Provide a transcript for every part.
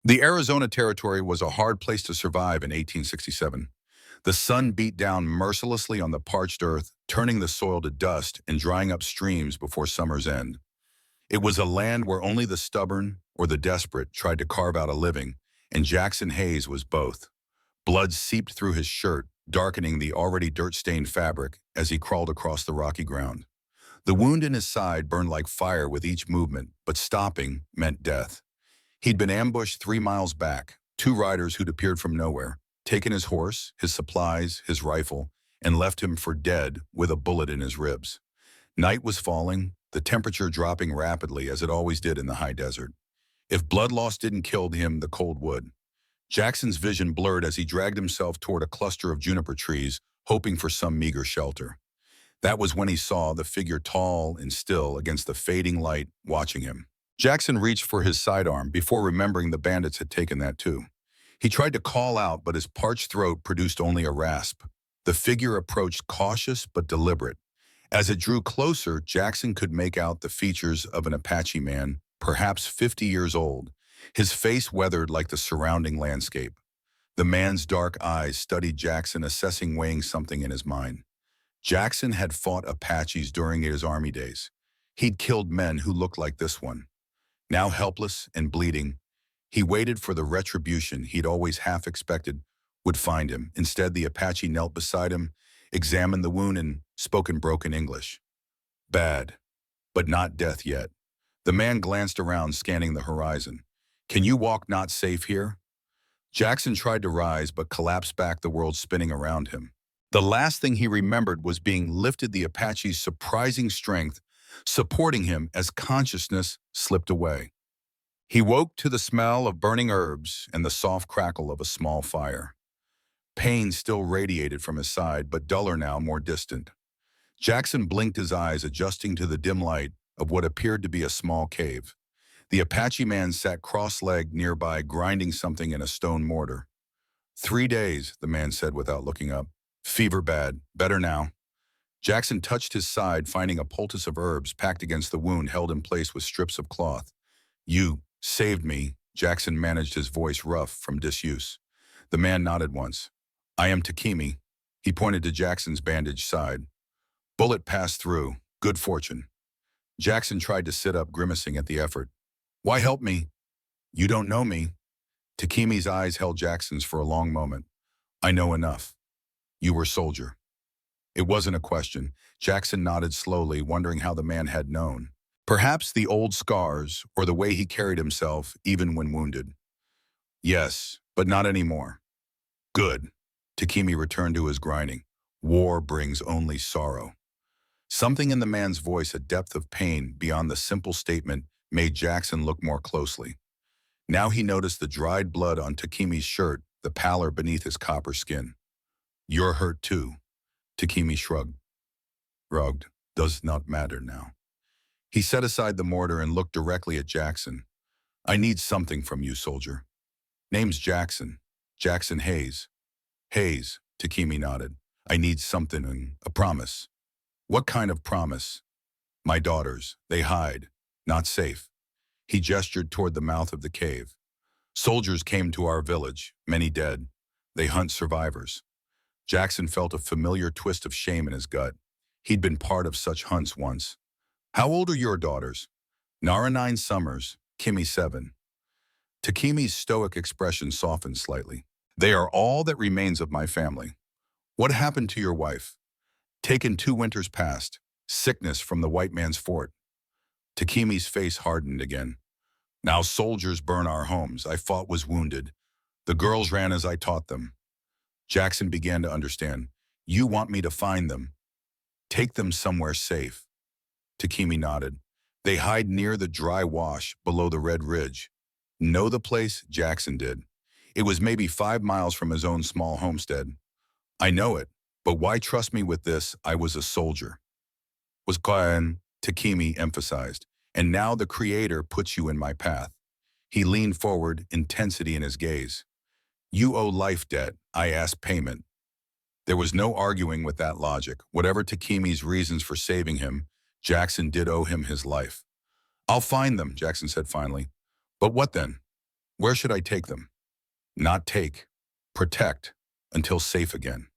The Arizona Territory was a hard place to survive in 1867. The sun beat down mercilessly on the parched earth, turning the soil to dust and drying up streams before summer's end. It was a land where only the stubborn or the desperate tried to carve out a living, and Jackson Hayes was both. Blood seeped through his shirt, darkening the already dirt-stained fabric as he crawled across the rocky ground. The wound in his side burned like fire with each movement, but stopping meant death. He'd been ambushed 3 miles back, two riders who'd appeared from nowhere, taken his horse, his supplies, his rifle, and left him for dead with a bullet in his ribs. Night was falling, the temperature dropping rapidly as it always did in the high desert. If blood loss didn't kill him, the cold would. Jackson's vision blurred as he dragged himself toward a cluster of juniper trees, hoping for some meager shelter. That was when he saw the figure tall and still against the fading light, watching him. Jackson reached for his sidearm before remembering the bandits had taken that too. He tried to call out, but his parched throat produced only a rasp. The figure approached cautious but deliberate. As it drew closer, Jackson could make out the features of an Apache man, perhaps 50 years old, his face weathered like the surrounding landscape. The man's dark eyes studied Jackson, assessing, weighing something in his mind. Jackson had fought Apaches during his army days. He'd killed men who looked like this one. Now helpless and bleeding, he waited for the retribution he'd always half expected would find him. Instead, the Apache knelt beside him, examined the wound, and spoke in broken English. Bad, but not death yet. The man glanced around, scanning the horizon. Can you walk not safe here? Jackson tried to rise, but collapsed back, the world spinning around him. The last thing he remembered was being lifted, the Apache's surprising strength supporting him as consciousness slipped away. He woke to the smell of burning herbs and the soft crackle of a small fire. Pain still radiated from his side, but duller now, more distant. Jackson blinked his eyes, adjusting to the dim light of what appeared to be a small cave. The Apache man sat cross-legged nearby, grinding something in a stone mortar. 3 days, the man said without looking up. Fever bad, better now. Jackson touched his side, finding a poultice of herbs packed against the wound, held in place with strips of cloth. You saved me, Jackson managed, his voice rough from disuse. The man nodded once. I am Takimi. He pointed to Jackson's bandaged side. Bullet passed through. Good fortune. Jackson tried to sit up, grimacing at the effort. Why help me? You don't know me. Takimi's eyes held Jackson's for a long moment. I know enough. You were soldier. It wasn't a question. Jackson nodded slowly, wondering how the man had known. Perhaps the old scars or the way he carried himself even when wounded. Yes, but not anymore. Good. Takimi returned to his grinding. War brings only sorrow. Something in the man's voice, a depth of pain beyond the simple statement, made Jackson look more closely. Now he noticed the dried blood on Takimi's shirt, the pallor beneath his copper skin. You're hurt too. Takimi shrugged. Does not matter now. He set aside the mortar and looked directly at Jackson. I need something from you, soldier. Name's Jackson. Jackson Hayes. Hayes, Takimi nodded. I need something, a promise. What kind of promise? My daughters, they hide. Not safe. He gestured toward the mouth of the cave. Soldiers came to our village, many dead. They hunt survivors. Jackson felt a familiar twist of shame in his gut. He'd been part of such hunts once. How old are your daughters? Nara 9 summers, Kimi 7. Takimi's stoic expression softened slightly. They are all that remains of my family. What happened to your wife? Taken 2 winters past. Sickness from the white man's fort. Takimi's face hardened again. Now soldiers burn our homes. I fought, was wounded. The girls ran as I taught them. Jackson began to understand. You want me to find them. Take them somewhere safe. Takimi nodded. They hide near the dry wash below the Red Ridge. Know the place? Jackson did. It was maybe 5 miles from his own small homestead. I know it, but why trust me with this? I was a soldier. Was Kayan, Takimi emphasized, and now the Creator puts you in my path. He leaned forward, intensity in his gaze. You owe life debt, I ask payment. There was no arguing with that logic. Whatever Takimi's reasons for saving him, Jackson did owe him his life. I'll find them, Jackson said finally. But what then? Where should I take them? Not take. Protect. Until safe again.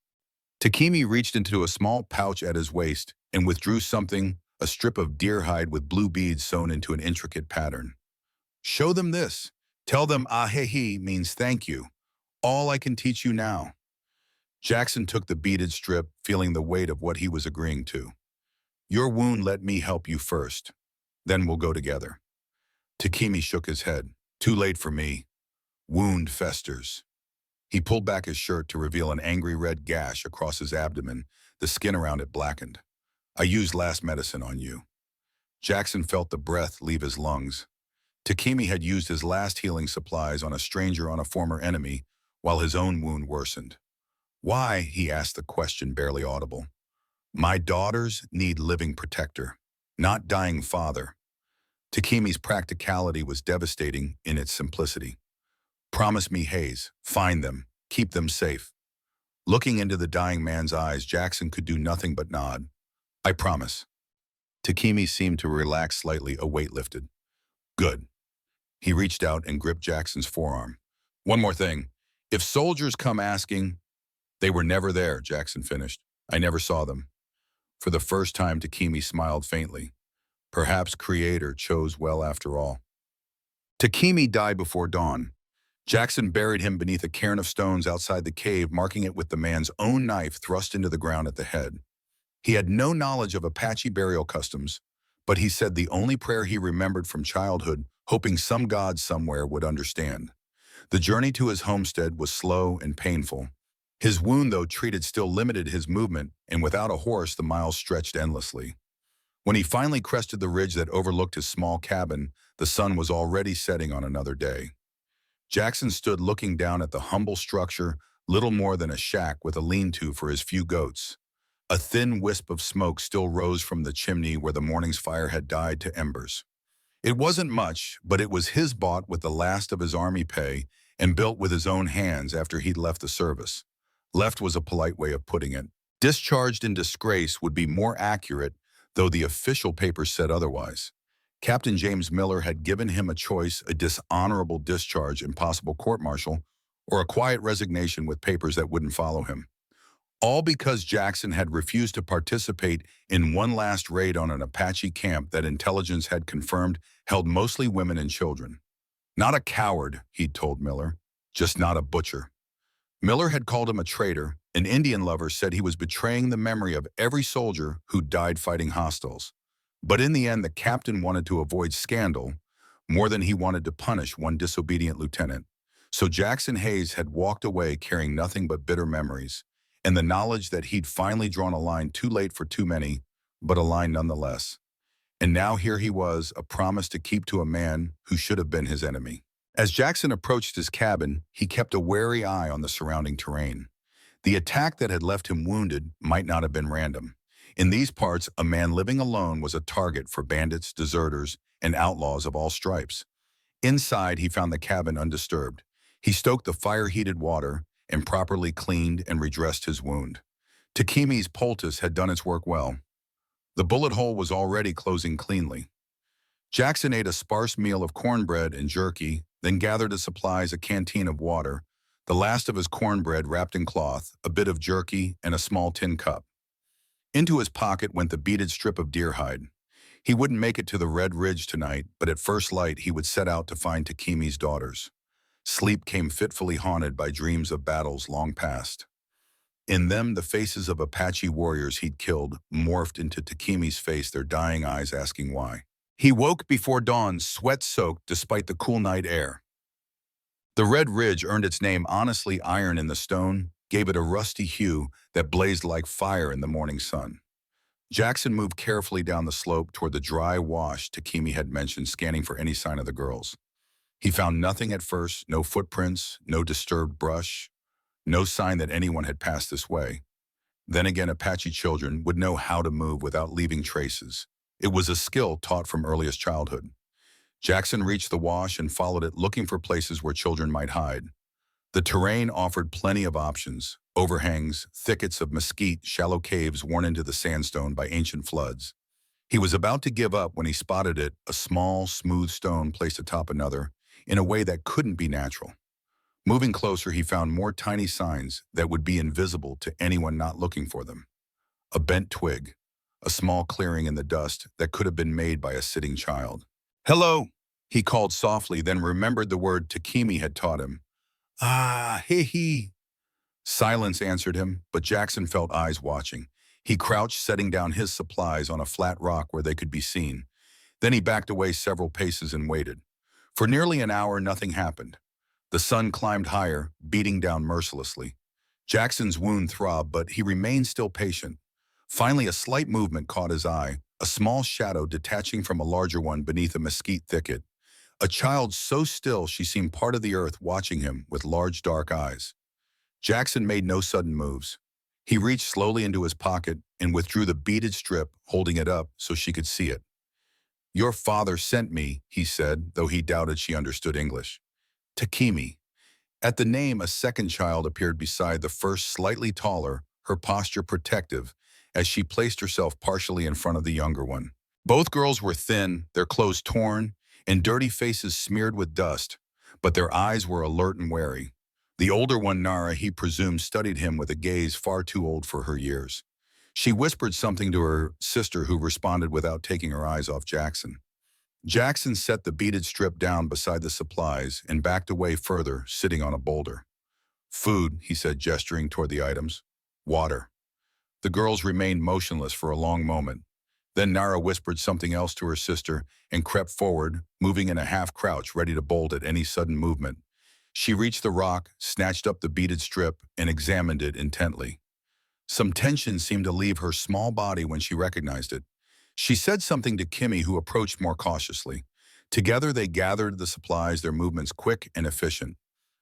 Takimi reached into a small pouch at his waist and withdrew something, a strip of deer hide with blue beads sewn into an intricate pattern. Show them this. Tell them ahehi means thank you. All I can teach you now. Jackson took the beaded strip, feeling the weight of what he was agreeing to. Your wound let me help you first. Then we'll go together. Takimi shook his head. Too late for me. Wound festers. He pulled back his shirt to reveal an angry red gash across his abdomen, the skin around it blackened. I used last medicine on you. Jackson felt the breath leave his lungs. Takimi had used his last healing supplies on a stranger on a former enemy, while his own wound worsened. Why? He asked the question barely audible. My daughters need living protector, not dying father. Takimi's practicality was devastating in its simplicity. Promise me, Hayes. Find them. Keep them safe. Looking into the dying man's eyes, Jackson could do nothing but nod. I promise. Takimi seemed to relax slightly, a weight lifted. Good. He reached out and gripped Jackson's forearm. One more thing. If soldiers come asking, they were never there, Jackson finished. I never saw them. For the first time, Takimi smiled faintly. Perhaps Creator chose well after all. Takimi died before dawn. Jackson buried him beneath a cairn of stones outside the cave, marking it with the man's own knife thrust into the ground at the head. He had no knowledge of Apache burial customs, but he said the only prayer he remembered from childhood, hoping some god somewhere would understand. The journey to his homestead was slow and painful. His wound, though treated, still limited his movement, and without a horse, the miles stretched endlessly. When he finally crested the ridge that overlooked his small cabin, the sun was already setting on another day. Jackson stood looking down at the humble structure, little more than a shack with a lean-to for his few goats. A thin wisp of smoke still rose from the chimney where the morning's fire had died to embers. It wasn't much, but it was his bought with the last of his army pay and built with his own hands after he'd left the service. Left was a polite way of putting it. Discharged in disgrace would be more accurate, though the official papers said otherwise. Captain James Miller had given him a choice: a dishonorable discharge, impossible court-martial, or a quiet resignation with papers that wouldn't follow him. All because Jackson had refused to participate in one last raid on an Apache camp that intelligence had confirmed held mostly women and children. Not a coward, he'd told Miller, just not a butcher. Miller had called him a traitor. An Indian lover said he was betraying the memory of every soldier who died fighting hostiles. But in the end, the captain wanted to avoid scandal more than he wanted to punish one disobedient lieutenant. So Jackson Hayes had walked away carrying nothing but bitter memories, and the knowledge that he'd finally drawn a line too late for too many, but a line nonetheless. And now here he was, a promise to keep to a man who should have been his enemy. As Jackson approached his cabin, he kept a wary eye on the surrounding terrain. The attack that had left him wounded might not have been random. In these parts, a man living alone was a target for bandits, deserters, and outlaws of all stripes. Inside, he found the cabin undisturbed. He stoked the fire-heated water and properly cleaned and redressed his wound. Takimi's poultice had done its work well. The bullet hole was already closing cleanly. Jackson ate a sparse meal of cornbread and jerky, then gathered his supplies: a canteen of water, the last of his cornbread wrapped in cloth, a bit of jerky, and a small tin cup. Into his pocket went the beaded strip of deer hide. He wouldn't make it to the Red Ridge tonight, but at first light he would set out to find Takimi's daughters. Sleep came fitfully haunted by dreams of battles long past. In them, the faces of Apache warriors he'd killed morphed into Takimi's face, their dying eyes asking why. He woke before dawn, sweat-soaked despite the cool night air. The Red Ridge earned its name. Honestly, iron in the stone gave it a rusty hue that blazed like fire in the morning sun. Jackson moved carefully down the slope toward the dry wash Takimi had mentioned, scanning for any sign of the girls. He found nothing at first: no footprints, no disturbed brush, no sign that anyone had passed this way. Then again, Apache children would know how to move without leaving traces. It was a skill taught from earliest childhood. Jackson reached the wash and followed it, looking for places where children might hide. The terrain offered plenty of options: overhangs, thickets of mesquite, shallow caves worn into the sandstone by ancient floods. He was about to give up when he spotted it, a small, smooth stone placed atop another, in a way that couldn't be natural. Moving closer, he found more tiny signs that would be invisible to anyone not looking for them. A bent twig, a small clearing in the dust that could have been made by a sitting child. "Hello," he called softly, then remembered the word Takimi had taught him. "Ah, he." Silence answered him, but Jackson felt eyes watching. He crouched, setting down his supplies on a flat rock where they could be seen. Then he backed away several paces and waited. For nearly an hour, nothing happened. The sun climbed higher, beating down mercilessly. Jackson's wound throbbed, but he remained still patient. Finally, a slight movement caught his eye, a small shadow detaching from a larger one beneath a mesquite thicket. A child so still she seemed part of the earth watching him with large dark eyes. Jackson made no sudden moves. He reached slowly into his pocket and withdrew the beaded strip, holding it up so she could see it. "Your father sent me," he said, though he doubted she understood English. "Takimi." At the name, a second child appeared beside the first, slightly taller, her posture protective, as she placed herself partially in front of the younger one. Both girls were thin, their clothes torn, and dirty faces smeared with dust, but their eyes were alert and wary. The older one, Nara, he presumed, studied him with a gaze far too old for her years. She whispered something to her sister, who responded without taking her eyes off Jackson. Jackson set the beaded strip down beside the supplies and backed away further, sitting on a boulder. "Food," he said, gesturing toward the items. "Water." The girls remained motionless for a long moment. Then Nara whispered something else to her sister and crept forward, moving in a half-crouch, ready to bolt at any sudden movement. She reached the rock, snatched up the beaded strip, and examined it intently. Some tension seemed to leave her small body when she recognized it. She said something to Kimmy, who approached more cautiously. Together they gathered the supplies, their movements quick and efficient.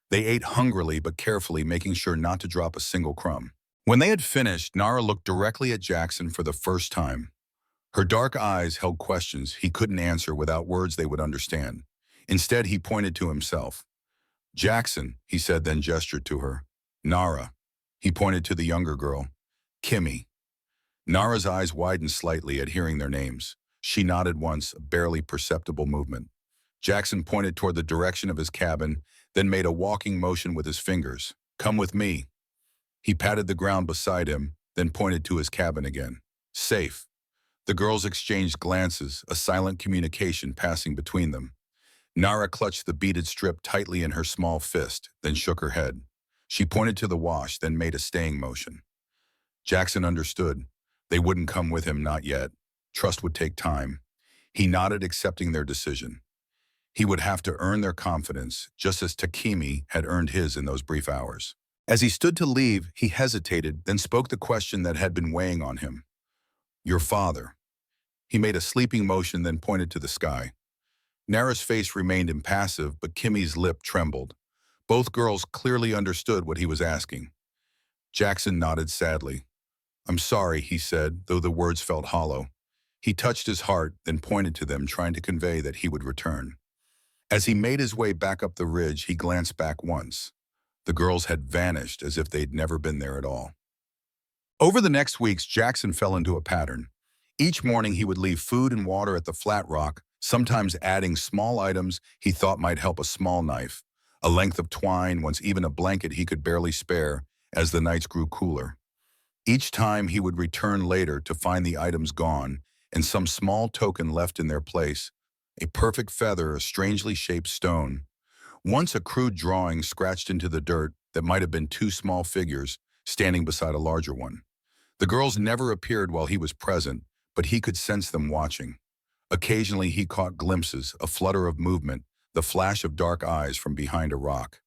They ate hungrily but carefully, making sure not to drop a single crumb. When they had finished, Nara looked directly at Jackson for the first time. Her dark eyes held questions he couldn't answer without words they would understand. Instead, he pointed to himself. "Jackson," he said, then gestured to her. "Nara." He pointed to the younger girl. "Kimmy." Nara's eyes widened slightly at hearing their names. She nodded once, a barely perceptible movement. Jackson pointed toward the direction of his cabin, then made a walking motion with his fingers. "Come with me." He patted the ground beside him, then pointed to his cabin again. "Safe." The girls exchanged glances, a silent communication passing between them. Nara clutched the beaded strip tightly in her small fist, then shook her head. She pointed to the wash, then made a staying motion. Jackson understood. They wouldn't come with him, not yet. Trust would take time. He nodded, accepting their decision. He would have to earn their confidence, just as Takimi had earned his in those brief hours. As he stood to leave, he hesitated, then spoke the question that had been weighing on him. "Your father." He made a sleeping motion, then pointed to the sky. Nara's face remained impassive, but Kimmy's lip trembled. Both girls clearly understood what he was asking. Jackson nodded sadly. "I'm sorry," he said, though the words felt hollow. He touched his heart, then pointed to them, trying to convey that he would return. As he made his way back up the ridge, he glanced back once. The girls had vanished as if they'd never been there at all. Over the next weeks, Jackson fell into a pattern. Each morning he would leave food and water at the flat rock, sometimes adding small items he thought might help: a small knife, a length of twine, once even a blanket he could barely spare as the nights grew cooler. Each time he would return later to find the items gone and some small token left in their place: a perfect feather, a strangely shaped stone, once a crude drawing scratched into the dirt that might have been two small figures standing beside a larger one. The girls never appeared while he was present, but he could sense them watching. Occasionally he caught glimpses, a flutter of movement, the flash of dark eyes from behind a rock.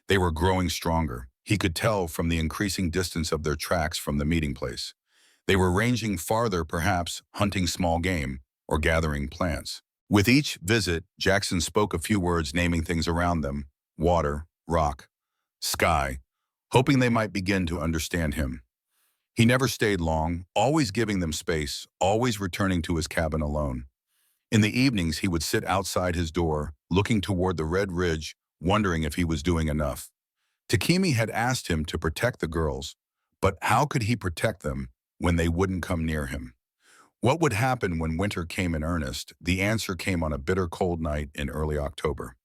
They were growing stronger. He could tell from the increasing distance of their tracks from the meeting place. They were ranging farther, perhaps hunting small game or gathering plants. With each visit, Jackson spoke a few words, naming things around them: water, rock, sky, hoping they might begin to understand him. He never stayed long, always giving them space, always returning to his cabin alone. In the evenings, he would sit outside his door, looking toward the red ridge, wondering if he was doing enough. Takimi had asked him to protect the girls, but how could he protect them when they wouldn't come near him? What would happen when winter came in earnest? The answer came on a bitter cold night in early October.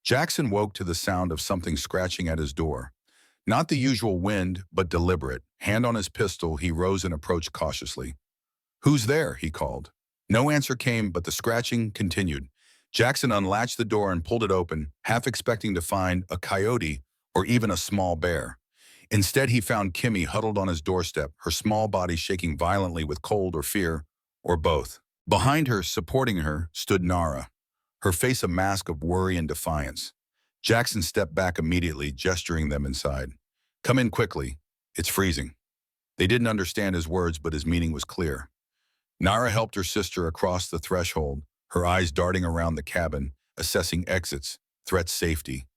Jackson woke to the sound of something scratching at his door. Not the usual wind, but deliberate. Hand on his pistol, he rose and approached cautiously. "Who's there?" he called. No answer came, but the scratching continued. Jackson unlatched the door and pulled it open, half expecting to find a coyote or even a small bear. Instead, he found Kimmy huddled on his doorstep, her small body shaking violently with cold or fear, or both. Behind her, supporting her, stood Nara, her face a mask of worry and defiance. Jackson stepped back immediately, gesturing them inside. "Come in quickly. It's freezing." They didn't understand his words, but his meaning was clear. Nara helped her sister across the threshold, her eyes darting around the cabin, assessing exits, threat safety.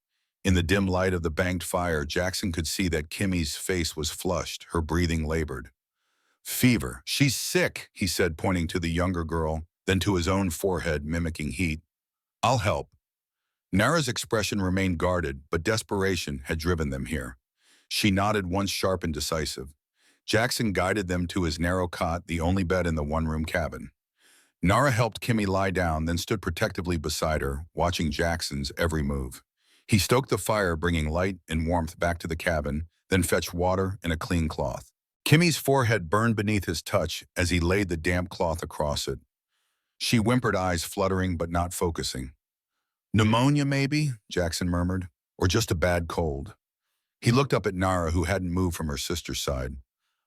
In the dim light of the banked fire, Jackson could see that Kimmy's face was flushed, her breathing labored. "Fever. She's sick," he said, pointing to the younger girl, then to his own forehead, mimicking heat. "I'll help." Nara's expression remained guarded, but desperation had driven them here. She nodded once, sharp and decisive. Jackson guided them to his narrow cot, the only bed in the one-room cabin. Nara helped Kimmy lie down, then stood protectively beside her, watching Jackson's every move. He stoked the fire, bringing light and warmth back to the cabin, then fetched water and a clean cloth. Kimmy's forehead burned beneath his touch as he laid the damp cloth across it. She whimpered, eyes fluttering but not focusing. "Pneumonia, maybe?" Jackson murmured. "Or just a bad cold." He looked up at Nara, who hadn't moved from her sister's side.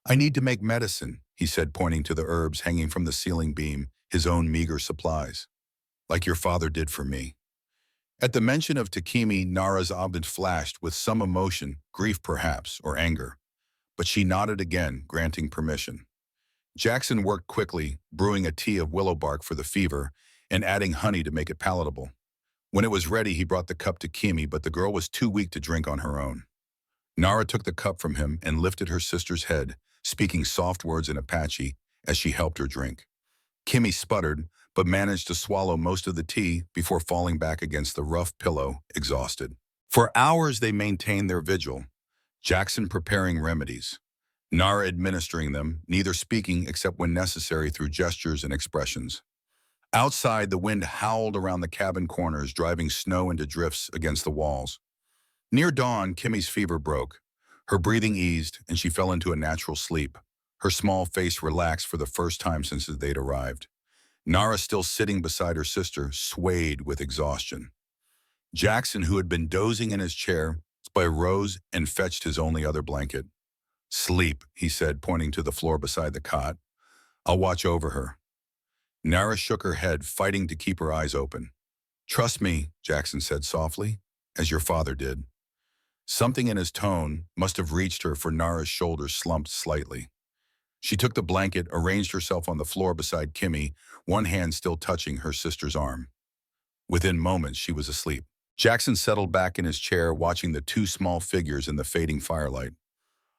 "I need to make medicine," he said, pointing to the herbs hanging from the ceiling beam, his own meager supplies. "Like your father did for me." At the mention of Takimi, Nara's eyes flashed with some emotion, grief perhaps, or anger. But she nodded again, granting permission. Jackson worked quickly, brewing a tea of willow bark for the fever and adding honey to make it palatable. When it was ready, he brought the cup to Kimi, but the girl was too weak to drink on her own. Nara took the cup from him and lifted her sister's head, speaking soft words in Apache as she helped her drink. Kimmy sputtered, but managed to swallow most of the tea before falling back against the rough pillow, exhausted. For hours they maintained their vigil, Jackson preparing remedies, Nara administering them, neither speaking except when necessary through gestures and expressions. Outside, the wind howled around the cabin corners, driving snow into drifts against the walls. Near dawn, Kimmy's fever broke. Her breathing eased, and she fell into a natural sleep. Her small face relaxed for the first time since they'd arrived. Nara, still sitting beside her sister, swayed with exhaustion. Jackson, who had been dozing in his chair, rose and fetched his only other blanket. "Sleep," he said, pointing to the floor beside the cot. "I'll watch over her." Nara shook her head, fighting to keep her eyes open. "Trust me," Jackson said softly, "as your father did." Something in his tone must have reached her, for Nara's shoulders slumped slightly. She took the blanket, arranged herself on the floor beside Kimmy, one hand still touching her sister's arm. Within moments, she was asleep. Jackson settled back in his chair, watching the two small figures in the fading firelight.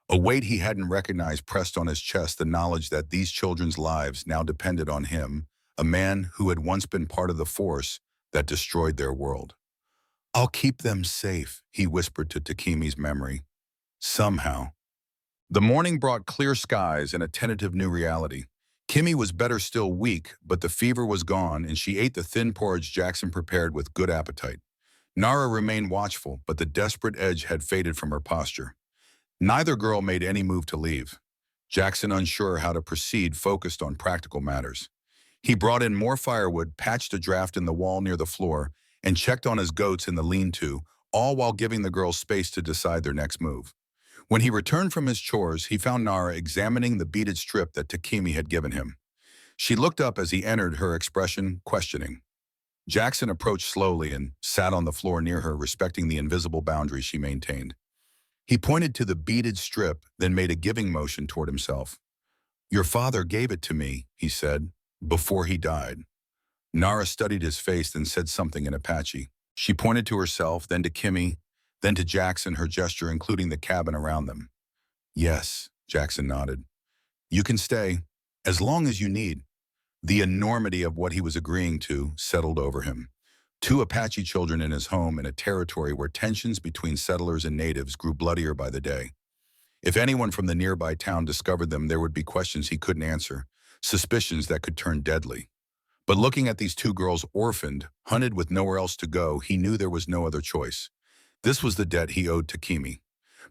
A weight he hadn't recognized pressed on his chest, the knowledge that these children's lives now depended on him, a man who had once been part of the force that destroyed their world. "I'll keep them safe," he whispered to Takimi's memory. Somehow. The morning brought clear skies and a tentative new reality. Kimmy was better still, weak, but the fever was gone, and she ate the thin porridge Jackson prepared with good appetite. Nara remained watchful, but the desperate edge had faded from her posture. Neither girl made any move to leave. Jackson, unsure how to proceed, focused on practical matters. He brought in more firewood, patched a draft in the wall near the floor, and checked on his goats in the lean-to, all while giving the girls space to decide their next move. When he returned from his chores, he found Nara examining the beaded strip that Takimi had given him. She looked up as he entered, her expression questioning. Jackson approached slowly and sat on the floor near her, respecting the invisible boundary she maintained. He pointed to the beaded strip, then made a giving motion toward himself. "Your father gave it to me," he said, "before he died." Nara studied his face, then said something in Apache. She pointed to herself, then to Kimmy, then to Jackson, her gesture including the cabin around them. "Yes," Jackson nodded. "You can stay, as long as you need." The enormity of what he was agreeing to settled over him. Two Apache children in his home, in a territory where tensions between settlers and natives grew bloodier by the day. If anyone from the nearby town discovered them, there would be questions he couldn't answer, suspicions that could turn deadly. But looking at these two girls orphaned, hunted with nowhere else to go, he knew there was no other choice. This was the debt he owed to Kimi.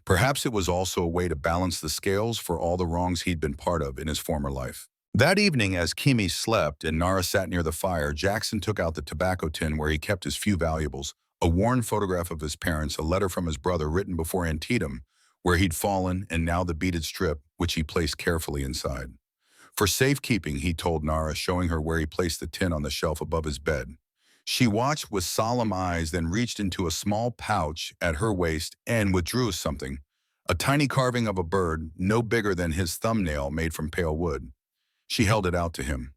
Perhaps it was also a way to balance the scales for all the wrongs he'd been part of in his former life. That evening, as Kimi slept and Nara sat near the fire, Jackson took out the tobacco tin where he kept his few valuables, a worn photograph of his parents, a letter from his brother written before Antietam, where he'd fallen, and now the beaded strip, which he placed carefully inside. For safekeeping, he told Nara, showing her where he placed the tin on the shelf above his bed. She watched with solemn eyes, then reached into a small pouch at her waist and withdrew something, a tiny carving of a bird, no bigger than his thumbnail, made from pale wood. She held it out to him.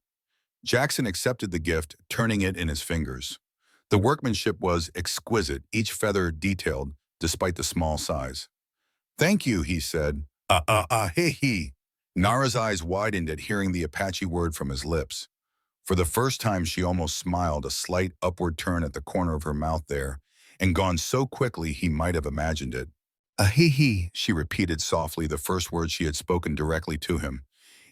Jackson accepted the gift, turning it in his fingers. The workmanship was exquisite, each feather detailed, despite the small size. "Thank you," he said. He. Nara's eyes widened at hearing the Apache word from his lips. For the first time, she almost smiled, a slight upward turn at the corner of her mouth there, and gone so quickly he might have imagined it. "He," she repeated softly, the first word she had spoken directly to him.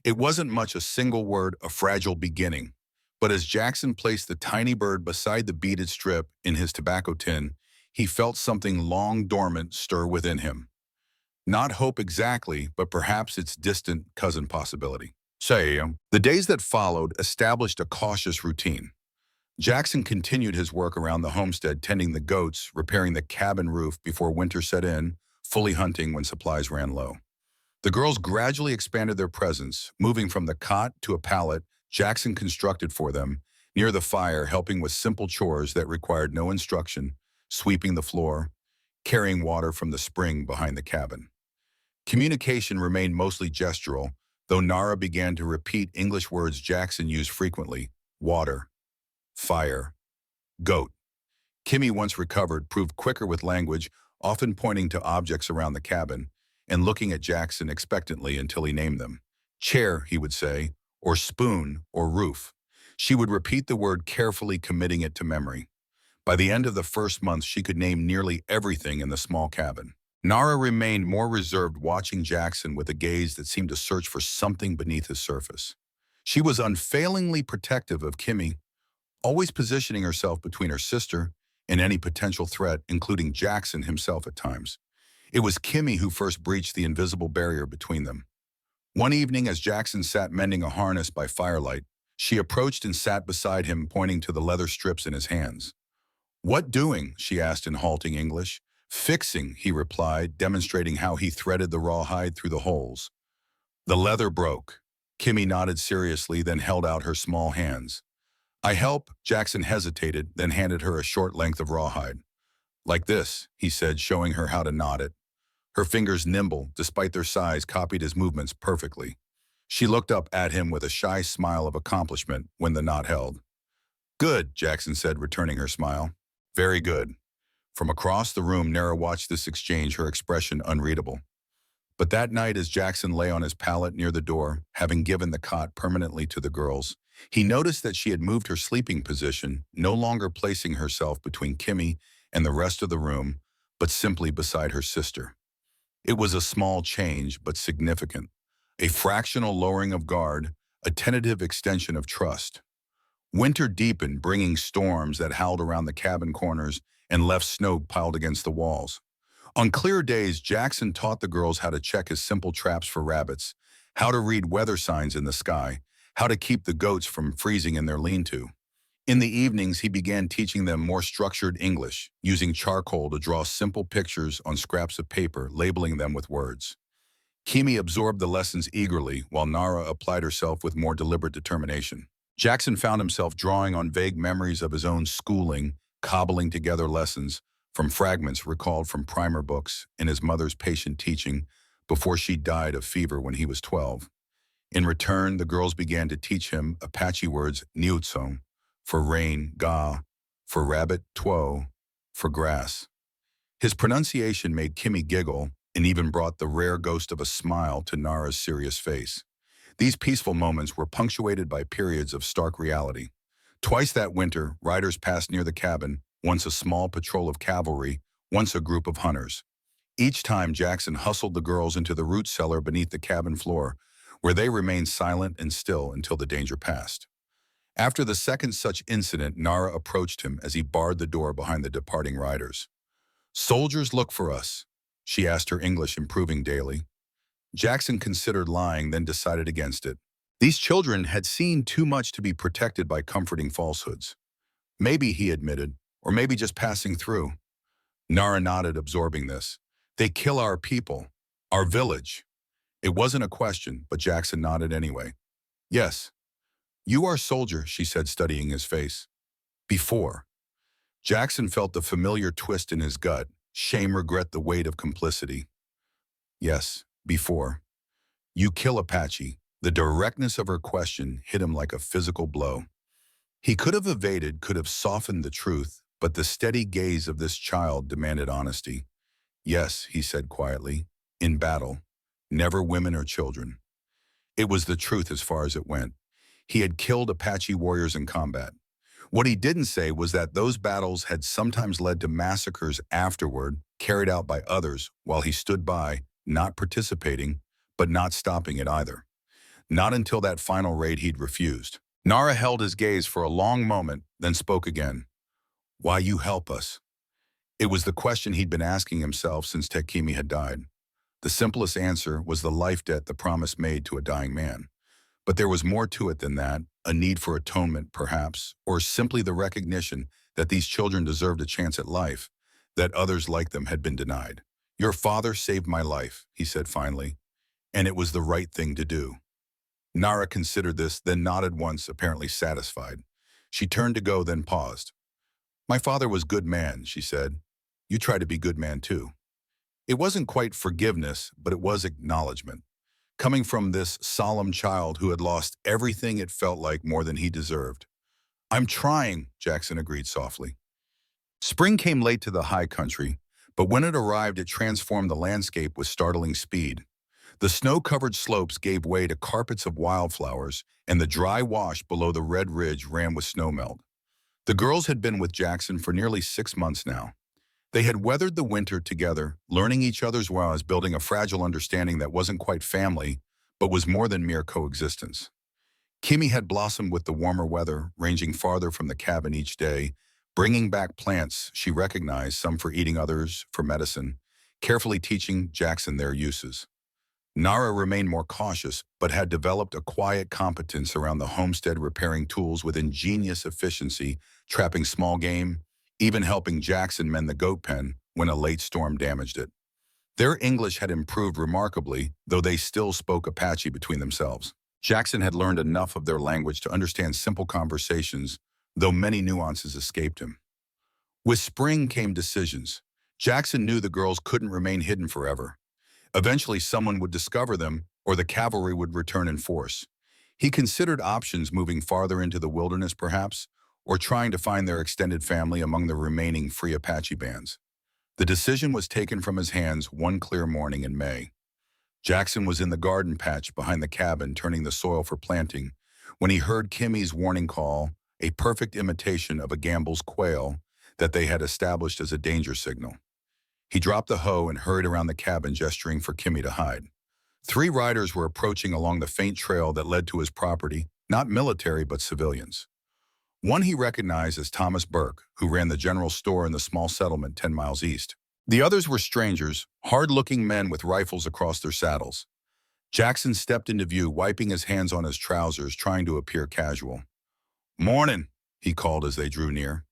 It wasn't much, a single word, a fragile beginning. But as Jackson placed the tiny bird beside the beaded strip in his tobacco tin, he felt something long dormant stir within him. Not hope exactly, but perhaps its distant cousin possibility. The days that followed established a cautious routine. Jackson continued his work around the homestead, tending the goats, repairing the cabin roof before winter set in, fully hunting when supplies ran low. The girls gradually expanded their presence, moving from the cot to a pallet Jackson constructed for them, near the fire, helping with simple chores that required no instruction, sweeping the floor, carrying water from the spring behind the cabin. Communication remained mostly gestural, though Nara began to repeat English words Jackson used frequently: water, fire, goat. Kimi, once recovered, proved quicker with language, often pointing to objects around the cabin and looking at Jackson expectantly until he named them. Chair, he would say, or spoon, or roof. She would repeat the word carefully, committing it to memory. By the end of the first month, she could name nearly everything in the small cabin. Nara remained more reserved, watching Jackson with a gaze that seemed to search for something beneath his surface. She was unfailingly protective of Kimi, always positioning herself between her sister and any potential threat, including Jackson himself at times. It was Kimi who first breached the invisible barrier between them. One evening, as Jackson sat mending a harness by firelight, she approached and sat beside him, pointing to the leather strips in his hands. "What doing?" she asked in halting English. "Fixing," he replied, demonstrating how he threaded the rawhide through the holes. "The leather broke." Kimi nodded seriously, then held out her small hands. "I help." Jackson hesitated, then handed her a short length of rawhide. "Like this," he said, showing her how to knot it. Her fingers, nimble, despite their size, copied his movements perfectly. She looked up at him with a shy smile of accomplishment when the knot held. "Good," Jackson said, returning her smile. "Very good." From across the room, Nara watched this exchange, her expression unreadable. But that night, as Jackson lay on his pallet near the door, having given the cot permanently to the girls, he noticed that she had moved her sleeping position, no longer placing herself between Kimi and the rest of the room, but simply beside her sister. It was a small change, but significant. A fractional lowering of guard, a tentative extension of trust. Winter deepened, bringing storms that howled around the cabin corners and left snow piled against the walls. On clear days, Jackson taught the girls how to check his simple traps for rabbits, how to read weather signs in the sky, how to keep the goats from freezing in their lean-to. In the evenings, he began teaching them more structured English, using charcoal to draw simple pictures on scraps of paper, labeling them with words. Kimi absorbed the lessons eagerly, while Nara applied herself with more deliberate determination. Jackson found himself drawing on vague memories of his own schooling, cobbling together lessons from fragments recalled from primer books and his mother's patient teaching before she died of fever when he was 12. In return, the girls began to teach him Apache words: niutsong, for rain; ga, for rabbit; tuo, for grass. His pronunciation made Kimi giggle and even brought the rare ghost of a smile to Nara's serious face. These peaceful moments were punctuated by periods of stark reality. Twice that winter, riders passed near the cabin, once a small patrol of cavalry, once a group of hunters. Each time, Jackson hustled the girls into the root cellar beneath the cabin floor, where they remained silent and still until the danger passed. After the second such incident, Nara approached him as he barred the door behind the departing riders. "Soldiers look for us," she asked, her English improving daily. Jackson considered lying, then decided against it. These children had seen too much to be protected by comforting falsehoods. Maybe, he admitted, or maybe just passing through. Nara nodded, absorbing this. "They kill our people, our village." It wasn't a question, but Jackson nodded anyway. "Yes, you are soldier," she said, studying his face. "Before." Jackson felt the familiar twist in his gut, shame, regret, the weight of complicity. "Yes, before. You kill Apache." The directness of her question hit him like a physical blow. He could have evaded, could have softened the truth, but the steady gaze of this child demanded honesty. "Yes," he said quietly, "in battle. Never women or children." It was the truth as far as it went. He had killed Apache warriors in combat. What he didn't say was that those battles had sometimes led to massacres afterward, carried out by others, while he stood by, not participating, but not stopping it either. Not until that final raid he'd refused. Nara held his gaze for a long moment, then spoke again. "Why you help us?" It was the question he'd been asking himself since Tekimi had died. The simplest answer was the life debt the promise made to a dying man. But there was more to it than that, a need for atonement, perhaps, or simply the recognition that these children deserved a chance at life, that others like them had been denied. "Your father saved my life," he said finally, "and it was the right thing to do." Nara considered this, then nodded once, apparently satisfied. She turned to go, then paused. "My father was good man," she said. "You try to be good man too." It wasn't quite forgiveness, but it was acknowledgement. Coming from this solemn child who had lost everything, it felt like more than he deserved. "I'm trying," Jackson agreed softly. Spring came late to the high country, but when it arrived, it transformed the landscape with startling speed. The snow-covered slopes gave way to carpets of wildflowers, and the dry wash below the red ridge ran with snowmelt. The girls had been with Jackson for nearly 6 months now. They had weathered the winter together, learning each other's woes, building a fragile understanding that wasn't quite family, but was more than mere coexistence. Kimmy had blossomed with the warmer weather, ranging farther from the cabin each day, bringing back plants she recognized, some for eating, others for medicine, carefully teaching Jackson their uses. Nara remained more cautious, but had developed a quiet competence around the homestead, repairing tools with ingenious efficiency, trapping small game, even helping Jackson mend the goat pen when a late storm damaged it. Their English had improved remarkably, though they still spoke Apache between themselves. Jackson had learned enough of their language to understand simple conversations, though many nuances escaped him. With spring came decisions. Jackson knew the girls couldn't remain hidden forever. Eventually, someone would discover them, or the cavalry would return in force. He considered options: moving farther into the wilderness, perhaps, or trying to find their extended family among the remaining free Apache bands. The decision was taken from his hands one clear morning in May. Jackson was in the garden patch behind the cabin, turning the soil for planting, when he heard Kimmy's warning call, a perfect imitation of a Gambel's quail that they had established as a danger signal. He dropped the hoe and hurried around the cabin, gesturing for Kimmy to hide. 3 riders were approaching along the faint trail that led to his property, not military but civilians. One he recognized as Thomas Burke, who ran the general store in the small settlement 10 miles east. The others were strangers, hard-looking men with rifles across their saddles. Jackson stepped into view, wiping his hands on his trousers, trying to appear casual. "Morning," he called as they drew near.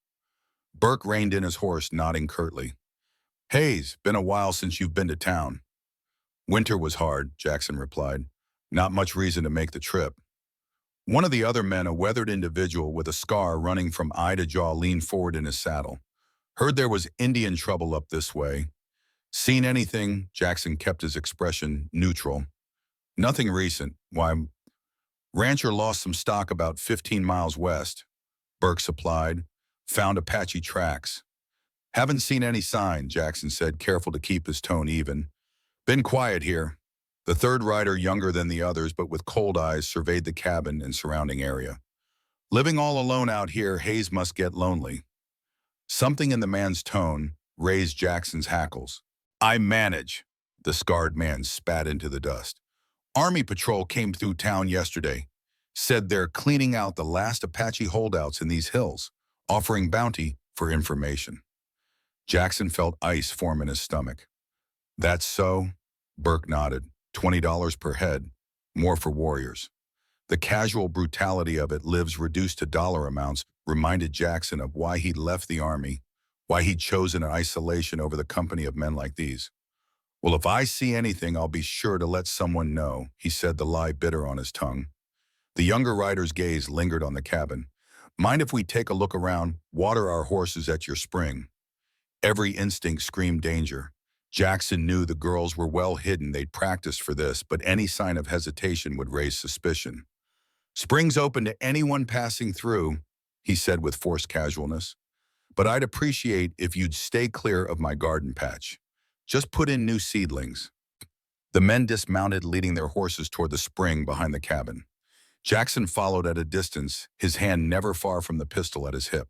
Burke reined in his horse, nodding curtly. "Hayes, been a while since you've been to town." "Winter was hard," Jackson replied. "Not much reason to make the trip." One of the other men, a weathered individual with a scar running from eye to jaw, leaned forward in his saddle. "Heard there was Indian trouble up this way." "Seen anything?" Jackson kept his expression neutral. "Nothing recent. Why, rancher lost some stock about 15 miles west," Burke supplied. "Found Apache tracks." "Haven't seen any sign," Jackson said, careful to keep his tone even. "Been quiet here." The third rider, younger than the others but with cold eyes, surveyed the cabin and surrounding area. "Living all alone out here, Hayes must get lonely." Something in the man's tone raised Jackson's hackles. "I manage," the scarred man spat into the dust. "Army patrol came through town yesterday. said they're cleaning out the last Apache holdouts in these hills, offering bounty for information. Jackson felt ice form in his stomach. That's so? Burke nodded. $20 per head, more for warriors. The casual brutality of it lives reduced to dollar amounts reminded Jackson of why he'd left the army, why he'd chosen isolation over the company of men like these. Well, if I see anything, I'll be sure to let someone know, he said, the lie bitter on his tongue. The younger rider's gaze lingered on the cabin. Mind if we take a look around, water our horses at your spring? Every instinct screamed danger. Jackson knew the girls were well hidden, they'd practiced for this, but any sign of hesitation would raise suspicion. Spring's open to anyone passing through, he said with forced casualness. But I'd appreciate if you'd stay clear of my garden patch. Just put in new seedlings. The men dismounted, leading their horses toward the spring behind the cabin. Jackson followed at a distance, his hand never far from the pistol at his hip.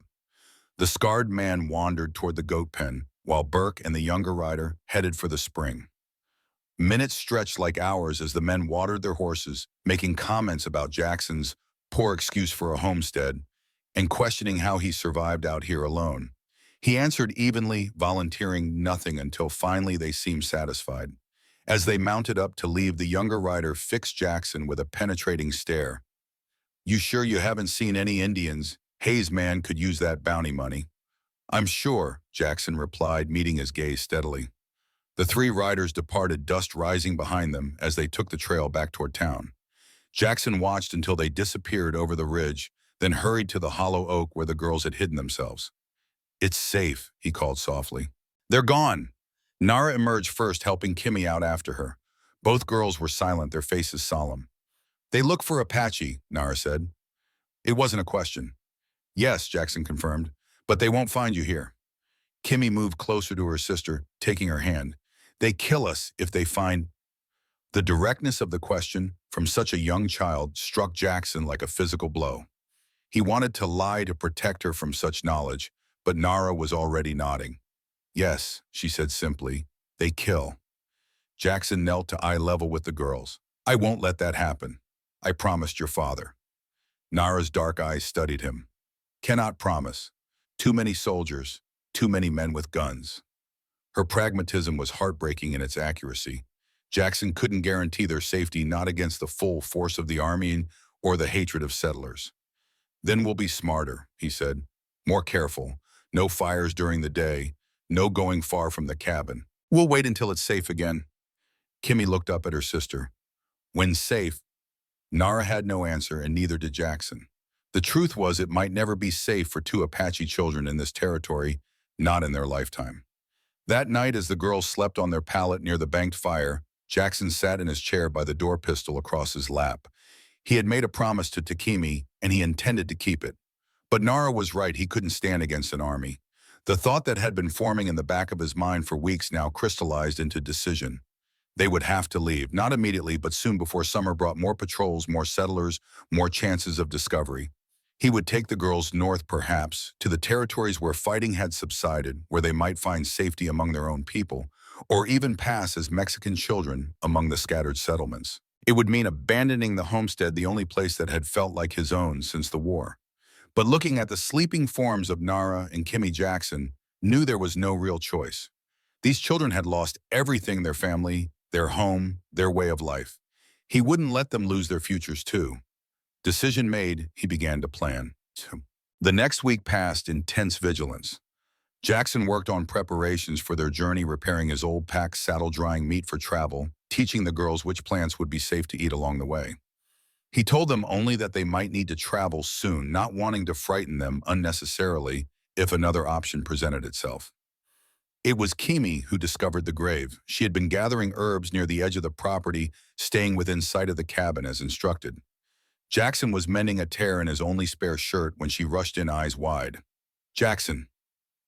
The scarred man wandered toward the goat pen, while Burke and the younger rider headed for the spring. Minutes stretched like hours as the men watered their horses, making comments about Jackson's poor excuse for a homestead and questioning how he survived out here alone. He answered evenly, volunteering nothing until finally they seemed satisfied. As they mounted up to leave, the younger rider fixed Jackson with a penetrating stare. You sure you haven't seen any Indians? Hayes man could use that bounty money. I'm sure, Jackson replied, meeting his gaze steadily. The three riders departed, dust rising behind them as they took the trail back toward town. Jackson watched until they disappeared over the ridge, then hurried to the hollow oak where the girls had hidden themselves. It's safe, he called softly. They're gone. Nara emerged first, helping Kimmy out after her. Both girls were silent, their faces solemn. They look for Apache, Nara said. It wasn't a question. Yes, Jackson confirmed, but they won't find you here. Kimmy moved closer to her sister, taking her hand. They kill us if they find... The directness of the question from such a young child struck Jackson like a physical blow. He wanted to lie to protect her from such knowledge, but Nara was already nodding. Yes, she said simply, they kill. Jackson knelt to eye level with the girls. I won't let that happen. I promised your father. Nara's dark eyes studied him. Cannot promise. Too many soldiers, too many men with guns. Her pragmatism was heartbreaking in its accuracy. Jackson couldn't guarantee their safety, not against the full force of the army or the hatred of settlers. Then we'll be smarter, he said. More careful. No fires during the day. No going far from the cabin. We'll wait until it's safe again. Kimmy looked up at her sister. When safe? Nara had no answer, and neither did Jackson. The truth was it might never be safe for two Apache children in this territory, not in their lifetime. That night, as the girls slept on their pallet near the banked fire, Jackson sat in his chair by the door, pistol across his lap. He had made a promise to Takimi, and he intended to keep it. But Nara was right, he couldn't stand against an army. The thought that had been forming in the back of his mind for weeks now crystallized into decision. They would have to leave, not immediately, but soon, before summer brought more patrols, more settlers, more chances of discovery. He would take the girls north, perhaps, to the territories where fighting had subsided, where they might find safety among their own people, or even pass as Mexican children among the scattered settlements. It would mean abandoning the homestead, the only place that had felt like his own since the war. But looking at the sleeping forms of Nara and Kimmy, Jackson knew there was no real choice. These children had lost everything: their family, their home, their way of life. He wouldn't let them lose their futures too. Decision made, he began to plan. The next week passed in tense vigilance. Jackson worked on preparations for their journey, repairing his old pack saddle, drying meat for travel, teaching the girls which plants would be safe to eat along the way. He told them only that they might need to travel soon, not wanting to frighten them unnecessarily if another option presented itself. It was Kimi who discovered the grave. She had been gathering herbs near the edge of the property, staying within sight of the cabin as instructed. Jackson was mending a tear in his only spare shirt when she rushed in, eyes wide. Jackson,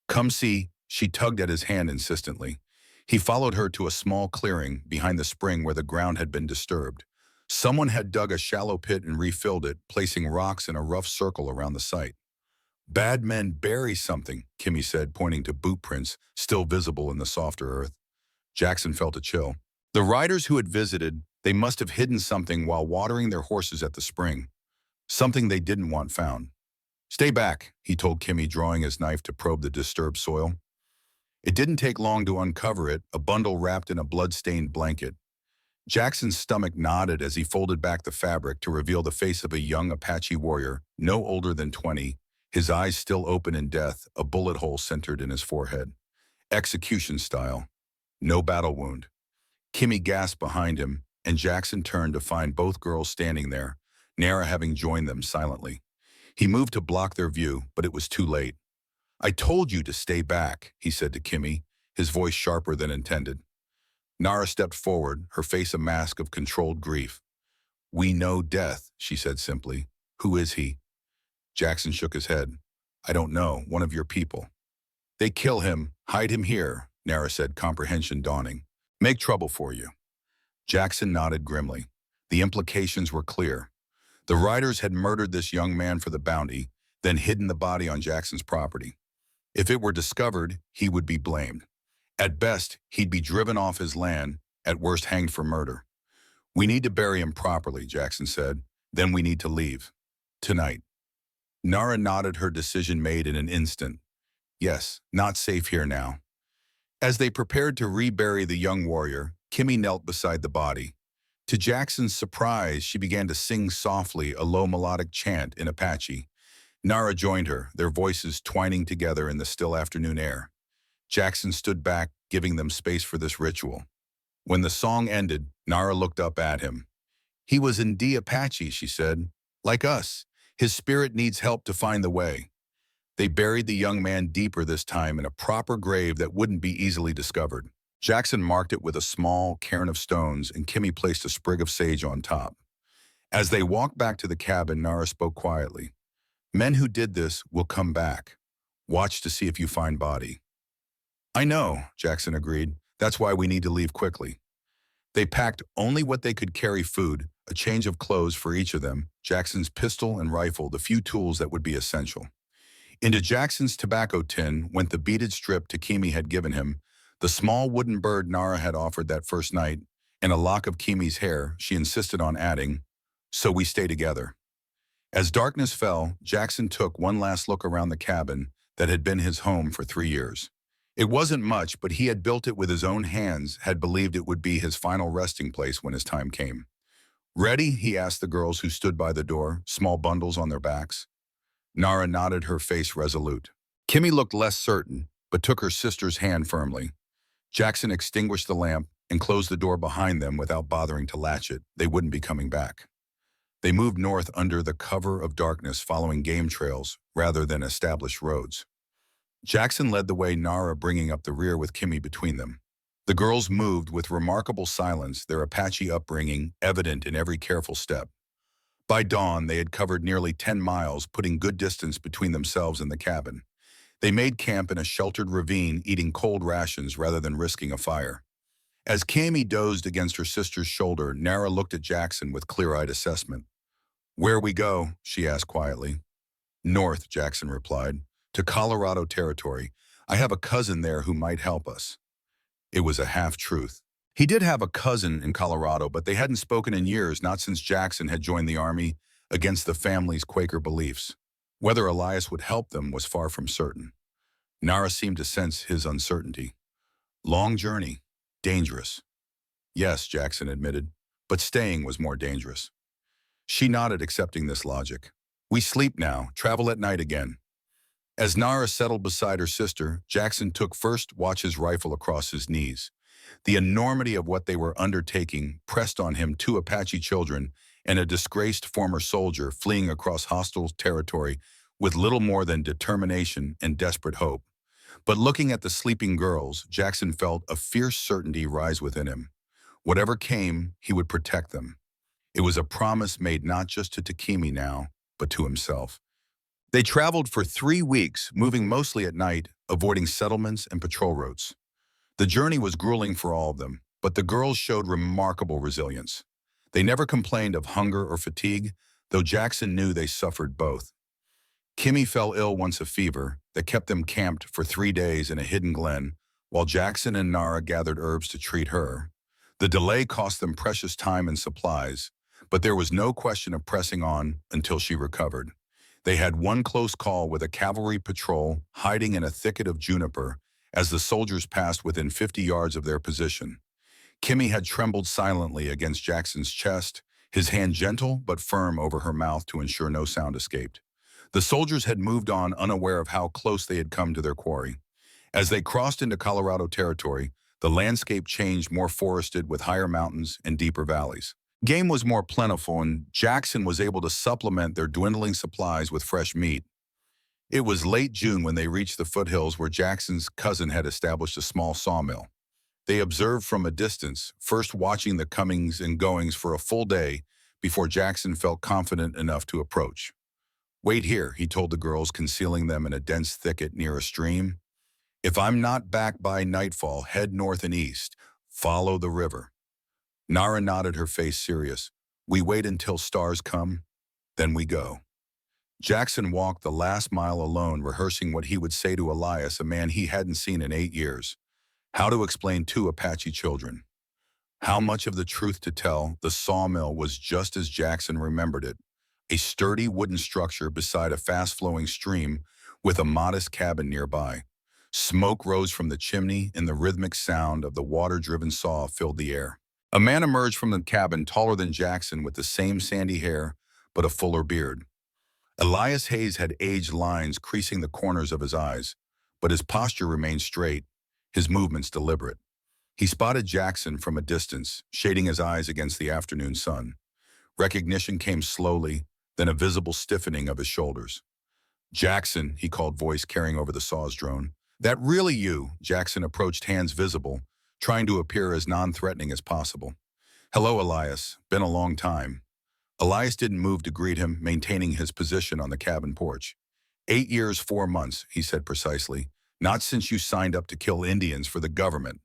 come see, she tugged at his hand insistently. He followed her to a small clearing behind the spring where the ground had been disturbed. Someone had dug a shallow pit and refilled it, placing rocks in a rough circle around the site. Bad men bury something, Kimmy said, pointing to boot prints still visible in the softer earth. Jackson felt a chill. The riders who had visited, they must have hidden something while watering their horses at the spring. something they didn't want found. Stay back, he told Kimmy, drawing his knife to probe the disturbed soil. It didn't take long to uncover it, a bundle wrapped in a blood-stained blanket. Jackson's stomach nodded as he folded back the fabric to reveal the face of a young Apache warrior, no older than 20, his eyes still open in death, a bullet hole centered in his forehead. Execution style. No battle wound. Kimmy gasped behind him, and Jackson turned to find both girls standing there, Nara having joined them silently. He moved to block their view, but it was too late. I told you to stay back, he said to Kimmy, his voice sharper than intended. Nara stepped forward, her face a mask of controlled grief. We know death, she said simply. Who is he? Jackson shook his head. I don't know, one of your people. They kill him, hide him here, Nara said, comprehension dawning. Make trouble for you. Jackson nodded grimly. The implications were clear. The riders had murdered this young man for the bounty, then hidden the body on Jackson's property. If it were discovered, he would be blamed. At best, he'd be driven off his land, at worst hanged for murder. We need to bury him properly, Jackson said. Then we need to leave. Tonight. Nara nodded, her decision made in an instant. Yes, not safe here now. As they prepared to rebury the young warrior, Kimmy knelt beside the body. To Jackson's surprise, she began to sing softly a low melodic chant in Apache. Nara joined her, their voices twining together in the still afternoon air. Jackson stood back, giving them space for this ritual. When the song ended, Nara looked up at him. He was indeed Apache, she said. Like us, his spirit needs help to find the way. They buried the young man deeper this time in a proper grave that wouldn't be easily discovered. Jackson marked it with a small cairn of stones, and Kimmy placed a sprig of sage on top. As they walked back to the cabin, Nara spoke quietly. Men who did this will come back. Watch to see if you find body. I know, Jackson agreed. That's why we need to leave quickly. They packed only what they could carry: food, a change of clothes for each of them, Jackson's pistol and rifle, the few tools that would be essential. Into Jackson's tobacco tin went the beaded strip Kimmy had given him, the small wooden bird Nara had offered that first night, and a lock of Kimmy's hair, she insisted on adding, so we stay together. As darkness fell, Jackson took one last look around the cabin that had been his home for 3 years. It wasn't much, but he had built it with his own hands, had believed it would be his final resting place when his time came. Ready? He asked the girls who stood by the door, small bundles on their backs. Nara nodded, her face resolute. Kimmy looked less certain, but took her sister's hand firmly. Jackson extinguished the lamp and closed the door behind them without bothering to latch it. They wouldn't be coming back. They moved north under the cover of darkness, following game trails rather than established roads. Jackson led the way, Nara bringing up the rear with Kimmy between them. The girls moved with remarkable silence, their Apache upbringing evident in every careful step. By dawn, they had covered nearly 10 miles, putting good distance between themselves and the cabin. They made camp in a sheltered ravine, eating cold rations rather than risking a fire. As Kimmy dozed against her sister's shoulder, Nara looked at Jackson with clear-eyed assessment. Where we go? She asked quietly. North, Jackson replied. To Colorado territory. I have a cousin there who might help us. It was a half-truth. He did have a cousin in Colorado, but they hadn't spoken in years, not since Jackson had joined the Army against the family's Quaker beliefs. Whether Elias would help them was far from certain. Nara seemed to sense his uncertainty. Long journey. Dangerous. Yes, Jackson admitted, but staying was more dangerous. She nodded, accepting this logic. We sleep now, travel at night again. As Nara settled beside her sister, Jackson took first watch, his rifle across his knees. The enormity of what they were undertaking pressed on him: 2 Apache children and a disgraced former soldier fleeing across hostile territory with little more than determination and desperate hope. But looking at the sleeping girls, Jackson felt a fierce certainty rise within him. Whatever came, he would protect them. It was a promise made not just to Kimmy now, but to himself. They traveled for 3 weeks, moving mostly at night, avoiding settlements and patrol routes. The journey was grueling for all of them, but the girls showed remarkable resilience. They never complained of hunger or fatigue, though Jackson knew they suffered both. Kimmy fell ill once, a fever that kept them camped for 3 days in a hidden glen, while Jackson and Nara gathered herbs to treat her. The delay cost them precious time and supplies, but there was no question of pressing on until she recovered. They had one close call with a cavalry patrol hiding in a thicket of juniper as the soldiers passed within 50 yards of their position. Kimmy had trembled silently against Jackson's chest, his hand gentle but firm over her mouth to ensure no sound escaped. The soldiers had moved on unaware of how close they had come to their quarry. As they crossed into Colorado territory, the landscape changed, more forested with higher mountains and deeper valleys. Game was more plentiful, and Jackson was able to supplement their dwindling supplies with fresh meat. It was late June when they reached the foothills where Jackson's cousin had established a small sawmill. They observed from a distance, first watching the comings and goings for a full day before Jackson felt confident enough to approach. "Wait here," he told the girls, concealing them in a dense thicket near a stream. "If I'm not back by nightfall, head north and east. Follow the river." Nara nodded, her face serious. "We wait until stars come, then we go." Jackson walked the last mile alone, rehearsing what he would say to Elias, a man he hadn't seen in 8 years. How to explain two Apache children. How much of the truth to tell. The sawmill was just as Jackson remembered it. A sturdy wooden structure beside a fast-flowing stream with a modest cabin nearby. Smoke rose from the chimney, and the rhythmic sound of the water-driven saw filled the air. A man emerged from the cabin, taller than Jackson, with the same sandy hair, but a fuller beard. Elias Hayes had aged lines creasing the corners of his eyes, but his posture remained straight, his movements deliberate. He spotted Jackson from a distance, shading his eyes against the afternoon sun. Recognition came slowly, then a visible stiffening of his shoulders. "Jackson," he called, voice carrying over the saw's drone. "That really you?" Jackson approached, hands visible, trying to appear as non-threatening as possible. "Hello, Elias. Been a long time." Elias didn't move to greet him, maintaining his position on the cabin porch. 8 years, 4 months, he said precisely. "Not since you signed up to kill Indians for the government."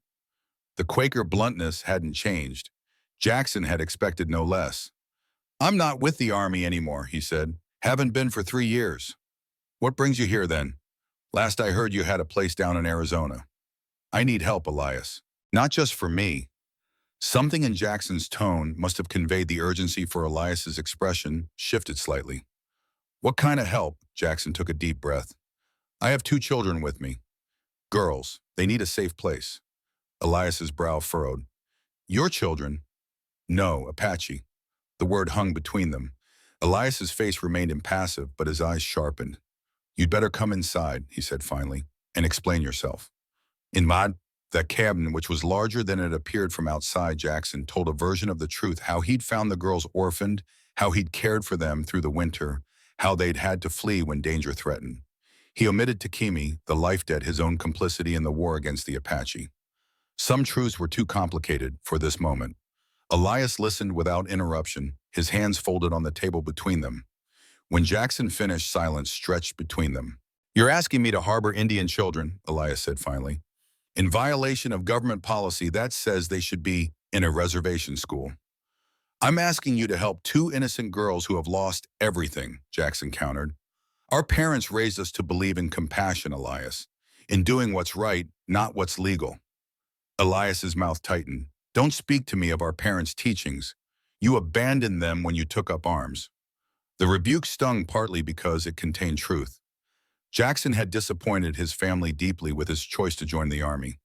The Quaker bluntness hadn't changed. Jackson had expected no less. "I'm not with the Army anymore," he said. "Haven't been for 3 years." "What brings you here then?" "Last I heard you had a place down in Arizona." "I need help, Elias. Not just for me." Something in Jackson's tone must have conveyed the urgency, for Elias's expression shifted slightly. "What kind of help?" Jackson took a deep breath. "I have 2 children with me. Girls. They need a safe place." Elias's brow furrowed. "Your children?" "No, Apache." The word hung between them. Elias's face remained impassive, but his eyes sharpened. "You'd better come inside," he said finally, "and explain yourself." In that cabin, which was larger than it appeared from outside, Jackson told a version of the truth: how he'd found the girls orphaned, how he'd cared for them through the winter, how they'd had to flee when danger threatened. He omitted Takimi, the life debt, his own complicity in the war against the Apache. Some truths were too complicated for this moment. Elias listened without interruption, his hands folded on the table between them. When Jackson finished, silence stretched between them. "You're asking me to harbor Indian children," Elias said finally. "In violation of government policy that says they should be in a reservation school." "I'm asking you to help 2 innocent girls who have lost everything," Jackson countered. "Our parents raised us to believe in compassion, Elias, in doing what's right, not what's legal." Elias's mouth tightened. "Don't speak to me of our parents' teachings. You abandoned them when you took up arms." The rebuke stung, partly because it contained truth. Jackson had disappointed his family deeply with his choice to join the Army.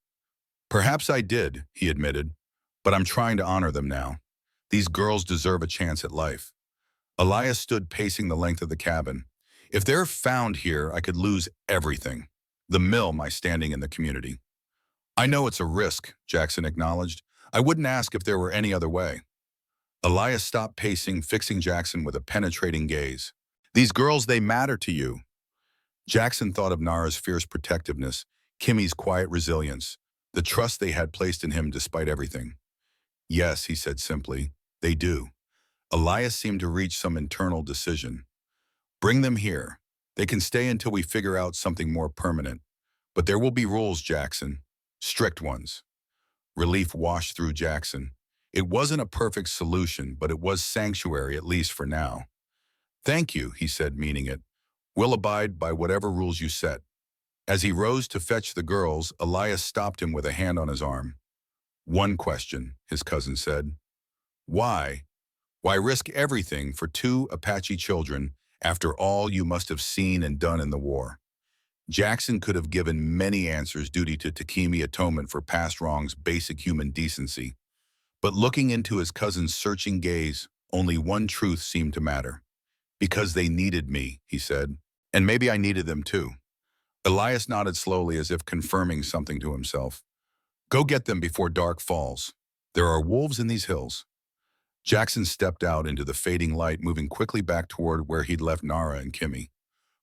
"Perhaps I did," he admitted, "but I'm trying to honor them now. These girls deserve a chance at life." Elias stood pacing the length of the cabin. "If they're found here, I could lose everything. The mill, my standing in the community." "I know it's a risk," Jackson acknowledged. "I wouldn't ask if there were any other way." Elias stopped pacing, fixing Jackson with a penetrating gaze. "These girls, they matter to you." Jackson thought of Nara's fierce protectiveness, Kimmy's quiet resilience, the trust they had placed in him despite everything. "Yes," he said simply, "they do." Elias seemed to reach some internal decision. "Bring them here. They can stay until we figure out something more permanent. But there will be rules, Jackson. Strict ones." Relief washed through Jackson. It wasn't a perfect solution, but it was sanctuary, at least for now. "Thank you," he said, meaning it. "We'll abide by whatever rules you set." As he rose to fetch the girls, Elias stopped him with a hand on his arm. "One question," his cousin said. "Why? Why risk everything for two Apache children after all you must have seen and done in the war? Jackson could have given many answers due to Takimi atonement for past wrongs, basic human decency. But looking into his cousin's searching gaze, only one truth seemed to matter. Because they needed me, he said. And maybe I needed them too. Elias nodded slowly as if confirming something to himself. Go get them before dark falls. There are wolves in these hills. Jackson stepped out into the fading light, moving quickly back toward where he'd left Nara and Kimmy.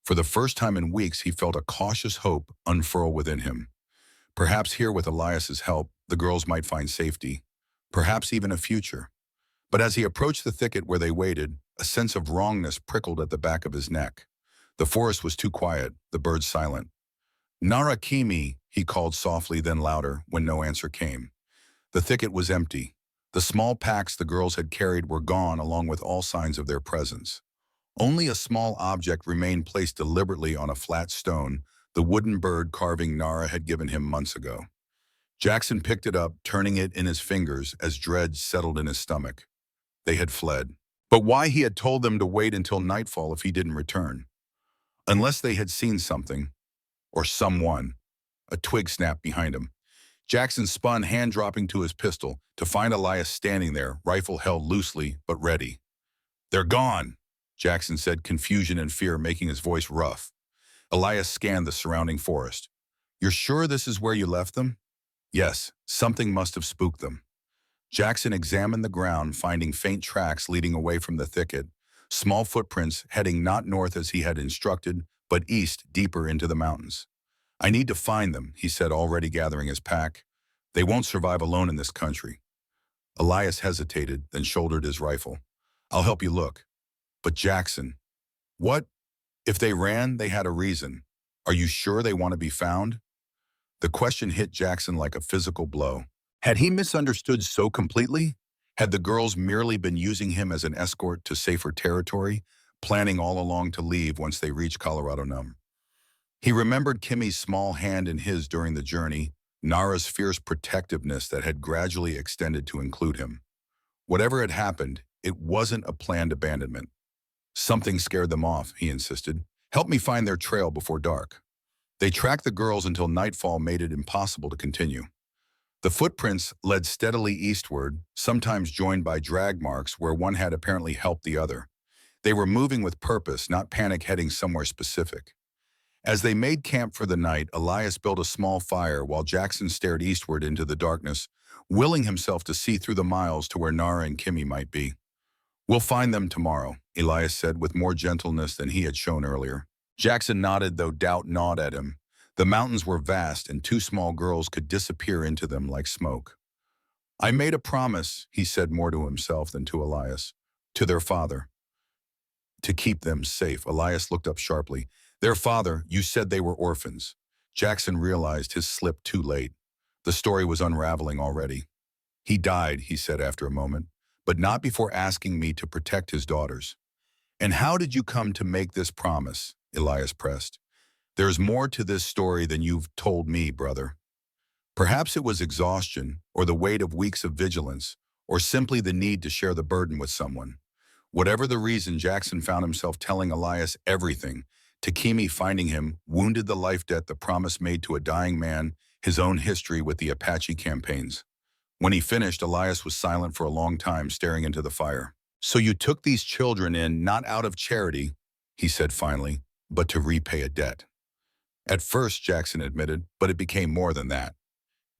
For the first time in weeks, he felt a cautious hope unfurl within him. Perhaps here with Elias's help, the girls might find safety. Perhaps even a future. But as he approached the thicket where they waited, a sense of wrongness prickled at the back of his neck. The forest was too quiet, the birds silent. Nara Kimi, he called softly, then louder, when no answer came. The thicket was empty. The small packs the girls had carried were gone, along with all signs of their presence. Only a small object remained placed deliberately on a flat stone, the wooden bird carving Nara had given him months ago. Jackson picked it up, turning it in his fingers as dread settled in his stomach. They had fled. But why he had told them to wait until nightfall if he didn't return? Unless they had seen something, or someone. A twig snapped behind him. Jackson spun, hand dropping to his pistol, to find Elias standing there, rifle held loosely but ready. They're gone, Jackson said, confusion and fear making his voice rough. Elias scanned the surrounding forest. You're sure this is where you left them? Yes, something must have spooked them. Jackson examined the ground, finding faint tracks leading away from the thicket, small footprints heading not north as he had instructed, but east, deeper into the mountains. I need to find them, he said, already gathering his pack. They won't survive alone in this country. Elias hesitated, then shouldered his rifle. I'll help you look. But Jackson, what? If they ran, they had a reason. Are you sure they want to be found? The question hit Jackson like a physical blow. Had he misunderstood so completely? Had the girls merely been using him as an escort to safer territory, planning all along to leave once they reached Colorado Num? He remembered Kimmy's small hand in his during the journey, Nara's fierce protectiveness that had gradually extended to include him. Whatever had happened, it wasn't a planned abandonment. Something scared them off, he insisted. Help me find their trail before dark. They tracked the girls until nightfall made it impossible to continue. The footprints led steadily eastward, sometimes joined by drag marks where one had apparently helped the other. They were moving with purpose, not panic heading somewhere specific. As they made camp for the night, Elias built a small fire while Jackson stared eastward into the darkness, willing himself to see through the miles to where Nara and Kimmy might be. We'll find them tomorrow, Elias said with more gentleness than he had shown earlier. Jackson nodded, though doubt gnawed at him. The mountains were vast, and two small girls could disappear into them like smoke. I made a promise, he said more to himself than to Elias, to their father. To keep them safe, Elias looked up sharply. Their father, you said they were orphans. Jackson realized his slip too late. The story was unraveling already. He died, he said after a moment, but not before asking me to protect his daughters. And how did you come to make this promise? Elias pressed. There's more to this story than you've told me, brother. Perhaps it was exhaustion, or the weight of weeks of vigilance, or simply the need to share the burden with someone. Whatever the reason, Jackson found himself telling Elias everything. Takimi finding him, wounded the life debt the promise made to a dying man, his own history with the Apache campaigns. When he finished, Elias was silent for a long time, staring into the fire. So you took these children in not out of charity, he said finally, but to repay a debt. At first, Jackson admitted, but it became more than that.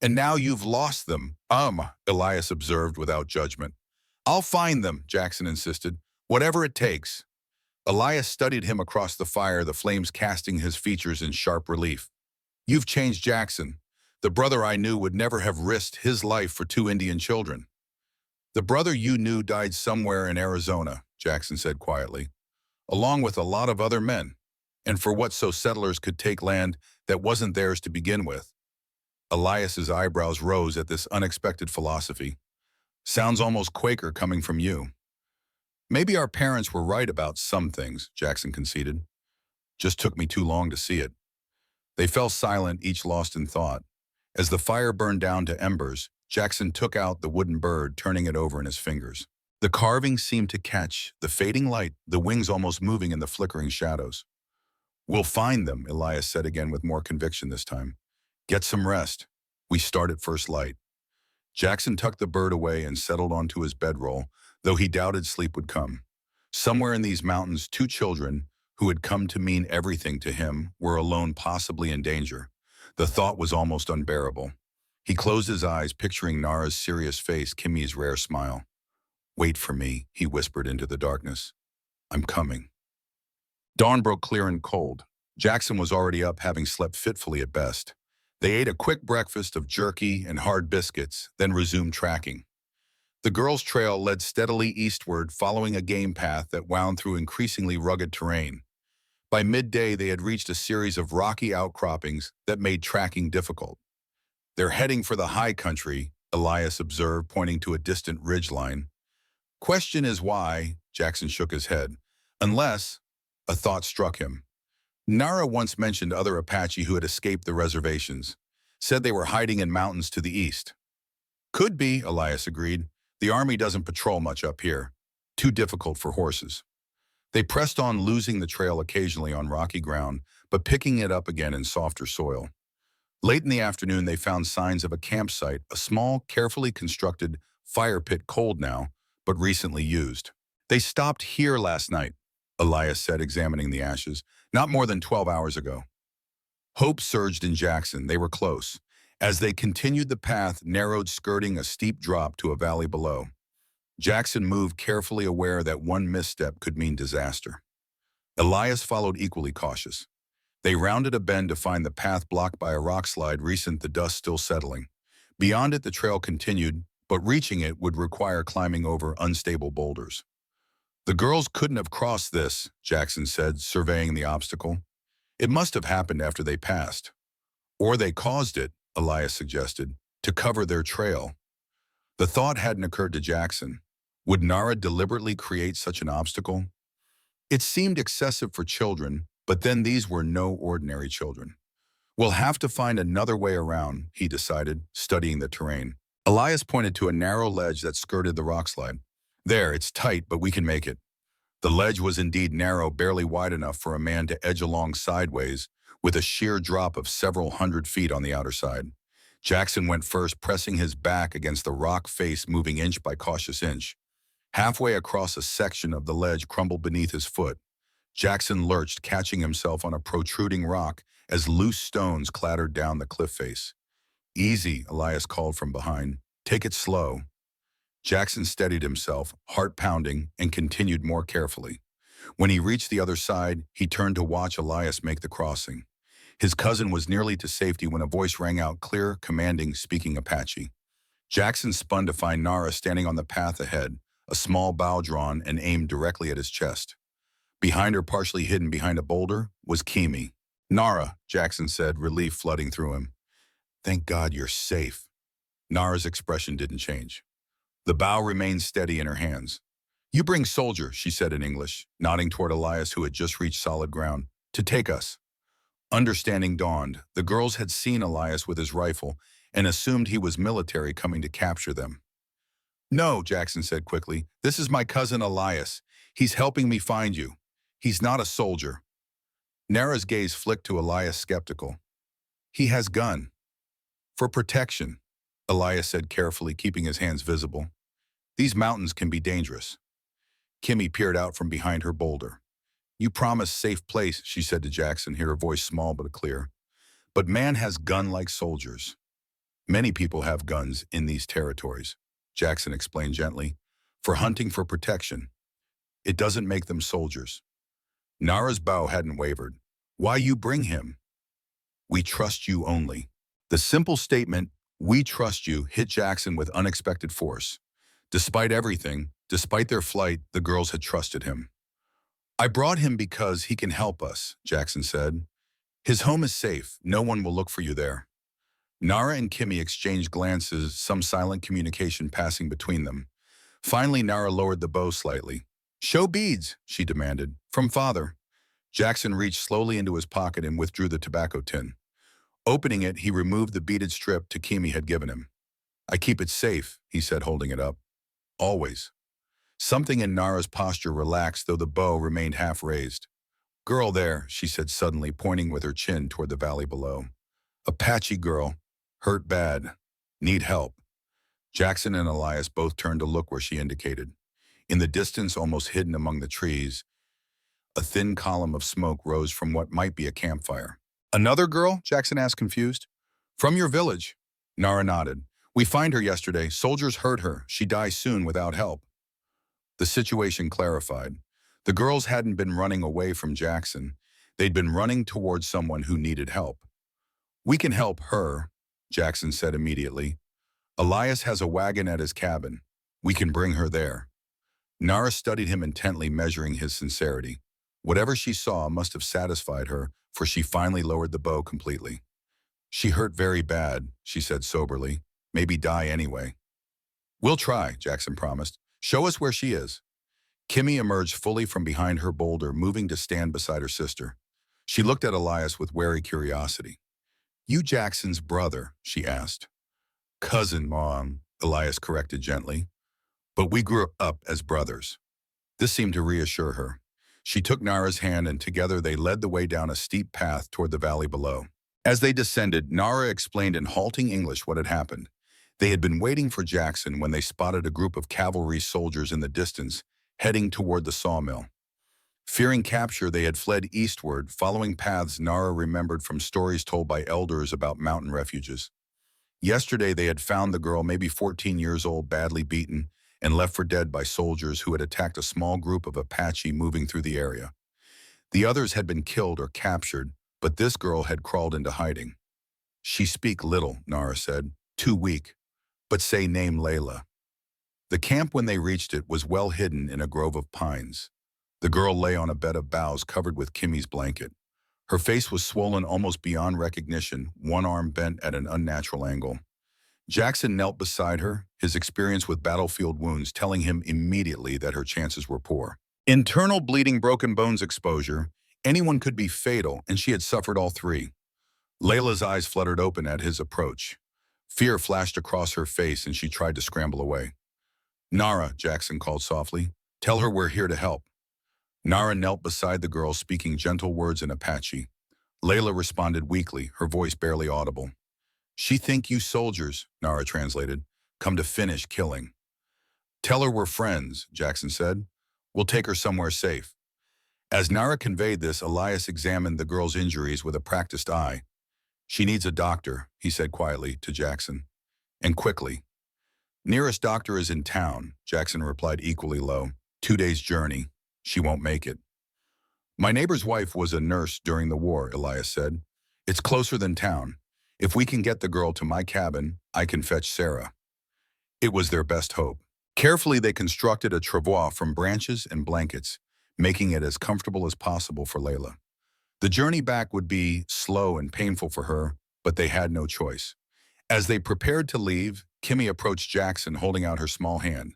And now you've lost them, Elias observed without judgment. I'll find them, Jackson insisted, whatever it takes. Elias studied him across the fire, the flames casting his features in sharp relief. You've changed, Jackson. The brother I knew would never have risked his life for two Indian children. The brother you knew died somewhere in Arizona, Jackson said quietly, along with a lot of other men, and for what so settlers could take land that wasn't theirs to begin with. Elias's eyebrows rose at this unexpected philosophy. Sounds almost Quaker coming from you. Maybe our parents were right about some things, Jackson conceded. Just took me too long to see it. They fell silent, each lost in thought. As the fire burned down to embers, Jackson took out the wooden bird, turning it over in his fingers. The carving seemed to catch the fading light, the wings almost moving in the flickering shadows. "We'll find them," Elias said again with more conviction this time. "Get some rest. We start at first light." Jackson tucked the bird away and settled onto his bedroll, though he doubted sleep would come. Somewhere in these mountains, two children, who had come to mean everything to him, were alone, possibly in danger. The thought was almost unbearable. He closed his eyes, picturing Nara's serious face, Kimmy's rare smile. "Wait for me," he whispered into the darkness. "I'm coming." Dawn broke clear and cold. Jackson was already up, having slept fitfully at best. They ate a quick breakfast of jerky and hard biscuits, then resumed tracking. The girls' trail led steadily eastward, following a game path that wound through increasingly rugged terrain. By midday, they had reached a series of rocky outcroppings that made tracking difficult. "They're heading for the high country," Elias observed, pointing to a distant ridgeline. "Question is why," Jackson shook his head. "Unless," a thought struck him. Nara once mentioned other Apache who had escaped the reservations, said they were hiding in mountains to the east. "Could be," Elias agreed. "The army doesn't patrol much up here. Too difficult for horses." They pressed on, losing the trail occasionally on rocky ground, but picking it up again in softer soil. Late in the afternoon, they found signs of a campsite, a small, carefully constructed fire pit, cold now, but recently used. "They stopped here last night," Elias said, examining the ashes. "Not more than 12 hours ago." Hope surged in Jackson. They were close. As they continued, the path narrowed, skirting a steep drop to a valley below. Jackson moved carefully, aware that one misstep could mean disaster. Elias followed, equally cautious. They rounded a bend to find the path blocked by a rock slide, recent, the dust still settling. Beyond it, the trail continued, but reaching it would require climbing over unstable boulders. "The girls couldn't have crossed this," Jackson said, surveying the obstacle. "It must have happened after they passed." "Or they caused it," Elias suggested, "to cover their trail." The thought hadn't occurred to Jackson. Would Nara deliberately create such an obstacle? It seemed excessive for children, but then these were no ordinary children. "We'll have to find another way around," he decided, studying the terrain. Elias pointed to a narrow ledge that skirted the rockslide. "There, it's tight, but we can make it." The ledge was indeed narrow, barely wide enough for a man to edge along sideways, with a sheer drop of several hundred feet on the outer side. Jackson went first, pressing his back against the rock face, moving inch by cautious inch. Halfway across, a section of the ledge crumbled beneath his foot. Jackson lurched, catching himself on a protruding rock as loose stones clattered down the cliff face. "Easy," Elias called from behind. "Take it slow." Jackson steadied himself, heart pounding, and continued more carefully. When he reached the other side, he turned to watch Elias make the crossing. His cousin was nearly to safety when a voice rang out, clear, commanding, speaking Apache. Jackson spun to find Nara standing on the path ahead, a small bow drawn and aimed directly at his chest. Behind her, partially hidden behind a boulder, was Kimi. "Nara," Jackson said, relief flooding through him. "Thank God you're safe." Nara's expression didn't change. The bow remained steady in her hands. "You bring soldier," she said in English, nodding toward Elias, who had just reached solid ground, "to take us." Understanding dawned. The girls had seen Elias with his rifle and assumed he was military coming to capture them. "No," Jackson said quickly. "This is my cousin Elias. He's helping me find you. He's not a soldier." Nara's gaze flicked to Elias, skeptical. "He has gun." "For protection," Elias said carefully, keeping his hands visible. "These mountains can be dangerous." Kimmy peered out from behind her boulder. "You promised safe place," she said to Jackson, her voice small but clear. "But man has gun like soldiers." "Many people have guns in these territories," Jackson explained gently. "For hunting, for protection. It doesn't make them soldiers." Nara's bow hadn't wavered. "Why you bring him?" "We trust you only." The simple statement, "we trust you," hit Jackson with unexpected force. Despite everything, despite their flight, the girls had trusted him. "I brought him because he can help us," Jackson said. "His home is safe. No one will look for you there." Nara and Kimmy exchanged glances, some silent communication passing between them. Finally, Nara lowered the bow slightly. "Show beads," she demanded. "From father." Jackson reached slowly into his pocket and withdrew the tobacco tin. Opening it, he removed the beaded strip Takimi had given him. "I keep it safe," he said, holding it up. "Always." Something in Nara's posture relaxed, though the bow remained half raised. "Girl there," she said suddenly, pointing with her chin toward the valley below. "Apache girl. Hurt bad. Need help." Jackson and Elias both turned to look where she indicated. In the distance, almost hidden among the trees, a thin column of smoke rose from what might be a campfire. "Another girl?" Jackson asked, confused. "From your village." Nara nodded. "We find her yesterday. Soldiers hurt her. She dies soon without help." The situation clarified. The girls hadn't been running away from Jackson. They'd been running towards someone who needed help. "We can help her," Jackson said immediately. "Elias has a wagon at his cabin. We can bring her there." Nara studied him intently, measuring his sincerity. Whatever she saw must have satisfied her, for she finally lowered the bow completely. "She hurt very bad," she said soberly. "Maybe die anyway." "We'll try," Jackson promised. "Show us where she is." Kimmy emerged fully from behind her boulder, moving to stand beside her sister. She looked at Elias with wary curiosity. "You Jackson's brother?" she asked. "Cousin, Mom," Elias corrected gently. "But we grew up as brothers." This seemed to reassure her. She took Nara's hand, and together they led the way down a steep path toward the valley below. As they descended, Nara explained in halting English what had happened. They had been waiting for Jackson when they spotted a group of cavalry soldiers in the distance, heading toward the sawmill. Fearing capture, they had fled eastward, following paths Nara remembered from stories told by elders about mountain refuges. Yesterday, they had found the girl, maybe 14 years old, badly beaten, and left for dead by soldiers who had attacked a small group of Apache moving through the area. The others had been killed or captured, but this girl had crawled into hiding. "She speak little," Nara said, "too weak, but say name Layla." The camp, when they reached it, was well hidden in a grove of pines. The girl lay on a bed of boughs covered with Kimmy's blanket. Her face was swollen almost beyond recognition, one arm bent at an unnatural angle. Jackson knelt beside her, his experience with battlefield wounds telling him immediately that her chances were poor. Internal bleeding, broken bones exposure, anyone could be fatal, and she had suffered all three. Layla's eyes fluttered open at his approach. Fear flashed across her face, and she tried to scramble away. "Nara," Jackson called softly, "tell her we're here to help." Nara knelt beside the girl, speaking gentle words in Apache. Layla responded weakly, her voice barely audible. "She think you soldiers," Nara translated, "come to finish killing." "Tell her we're friends," Jackson said. "We'll take her somewhere safe." As Nara conveyed this, Elias examined the girl's injuries with a practiced eye. "She needs a doctor," he said quietly to Jackson. "And quickly." "Nearest doctor is in town," Jackson replied equally low. 2 days' journey. She won't make it." "My neighbor's wife was a nurse during the war," Elias said. "It's closer than town. If we can get the girl to my cabin, I can fetch Sarah." It was their best hope. Carefully, they constructed a travois from branches and blankets, making it as comfortable as possible for Layla. The journey back would be slow and painful for her, but they had no choice. As they prepared to leave, Kimmy approached Jackson, holding out her small hand.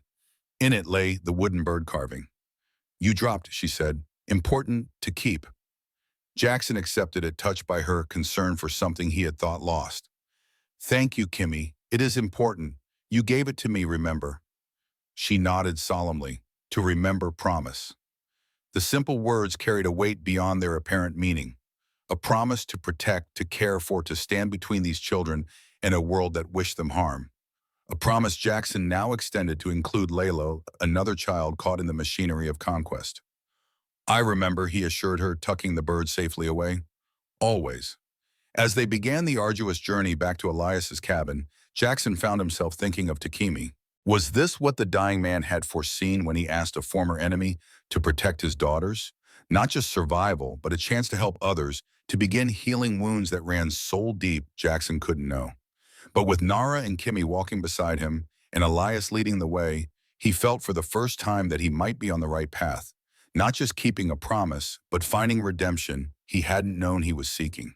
In it lay the wooden bird carving. "You dropped," she said. "Important to keep." Jackson accepted it, touched by her concern for something he had thought lost. "Thank you, Kimmy. It is important. You gave it to me, remember." She nodded solemnly. To remember, promise. The simple words carried a weight beyond their apparent meaning. A promise to protect, to care for, to stand between these children and a world that wished them harm. A promise Jackson now extended to include Layla, another child caught in the machinery of conquest. "I remember," he assured her, tucking the bird safely away. "Always." As they began the arduous journey back to Elias's cabin, Jackson found himself thinking of Takimi. Was this what the dying man had foreseen when he asked a former enemy to protect his daughters? Not just survival, but a chance to help others, to begin healing wounds that ran soul deep. Jackson couldn't know. But with Nara and Kimmy walking beside him, and Elias leading the way, he felt for the first time that he might be on the right path, not just keeping a promise, but finding redemption he hadn't known he was seeking.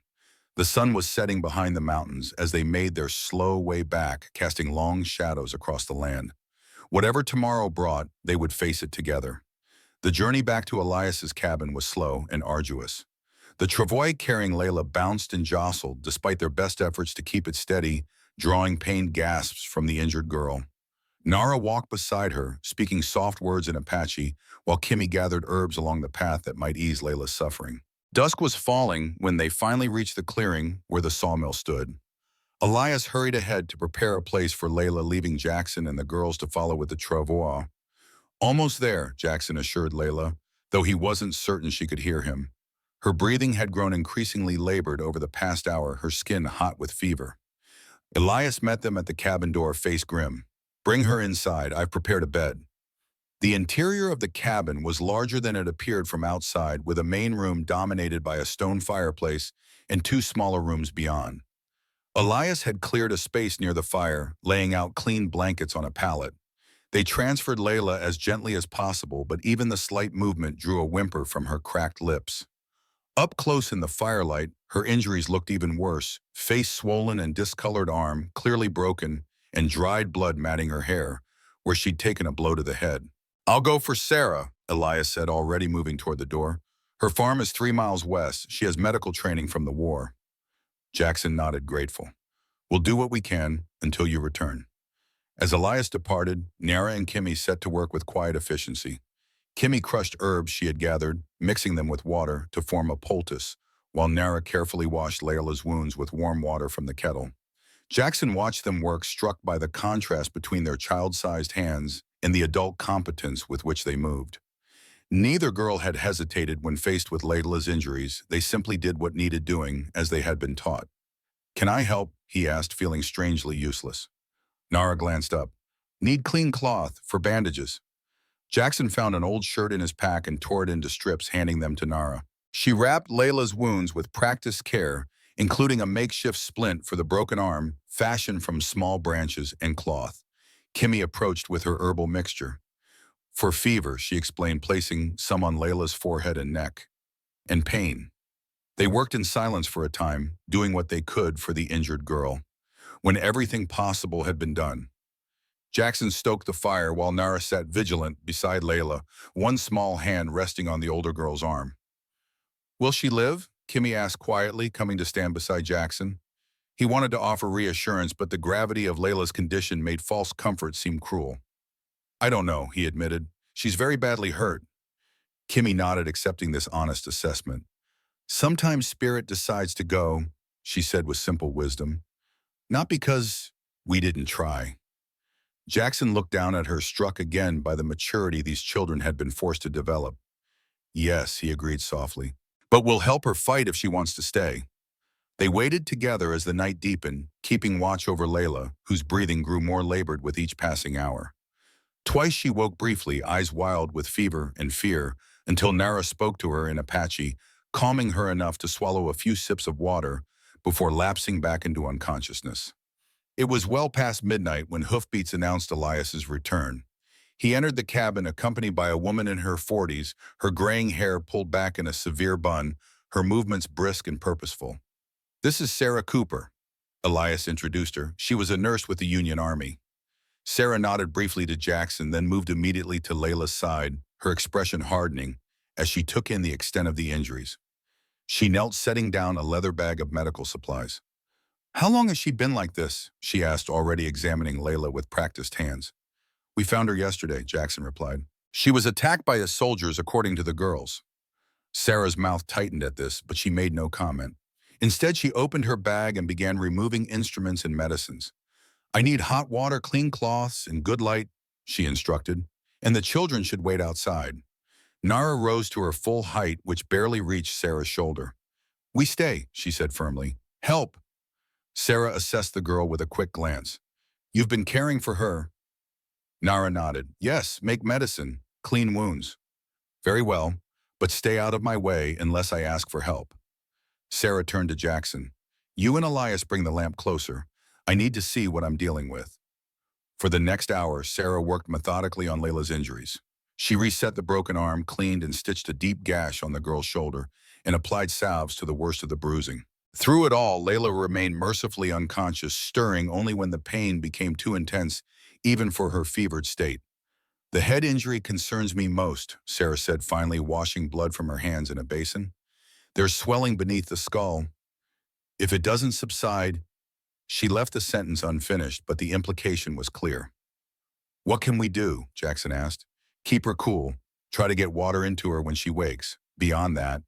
The sun was setting behind the mountains as they made their slow way back, casting long shadows across the land. Whatever tomorrow brought, they would face it together. The journey back to Elias's cabin was slow and arduous. The travois carrying Layla bounced and jostled, despite their best efforts to keep it steady, drawing pained gasps from the injured girl. Nara walked beside her, speaking soft words in Apache, while Kimmy gathered herbs along the path that might ease Layla's suffering. Dusk was falling when they finally reached the clearing where the sawmill stood. Elias hurried ahead to prepare a place for Layla, leaving Jackson and the girls to follow with the travois. Almost there, Jackson assured Layla, though he wasn't certain she could hear him. Her breathing had grown increasingly labored over the past hour, her skin hot with fever. Elias met them at the cabin door, face grim. "Bring her inside, I've prepared a bed." The interior of the cabin was larger than it appeared from outside, with a main room dominated by a stone fireplace and two smaller rooms beyond. Elias had cleared a space near the fire, laying out clean blankets on a pallet. They transferred Layla as gently as possible, but even the slight movement drew a whimper from her cracked lips. Up close in the firelight, her injuries looked even worse, face swollen and discolored arm, clearly broken, and dried blood matting her hair, where she'd taken a blow to the head. "I'll go for Sarah," Elias said, already moving toward the door. "Her farm is 3 miles west. She has medical training from the war." Jackson nodded, grateful. "We'll do what we can until you return." As Elias departed, Nara and Kimmy set to work with quiet efficiency. Kimmy crushed herbs she had gathered, mixing them with water to form a poultice, while Nara carefully washed Layla's wounds with warm water from the kettle. Jackson watched them work, struck by the contrast between their child-sized hands and the adult competence with which they moved. Neither girl had hesitated when faced with Layla's injuries. They simply did what needed doing, as they had been taught. "Can I help?" he asked, feeling strangely useless. Nara glanced up. "Need clean cloth for bandages." Jackson found an old shirt in his pack and tore it into strips, handing them to Nara. She wrapped Layla's wounds with practiced care, including a makeshift splint for the broken arm, fashioned from small branches and cloth. Kimmy approached with her herbal mixture. "For fever," she explained, placing some on Layla's forehead and neck. "And pain." They worked in silence for a time, doing what they could for the injured girl. When everything possible had been done, Jackson stoked the fire while Nara sat vigilant beside Layla, one small hand resting on the older girl's arm. "Will she live?" Kimmy asked quietly, coming to stand beside Jackson. He wanted to offer reassurance, but the gravity of Layla's condition made false comfort seem cruel. "I don't know," he admitted. "She's very badly hurt." Kimmy nodded, accepting this honest assessment. "Sometimes spirit decides to go," she said with simple wisdom. "Not because we didn't try." Jackson looked down at her, struck again by the maturity these children had been forced to develop. "Yes," he agreed softly. "But we'll help her fight if she wants to stay." They waited together as the night deepened, keeping watch over Layla, whose breathing grew more labored with each passing hour. Twice she woke briefly, eyes wild with fever and fear, until Nara spoke to her in Apache, calming her enough to swallow a few sips of water before lapsing back into unconsciousness. It was well past midnight when hoofbeats announced Elias's return. He entered the cabin accompanied by a woman in her 40s, her graying hair pulled back in a severe bun, her movements brisk and purposeful. "This is Sarah Cooper," Elias introduced her. She was a nurse with the Union Army. Sarah nodded briefly to Jackson, then moved immediately to Layla's side, her expression hardening as she took in the extent of the injuries. She knelt, setting down a leather bag of medical supplies. "How long has she been like this?" she asked, already examining Layla with practiced hands. "We found her yesterday," Jackson replied. "She was attacked by the soldiers, according to the girls." Sarah's mouth tightened at this, but she made no comment. Instead, she opened her bag and began removing instruments and medicines. "I need hot water, clean cloths, and good light," she instructed, "and the children should wait outside." Nara rose to her full height, which barely reached Sarah's shoulder. "We stay," she said firmly. "Help." Sarah assessed the girl with a quick glance. "You've been caring for her." Nara nodded. "Yes, make medicine, clean wounds." "Very well, but stay out of my way unless I ask for help." Sarah turned to Jackson. "You and Elias bring the lamp closer. I need to see what I'm dealing with." For the next hour, Sarah worked methodically on Layla's injuries. She reset the broken arm, cleaned and stitched a deep gash on the girl's shoulder, and applied salves to the worst of the bruising. Through it all, Layla remained mercifully unconscious, stirring only when the pain became too intense, even for her fevered state. "The head injury concerns me most," Sarah said, finally, washing blood from her hands in a basin. "There's swelling beneath the skull. If it doesn't subside—" She left the sentence unfinished, but the implication was clear. What can we do? Jackson asked. Keep her cool. Try to get water into her when she wakes. Beyond that,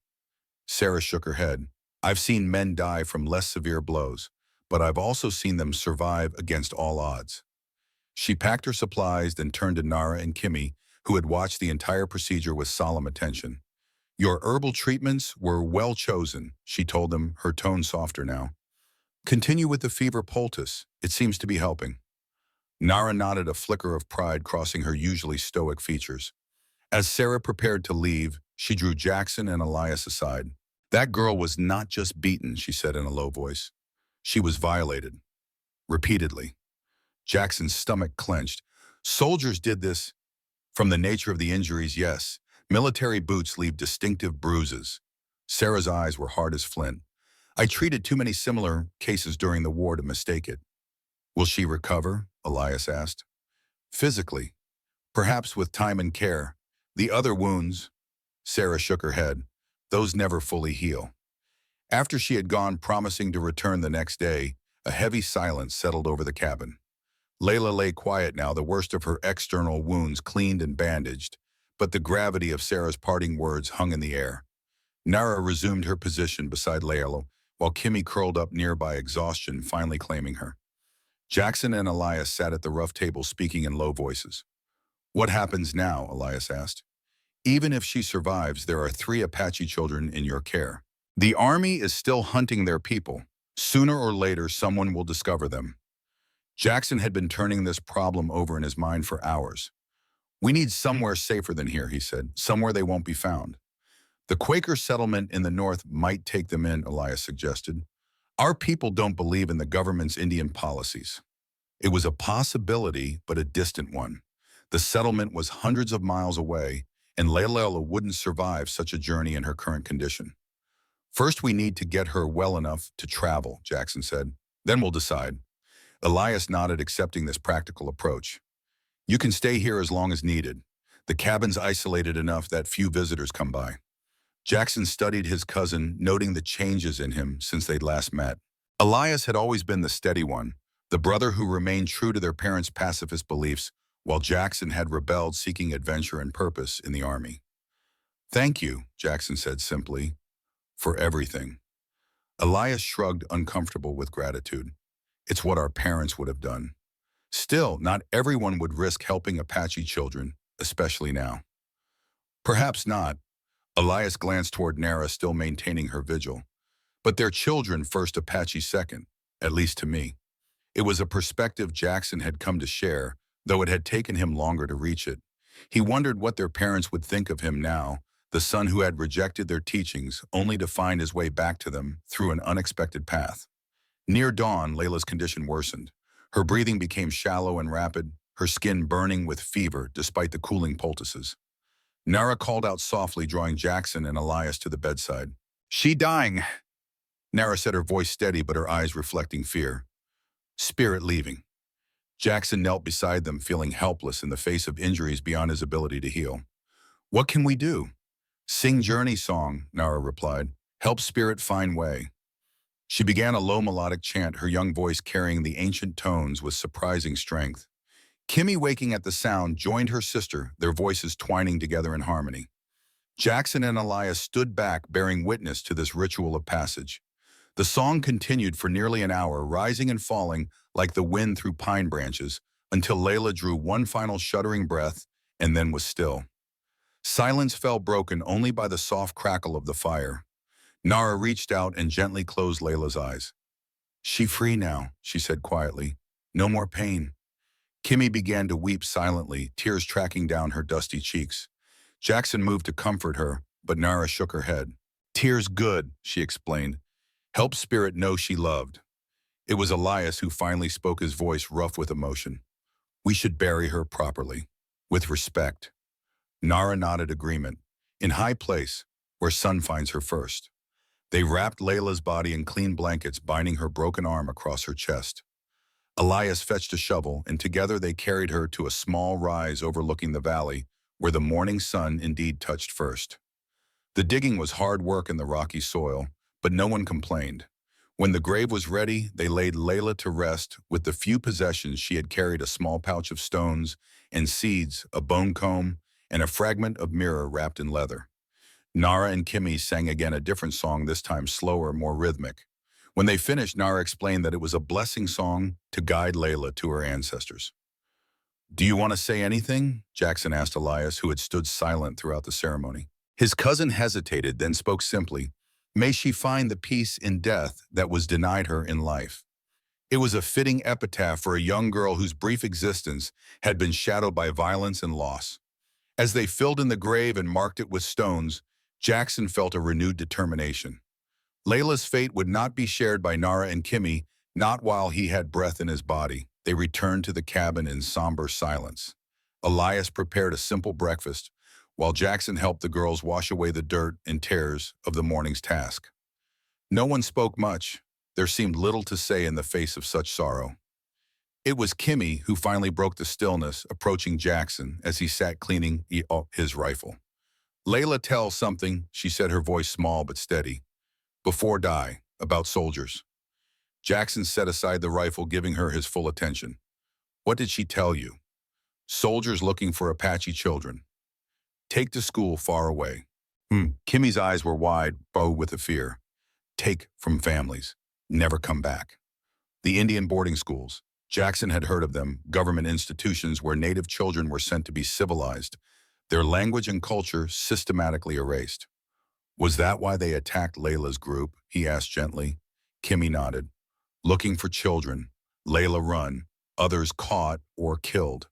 Sarah shook her head. I've seen men die from less severe blows, but I've also seen them survive against all odds. She packed her supplies, then turned to Nara and Kimmy, who had watched the entire procedure with solemn attention. Your herbal treatments were well chosen, she told them, her tone softer now. Continue with the fever poultice. It seems to be helping. Nara nodded, a flicker of pride crossing her usually stoic features. As Sarah prepared to leave, she drew Jackson and Elias aside. That girl was not just beaten, she said in a low voice. She was violated. Repeatedly. Jackson's stomach clenched. Soldiers did this. From the nature of the injuries, yes. Military boots leave distinctive bruises. Sarah's eyes were hard as flint. I treated too many similar cases during the war to mistake it. Will she recover? Elias asked. Physically. Perhaps with time and care. The other wounds, Sarah shook her head, those never fully heal. After she had gone, promising to return the next day, a heavy silence settled over the cabin. Layla lay quiet now, the worst of her external wounds cleaned and bandaged, but the gravity of Sarah's parting words hung in the air. Nara resumed her position beside Layla, while Kimmy curled up nearby, exhaustion finally claiming her. Jackson and Elias sat at the rough table speaking in low voices. What happens now? Elias asked. Even if she survives, there are 3 Apache children in your care. The army is still hunting their people. Sooner or later, someone will discover them. Jackson had been turning this problem over in his mind for hours. We need somewhere safer than here, he said, somewhere they won't be found. The Quaker settlement in the north might take them in, Elias suggested. Our people don't believe in the government's Indian policies. It was a possibility, but a distant one. The settlement was hundreds of miles away, and Layla wouldn't survive such a journey in her current condition. First, we need to get her well enough to travel, Jackson said. Then we'll decide. Elias nodded, accepting this practical approach. You can stay here as long as needed. The cabin's isolated enough that few visitors come by. Jackson studied his cousin, noting the changes in him since they'd last met. Elias had always been the steady one, the brother who remained true to their parents' pacifist beliefs, while Jackson had rebelled, seeking adventure and purpose in the army. Thank you, Jackson said simply, for everything. Elias shrugged, uncomfortable with gratitude. It's what our parents would have done. Still, not everyone would risk helping Apache children, especially now. Perhaps not. Elias glanced toward Nara, still maintaining her vigil. But their children first, Apache second, at least to me. It was a perspective Jackson had come to share, though it had taken him longer to reach it. He wondered what their parents would think of him now, the son who had rejected their teachings only to find his way back to them through an unexpected path. Near dawn, Layla's condition worsened. Her breathing became shallow and rapid, her skin burning with fever despite the cooling poultices. Nara called out softly, drawing Jackson and Elias to the bedside. She dying, Nara said, her voice steady but her eyes reflecting fear. Spirit leaving. Jackson knelt beside them, feeling helpless in the face of injuries beyond his ability to heal. What can we do? Sing journey song, Nara replied. Help spirit find way. She began a low melodic chant, her young voice carrying the ancient tones with surprising strength. Kimmy, waking at the sound, joined her sister, their voices twining together in harmony. Jackson and Elias stood back, bearing witness to this ritual of passage. The song continued for nearly an hour, rising and falling like the wind through pine branches, until Layla drew one final shuddering breath and then was still. Silence fell, broken only by the soft crackle of the fire. Nara reached out and gently closed Layla's eyes. She free now, she said quietly. No more pain. Kimmy began to weep silently, tears tracking down her dusty cheeks. Jackson moved to comfort her, but Nara shook her head. Tears good, she explained. Help spirit know she loved. It was Elias who finally spoke, his voice rough with emotion. We should bury her properly, with respect. Nara nodded agreement. In high place, where sun finds her first. They wrapped Layla's body in clean blankets, binding her broken arm across her chest. Elias fetched a shovel, and together they carried her to a small rise overlooking the valley, where the morning sun indeed touched first. The digging was hard work in the rocky soil, but no one complained. When the grave was ready, they laid Layla to rest with the few possessions she had carried, a small pouch of stones and seeds, a bone comb, and a fragment of mirror wrapped in leather. Nara and Kimmy sang again a different song, this time slower, more rhythmic. When they finished, Nara explained that it was a blessing song to guide Layla to her ancestors. "Do you want to say anything?" Jackson asked Elias, who had stood silent throughout the ceremony. His cousin hesitated, then spoke simply, "May she find the peace in death that was denied her in life." It was a fitting epitaph for a young girl whose brief existence had been shadowed by violence and loss. As they filled in the grave and marked it with stones, Jackson felt a renewed determination. Layla's fate would not be shared by Nara and Kimmy, not while he had breath in his body. They returned to the cabin in somber silence. Elias prepared a simple breakfast, while Jackson helped the girls wash away the dirt and tears of the morning's task. No one spoke much. There seemed little to say in the face of such sorrow. It was Kimmy who finally broke the stillness, approaching Jackson as he sat cleaning his rifle. "Layla, tell something," she said, her voice small but steady. "Before die, about soldiers." Jackson set aside the rifle, giving her his full attention. "What did she tell you?" "Soldiers looking for Apache children. Take to school far away." Kimmy's eyes were wide, bowed with a fear. "Take from families. Never come back." The Indian boarding schools. Jackson had heard of them, government institutions where native children were sent to be civilized, their language and culture systematically erased. "Was that why they attacked Layla's group?" he asked gently. Kimmy nodded. "Looking for children. Layla run. Others caught or killed."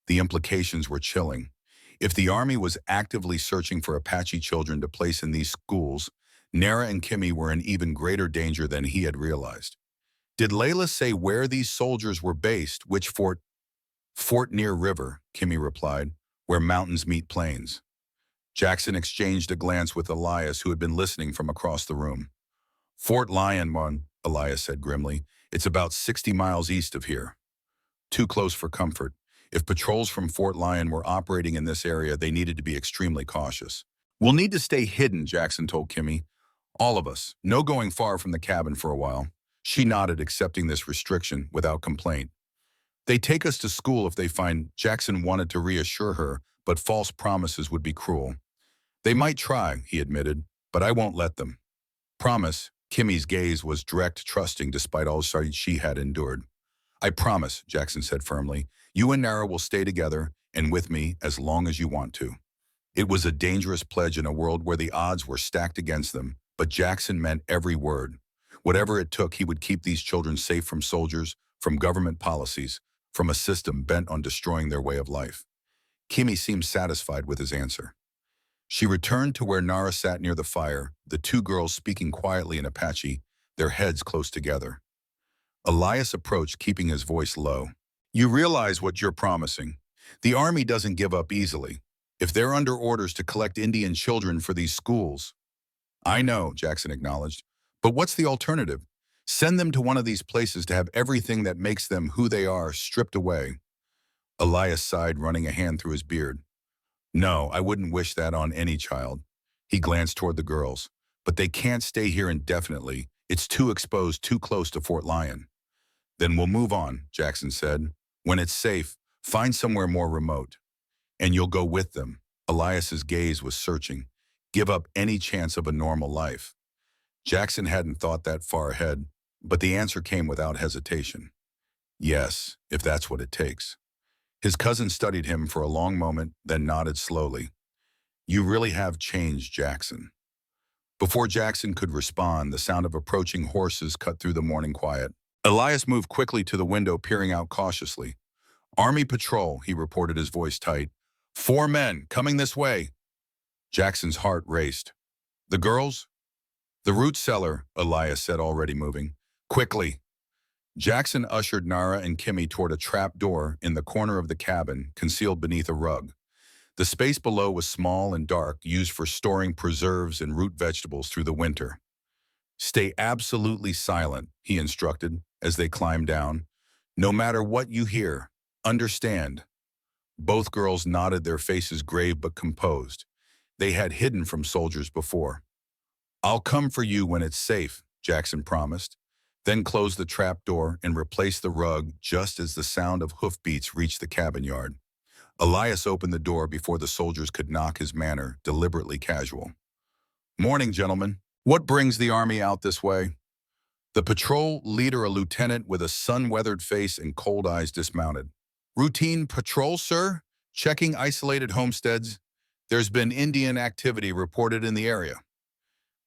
The implications were chilling. If the Army was actively searching for Apache children to place in these schools, Nara and Kimmy were in even greater danger than he had realized. "Did Layla say where these soldiers were based? Which fort?" "Fort near river," Kimmy replied, "where mountains meet plains." Jackson exchanged a glance with Elias, who had been listening from across the room. "Fort Lyon, Mon," Elias said grimly. "It's about 60 miles east of here." "Too close for comfort. If patrols from Fort Lyon were operating in this area, they needed to be extremely cautious." "We'll need to stay hidden," Jackson told Kimmy. "All of us. No going far from the cabin for a while." She nodded, accepting this restriction without complaint. "They take us to school if they find—" Jackson wanted to reassure her, but false promises would be cruel. "They might try," he admitted, "but I won't let them." "Promise." Kimmy's gaze was direct, trusting despite all she had endured. "I promise," Jackson said firmly. "You and Nara will stay together and with me as long as you want to." It was a dangerous pledge in a world where the odds were stacked against them, but Jackson meant every word. Whatever it took, he would keep these children safe from soldiers, from government policies, from a system bent on destroying their way of life. Kimmy seemed satisfied with his answer. She returned to where Nara sat near the fire, the two girls speaking quietly in Apache, their heads close together. Elias approached, keeping his voice low. "You realize what you're promising. The Army doesn't give up easily. If they're under orders to collect Indian children for these schools—" "I know," Jackson acknowledged. "But what's the alternative? Send them to one of these places to have everything that makes them who they are stripped away." Elias sighed, running a hand through his beard. "No, I wouldn't wish that on any child." He glanced toward the girls. "But they can't stay here indefinitely. It's too exposed, too close to Fort Lyon." "Then we'll move on," Jackson said. "When it's safe, find somewhere more remote. And you'll go with them." Elias's gaze was searching. "Give up any chance of a normal life." Jackson hadn't thought that far ahead, but the answer came without hesitation. "Yes, if that's what it takes." His cousin studied him for a long moment, then nodded slowly. "You really have changed, Jackson." Before Jackson could respond, the sound of approaching horses cut through the morning quiet. Elias moved quickly to the window, peering out cautiously. "Army patrol," he reported, his voice tight. "4 men, coming this way." Jackson's heart raced. "The girls?" "The root cellar," Elias said, already moving. "Quickly." Jackson ushered Nara and Kimmy toward a trap door in the corner of the cabin, concealed beneath a rug. The space below was small and dark, used for storing preserves and root vegetables through the winter. "Stay absolutely silent," he instructed as they climbed down. "No matter what you hear, understand." Both girls nodded, their faces grave but composed. They had hidden from soldiers before. "I'll come for you when it's safe," Jackson promised, then closed the trap door and replaced the rug just as the sound of hoofbeats reached the cabin yard. Elias opened the door before the soldiers could knock, his manner deliberately casual. "Morning, gentlemen. What brings the army out this way?" The patrol leader, a lieutenant with a sun-weathered face and cold eyes, dismounted. "Routine patrol, sir? Checking isolated homesteads. There's been Indian activity reported in the area."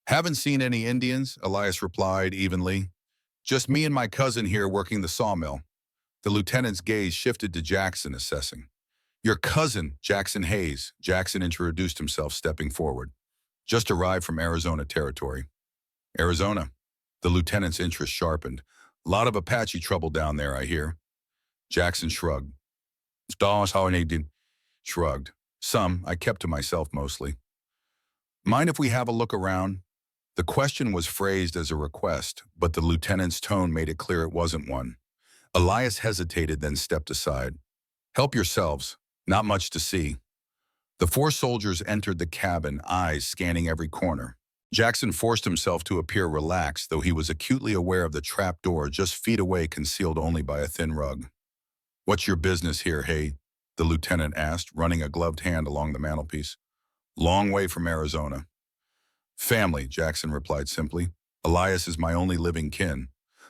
"Haven't seen any Indians," Elias replied evenly. "Just me and my cousin here working the sawmill." The lieutenant's gaze shifted to Jackson, assessing. "Your cousin, Jackson Hayes," Jackson introduced himself, stepping forward. "Just arrived from Arizona territory." "Arizona?" The lieutenant's interest sharpened. "Lot of Apache trouble down there, I hear." Jackson shrugged. "Stars how they did." Shrugged. "Some. I kept to myself mostly." "Mind if we have a look around?" The question was phrased as a request, but the lieutenant's tone made it clear it wasn't one. Elias hesitated, then stepped aside. "Help yourselves. Not much to see." The four soldiers entered the cabin, eyes scanning every corner. Jackson forced himself to appear relaxed, though he was acutely aware of the trap door just feet away, concealed only by a thin rug. "What's your business here, Hay?" the lieutenant asked, running a gloved hand along the mantelpiece. "Long way from Arizona." "Family," Jackson replied simply. "Elias is my only living kin.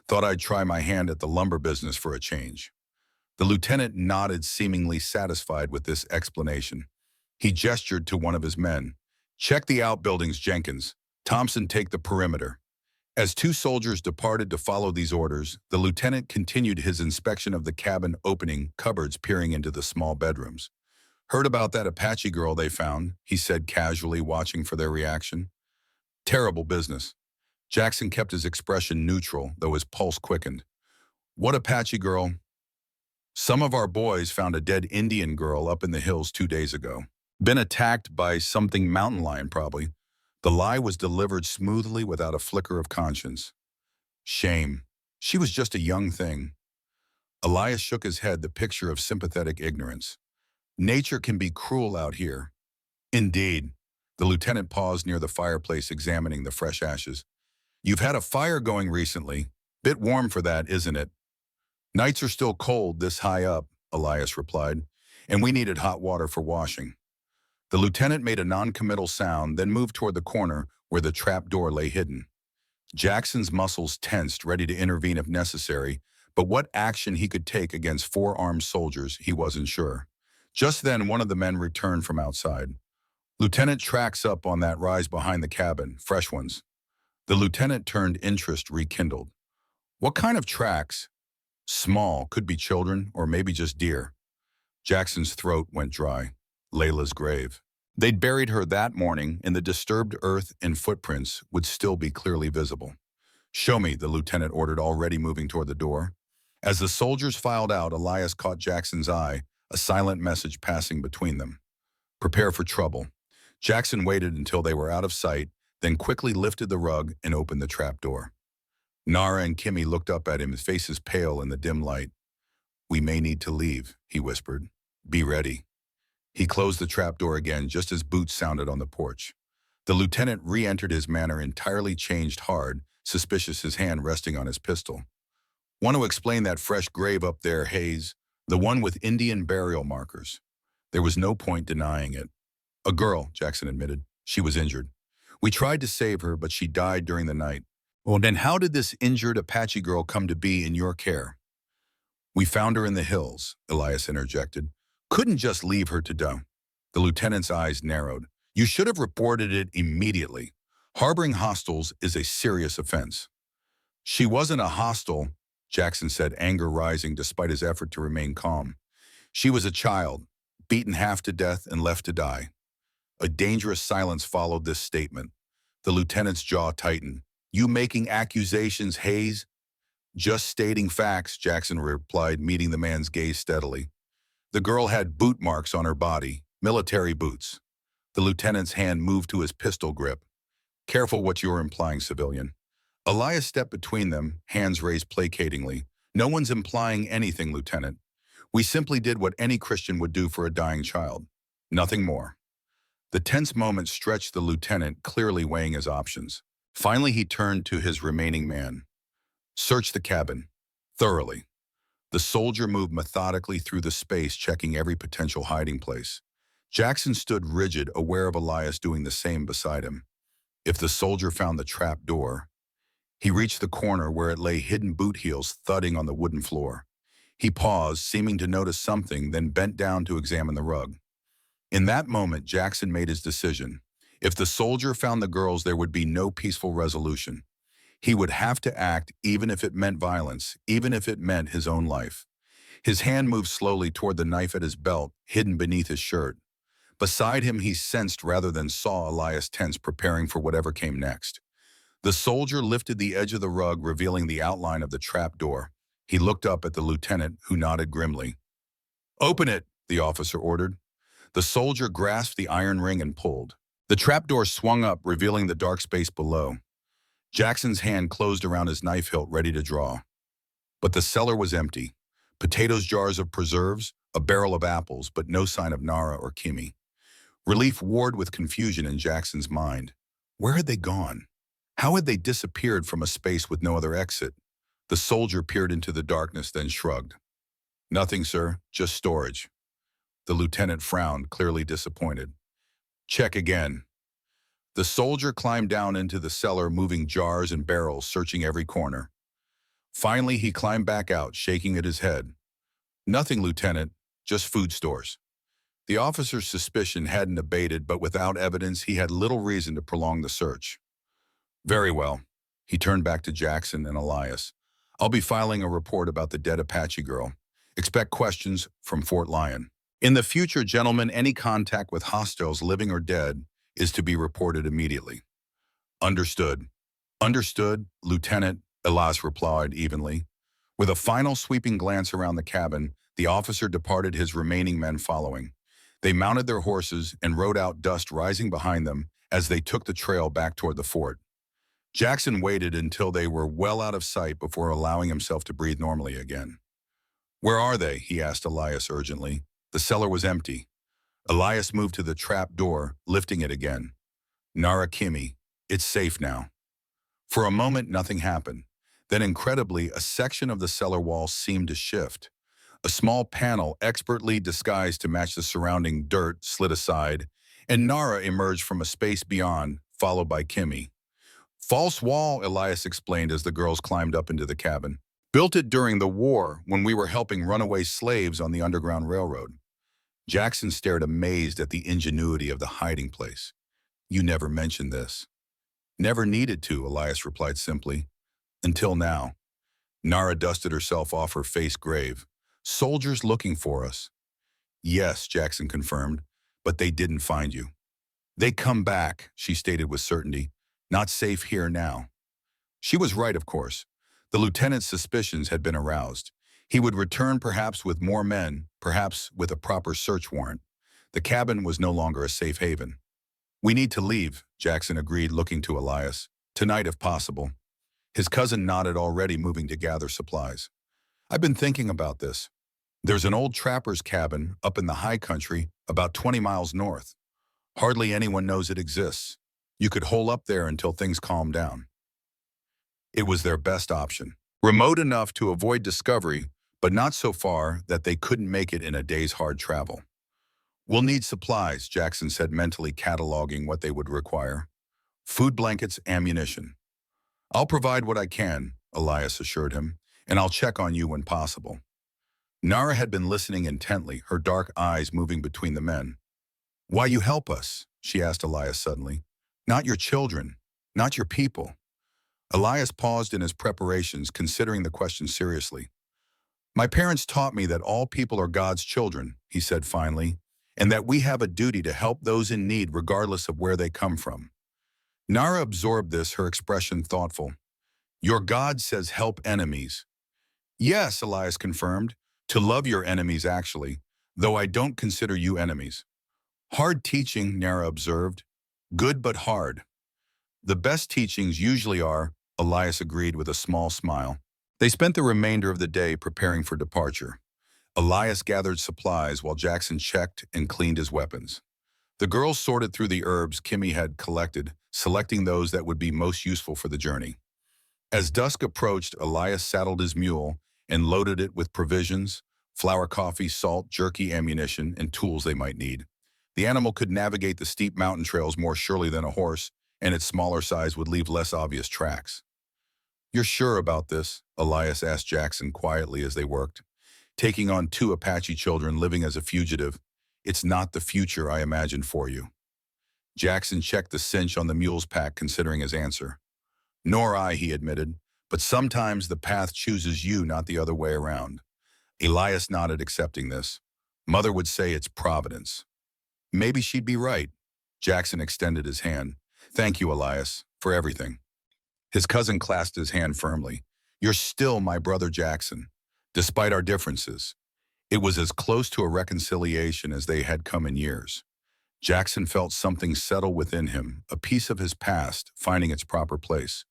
Thought I'd try my hand at the lumber business for a change." The lieutenant nodded, seemingly satisfied with this explanation. He gestured to one of his men. "Check the outbuildings, Jenkins. Thompson, take the perimeter." As two soldiers departed to follow these orders, the lieutenant continued his inspection of the cabin, opening cupboards, peering into the small bedrooms. "Heard about that Apache girl they found," he said casually, watching for their reaction. "Terrible business." Jackson kept his expression neutral, though his pulse quickened. "What Apache girl?" "Some of our boys found a dead Indian girl up in the hills 2 days ago. Been attacked by something mountain lion, probably." The lie was delivered smoothly, without a flicker of conscience. "Shame. She was just a young thing." Elias shook his head, the picture of sympathetic ignorance. "Nature can be cruel out here." "Indeed." The lieutenant paused near the fireplace, examining the fresh ashes. "You've had a fire going recently. Bit warm for that, isn't it?" "Nights are still cold this high up," Elias replied, "and we needed hot water for washing." The lieutenant made a non-committal sound, then moved toward the corner where the trap door lay hidden. Jackson's muscles tensed, ready to intervene if necessary, but what action he could take against four armed soldiers, he wasn't sure. Just then, one of the men returned from outside. "Lieutenant, tracks up on that rise behind the cabin, fresh ones." The lieutenant turned, interest rekindled. "What kind of tracks?" "Small, could be children, or maybe just deer." Jackson's throat went dry. Layla's grave. They'd buried her that morning, and the disturbed earth and footprints would still be clearly visible. "Show me," the lieutenant ordered, already moving toward the door. As the soldiers filed out, Elias caught Jackson's eye, a silent message passing between them. "Prepare for trouble." Jackson waited until they were out of sight, then quickly lifted the rug and opened the trap door. Nara and Kimmy looked up at him, his faces pale in the dim light. "We may need to leave," he whispered. "Be ready." He closed the trapdoor again just as boots sounded on the porch. The lieutenant re-entered, his manner entirely changed, hard, suspicious, his hand resting on his pistol. "Want to explain that fresh grave up there, Hayes? The one with Indian burial markers." There was no point denying it. "A girl," Jackson admitted. "She was injured. We tried to save her, but she died during the night." "Well, then how did this injured Apache girl come to be in your care?" "We found her in the hills," Elias interjected. "Couldn't just leave her to die." The lieutenant's eyes narrowed. "You should have reported it immediately. Harboring hostiles is a serious offense." "She wasn't a hostile," Jackson said, anger rising despite his effort to remain calm. "She was a child, beaten half to death and left to die." A dangerous silence followed this statement. The lieutenant's jaw tightened. "You making accusations, Hayes?" "Just stating facts," Jackson replied, meeting the man's gaze steadily. "The girl had boot marks on her body, military boots." The lieutenant's hand moved to his pistol grip. "Careful what you're implying, civilian." Elias stepped between them, hands raised placatingly. "No one's implying anything, Lieutenant. We simply did what any Christian would do for a dying child. Nothing more." The tense moment stretched the lieutenant, clearly weighing his options. Finally, he turned to his remaining man. "Search the cabin. Thoroughly. The soldier moved methodically through the space, checking every potential hiding place. Jackson stood rigid, aware of Elias doing the same beside him. If the soldier found the trap door, he reached the corner where it lay, hidden boot heels thudding on the wooden floor. He paused, seeming to notice something, then bent down to examine the rug. In that moment, Jackson made his decision. If the soldier found the girls, there would be no peaceful resolution. He would have to act, even if it meant violence, even if it meant his own life. His hand moved slowly toward the knife at his belt, hidden beneath his shirt. Beside him, he sensed rather than saw Elias tense, preparing for whatever came next. The soldier lifted the edge of the rug, revealing the outline of the trap door. He looked up at the lieutenant, who nodded grimly. "Open it," the officer ordered. The soldier grasped the iron ring and pulled. The trapdoor swung up, revealing the dark space below. Jackson's hand closed around his knife hilt, ready to draw. But the cellar was empty. Potatoes, jars of preserves, a barrel of apples, but no sign of Nara or Kimmy. Relief warred with confusion in Jackson's mind. Where had they gone? How had they disappeared from a space with no other exit? The soldier peered into the darkness, then shrugged. "Nothing, sir, just storage." The lieutenant frowned, clearly disappointed. "Check again." The soldier climbed down into the cellar, moving jars and barrels, searching every corner. Finally, he climbed back out, shaking at his head. "Nothing, Lieutenant, just food stores." The officer's suspicion hadn't abated, but without evidence, he had little reason to prolong the search. "Very well." He turned back to Jackson and Elias. "I'll be filing a report about the dead Apache girl. Expect questions from Fort Lyon. In the future, gentlemen, any contact with hostiles, living or dead, is to be reported immediately." "Understood." "Understood, Lieutenant," Elias replied evenly. With a final sweeping glance around the cabin, the officer departed, his remaining men following. They mounted their horses and rode out, dust rising behind them as they took the trail back toward the fort. Jackson waited until they were well out of sight before allowing himself to breathe normally again. "Where are they?" he asked Elias urgently. The cellar was empty. Elias moved to the trap door, lifting it again. "Nara, Kimmy, it's safe now." For a moment, nothing happened. Then, incredibly, a section of the cellar wall seemed to shift. A small panel, expertly disguised to match the surrounding dirt, slid aside, and Nara emerged from a space beyond, followed by Kimmy. "False wall," Elias explained as the girls climbed up into the cabin. "Built it during the war when we were helping runaway slaves on the Underground Railroad." Jackson stared amazed at the ingenuity of the hiding place. "You never mentioned this." "Never needed to," Elias replied simply. "Until now." Nara dusted herself off, her face grave. "Soldiers looking for us." "Yes," Jackson confirmed, "but they didn't find you." "They come back," she stated with certainty. "Not safe here now." She was right, of course. The lieutenant's suspicions had been aroused. He would return, perhaps with more men, perhaps with a proper search warrant. The cabin was no longer a safe haven. "We need to leave," Jackson agreed, looking to Elias. "Tonight, if possible." His cousin nodded, already moving to gather supplies. "I've been thinking about this. There's an old trapper's cabin up in the high country, about 20 miles north. Hardly anyone knows it exists. You could hole up there until things calm down." It was their best option. Remote enough to avoid discovery, but not so far that they couldn't make it in a day's hard travel. "We'll need supplies," Jackson said, mentally cataloging what they would require. "Food, blankets, ammunition." "I'll provide what I can," Elias assured him, "and I'll check on you when possible." Nara had been listening intently, her dark eyes moving between the men. "Why you help us?" she asked Elias suddenly. "Not your children, not your people." Elias paused in his preparations, considering the question seriously. "My parents taught me that all people are God's children," he said finally, "and that we have a duty to help those in need regardless of where they come from." Nara absorbed this, her expression thoughtful. "Your God says help enemies." "Yes," Elias confirmed, "to love your enemies actually, though I don't consider you enemies." "Hard teaching," Nara observed. "Good but hard." "The best teachings usually are," Elias agreed with a small smile. They spent the remainder of the day preparing for departure. Elias gathered supplies while Jackson checked and cleaned his weapons. The girls sorted through the herbs Kimmy had collected, selecting those that would be most useful for the journey. As dusk approached, Elias saddled his mule and loaded it with provisions, flour, coffee, salt, jerky, ammunition, and tools they might need. The animal could navigate the steep mountain trails more surely than a horse, and its smaller size would leave less obvious tracks. "You're sure about this?" Elias asked Jackson quietly as they worked. "Taking on two Apache children living as a fugitive, it's not the future I imagined for you." Jackson checked the cinch on the mule's pack, considering his answer. "Nor I," he admitted, "but sometimes the path chooses you, not the other way around." Elias nodded, accepting this. "Mother would say it's providence." Maybe she'd be right. Jackson extended his hand. "Thank you, Elias, for everything." His cousin clasped his hand firmly. "You're still my brother Jackson, despite our differences." It was as close to a reconciliation as they had come in years. Jackson felt something settle within him, a piece of his past finding its proper place.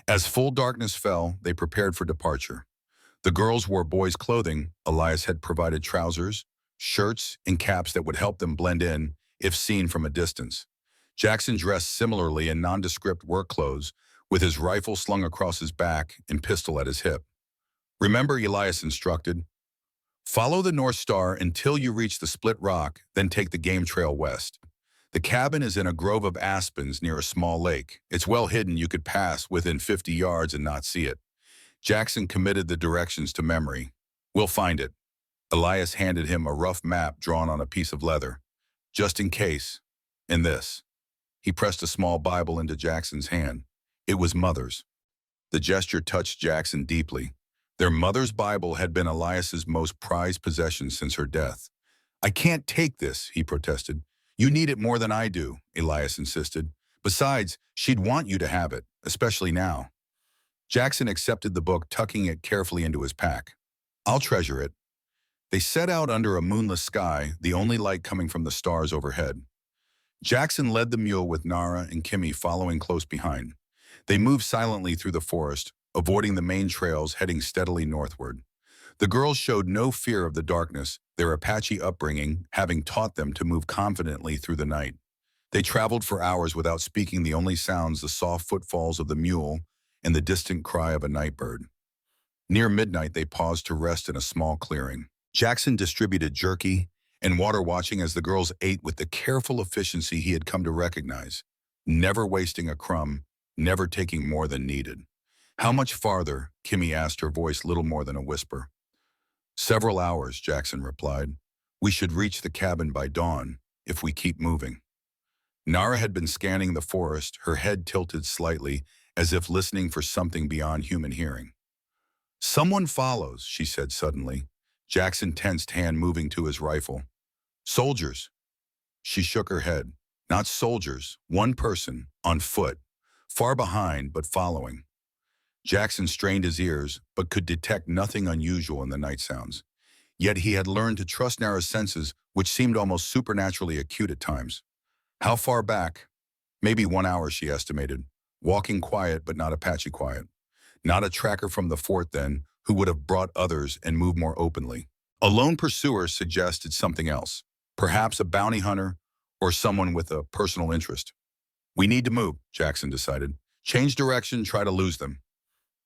As full darkness fell, they prepared for departure. The girls wore boys' clothing. Elias had provided trousers, shirts, and caps that would help them blend in if seen from a distance. Jackson dressed similarly in nondescript work clothes, with his rifle slung across his back and pistol at his hip. "Remember," Elias instructed, "follow the North Star until you reach the split rock, then take the game trail west. The cabin is in a grove of aspens near a small lake. It's well hidden, you could pass within 50 yards and not see it." Jackson committed the directions to memory. "We'll find it." Elias handed him a rough map drawn on a piece of leather. "Just in case. And this." He pressed a small Bible into Jackson's hand. It was Mother's. The gesture touched Jackson deeply. Their mother's Bible had been Elias's most prized possession since her death. "I can't take this," he protested. "You need it more than I do," Elias insisted. "Besides, she'd want you to have it, especially now." Jackson accepted the book, tucking it carefully into his pack. "I'll treasure it." They set out under a moonless sky, the only light coming from the stars overhead. Jackson led the mule with Nara and Kimmy following close behind. They moved silently through the forest, avoiding the main trails, heading steadily northward. The girls showed no fear of the darkness, their Apache upbringing having taught them to move confidently through the night. They traveled for hours without speaking, the only sounds the soft footfalls of the mule and the distant cry of a night bird. Near midnight, they paused to rest in a small clearing. Jackson distributed jerky and water, watching as the girls ate with the careful efficiency he had come to recognize, never wasting a crumb, never taking more than needed. "How much farther?" Kimmy asked, her voice little more than a whisper. "Several hours," Jackson replied. "We should reach the cabin by dawn, if we keep moving." Nara had been scanning the forest, her head tilted slightly, as if listening for something beyond human hearing. "Someone follows," she said suddenly. Jackson tensed, hand moving to his rifle. "Soldiers." She shook her head. "Not soldiers, one person, on foot, far behind but following." Jackson strained his ears, but could detect nothing unusual in the night sounds. Yet he had learned to trust Nara's senses, which seemed almost supernaturally acute at times. "How far back?" "Maybe 1 hour," she estimated. Walking quiet, but not Apache quiet. Not a tracker from the fort, then, who would have brought others and moved more openly. A lone pursuer suggested something else. Perhaps a bounty hunter or someone with a personal interest. "We need to move," Jackson decided. "Change direction, try to lose them."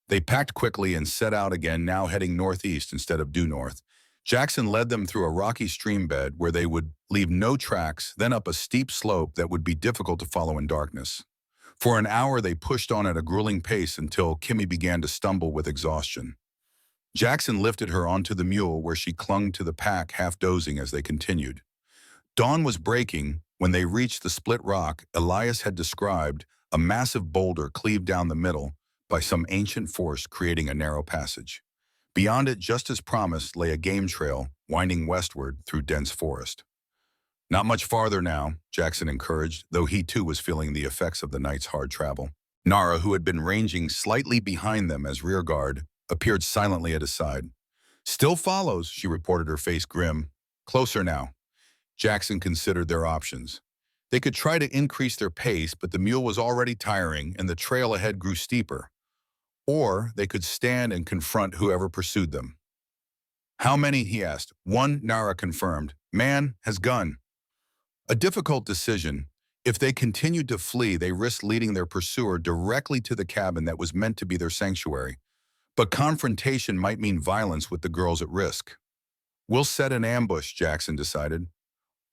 They packed quickly and set out again, now heading northeast instead of due north. Jackson led them through a rocky stream bed where they would leave no tracks, then up a steep slope that would be difficult to follow in darkness. For an hour, they pushed on at a grueling pace until Kimmy began to stumble with exhaustion. Jackson lifted her onto the mule, where she clung to the pack, half dozing as they continued. Dawn was breaking when they reached the split rock Elias had described, a massive boulder cleaved down the middle by some ancient force, creating a narrow passage. Beyond it, just as promised, lay a game trail winding westward through dense forest. "Not much farther now," Jackson encouraged, though he too was feeling the effects of the night's hard travel. Nara, who had been ranging slightly behind them as rear guard, appeared silently at his side. "Still follows," she reported, her face grim. "Closer now." Jackson considered their options. They could try to increase their pace, but the mule was already tiring and the trail ahead grew steeper. Or they could stand and confront whoever pursued them. "How many?" he asked. "One," Nara confirmed. "Man has gun." A difficult decision. If they continued to flee, they risked leading their pursuer directly to the cabin that was meant to be their sanctuary. But confrontation might mean violence with the girls at risk. We'll set an ambush, Jackson decided.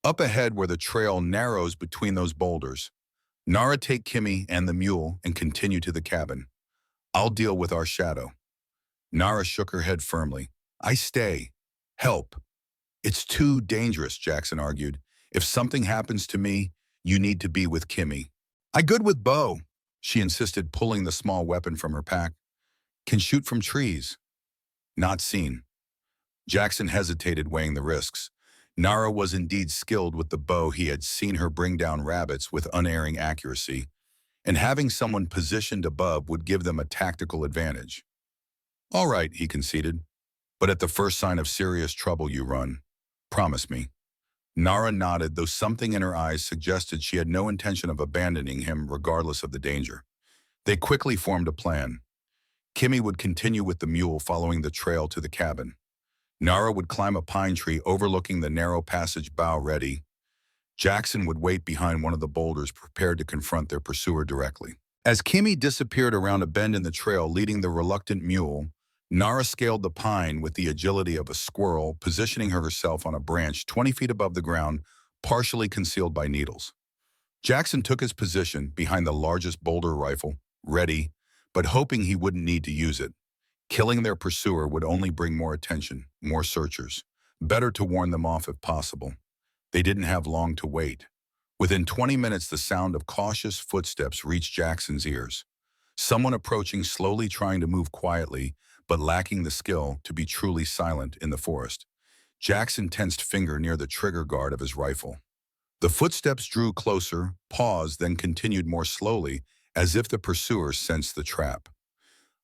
Up ahead where the trail narrows between those boulders. Nara, take Kimmy and the mule and continue to the cabin. I'll deal with our shadow. Nara shook her head firmly. I stay. Help. It's too dangerous, Jackson argued. If something happens to me, you need to be with Kimmy. I good with bow, she insisted, pulling the small weapon from her pack. Can shoot from trees. Not seen. Jackson hesitated, weighing the risks. Nara was indeed skilled with the bow. He had seen her bring down rabbits with unerring accuracy, and having someone positioned above would give them a tactical advantage. All right, he conceded, but at the first sign of serious trouble you run. Promise me. Nara nodded, though something in her eyes suggested she had no intention of abandoning him regardless of the danger. They quickly formed a plan. Kimmy would continue with the mule, following the trail to the cabin. Nara would climb a pine tree overlooking the narrow passage, bow ready. Jackson would wait behind one of the boulders, prepared to confront their pursuer directly. As Kimmy disappeared around a bend in the trail, leading the reluctant mule, Nara scaled the pine with the agility of a squirrel, positioning herself on a branch 20 feet above the ground, partially concealed by needles. Jackson took his position behind the largest boulder rifle, ready, but hoping he wouldn't need to use it. Killing their pursuer would only bring more attention, more searchers. Better to warn them off if possible. They didn't have long to wait. Within 20 minutes, the sound of cautious footsteps reached Jackson's ears. Someone approaching, slowly, trying to move quietly, but lacking the skill to be truly silent in the forest. Jackson tensed finger near the trigger guard of his rifle. The footsteps drew closer, paused, then continued more slowly, as if the pursuers sensed the trap.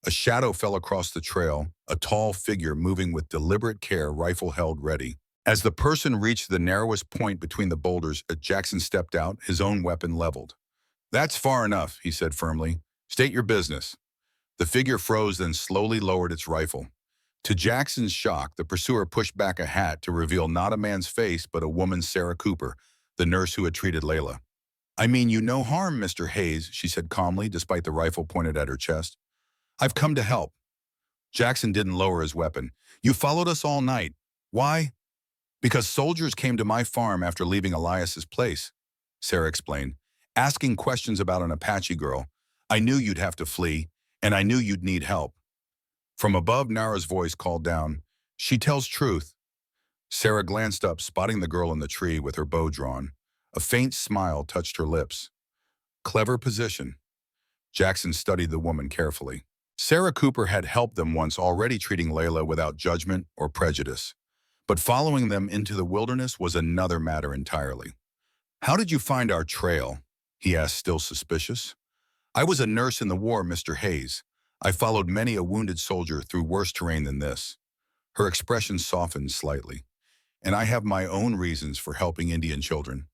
A shadow fell across the trail, a tall figure moving with deliberate care, rifle held ready. As the person reached the narrowest point between the boulders, Jackson stepped out, his own weapon leveled. That's far enough, he said firmly. State your business. The figure froze, then slowly lowered its rifle. To Jackson's shock, the pursuer pushed back a hat to reveal not a man's face, but a woman's, Sarah Cooper, the nurse who had treated Layla. I mean you no harm, Mr. Hayes, she said calmly, despite the rifle pointed at her chest. I've come to help. Jackson didn't lower his weapon. You followed us all night. Why? Because soldiers came to my farm after leaving Elias's place, Sarah explained, asking questions about an Apache girl. I knew you'd have to flee, and I knew you'd need help. From above, Nara's voice called down, She tells truth. Sarah glanced up, spotting the girl in the tree with her bow drawn. A faint smile touched her lips. Clever position. Jackson studied the woman carefully. Sarah Cooper had helped them once, already treating Layla without judgment or prejudice. But following them into the wilderness was another matter entirely. How did you find our trail? He asked, still suspicious. I was a nurse in the war, Mr. Hayes. I followed many a wounded soldier through worse terrain than this. Her expression softened slightly. And I have my own reasons for helping Indian children.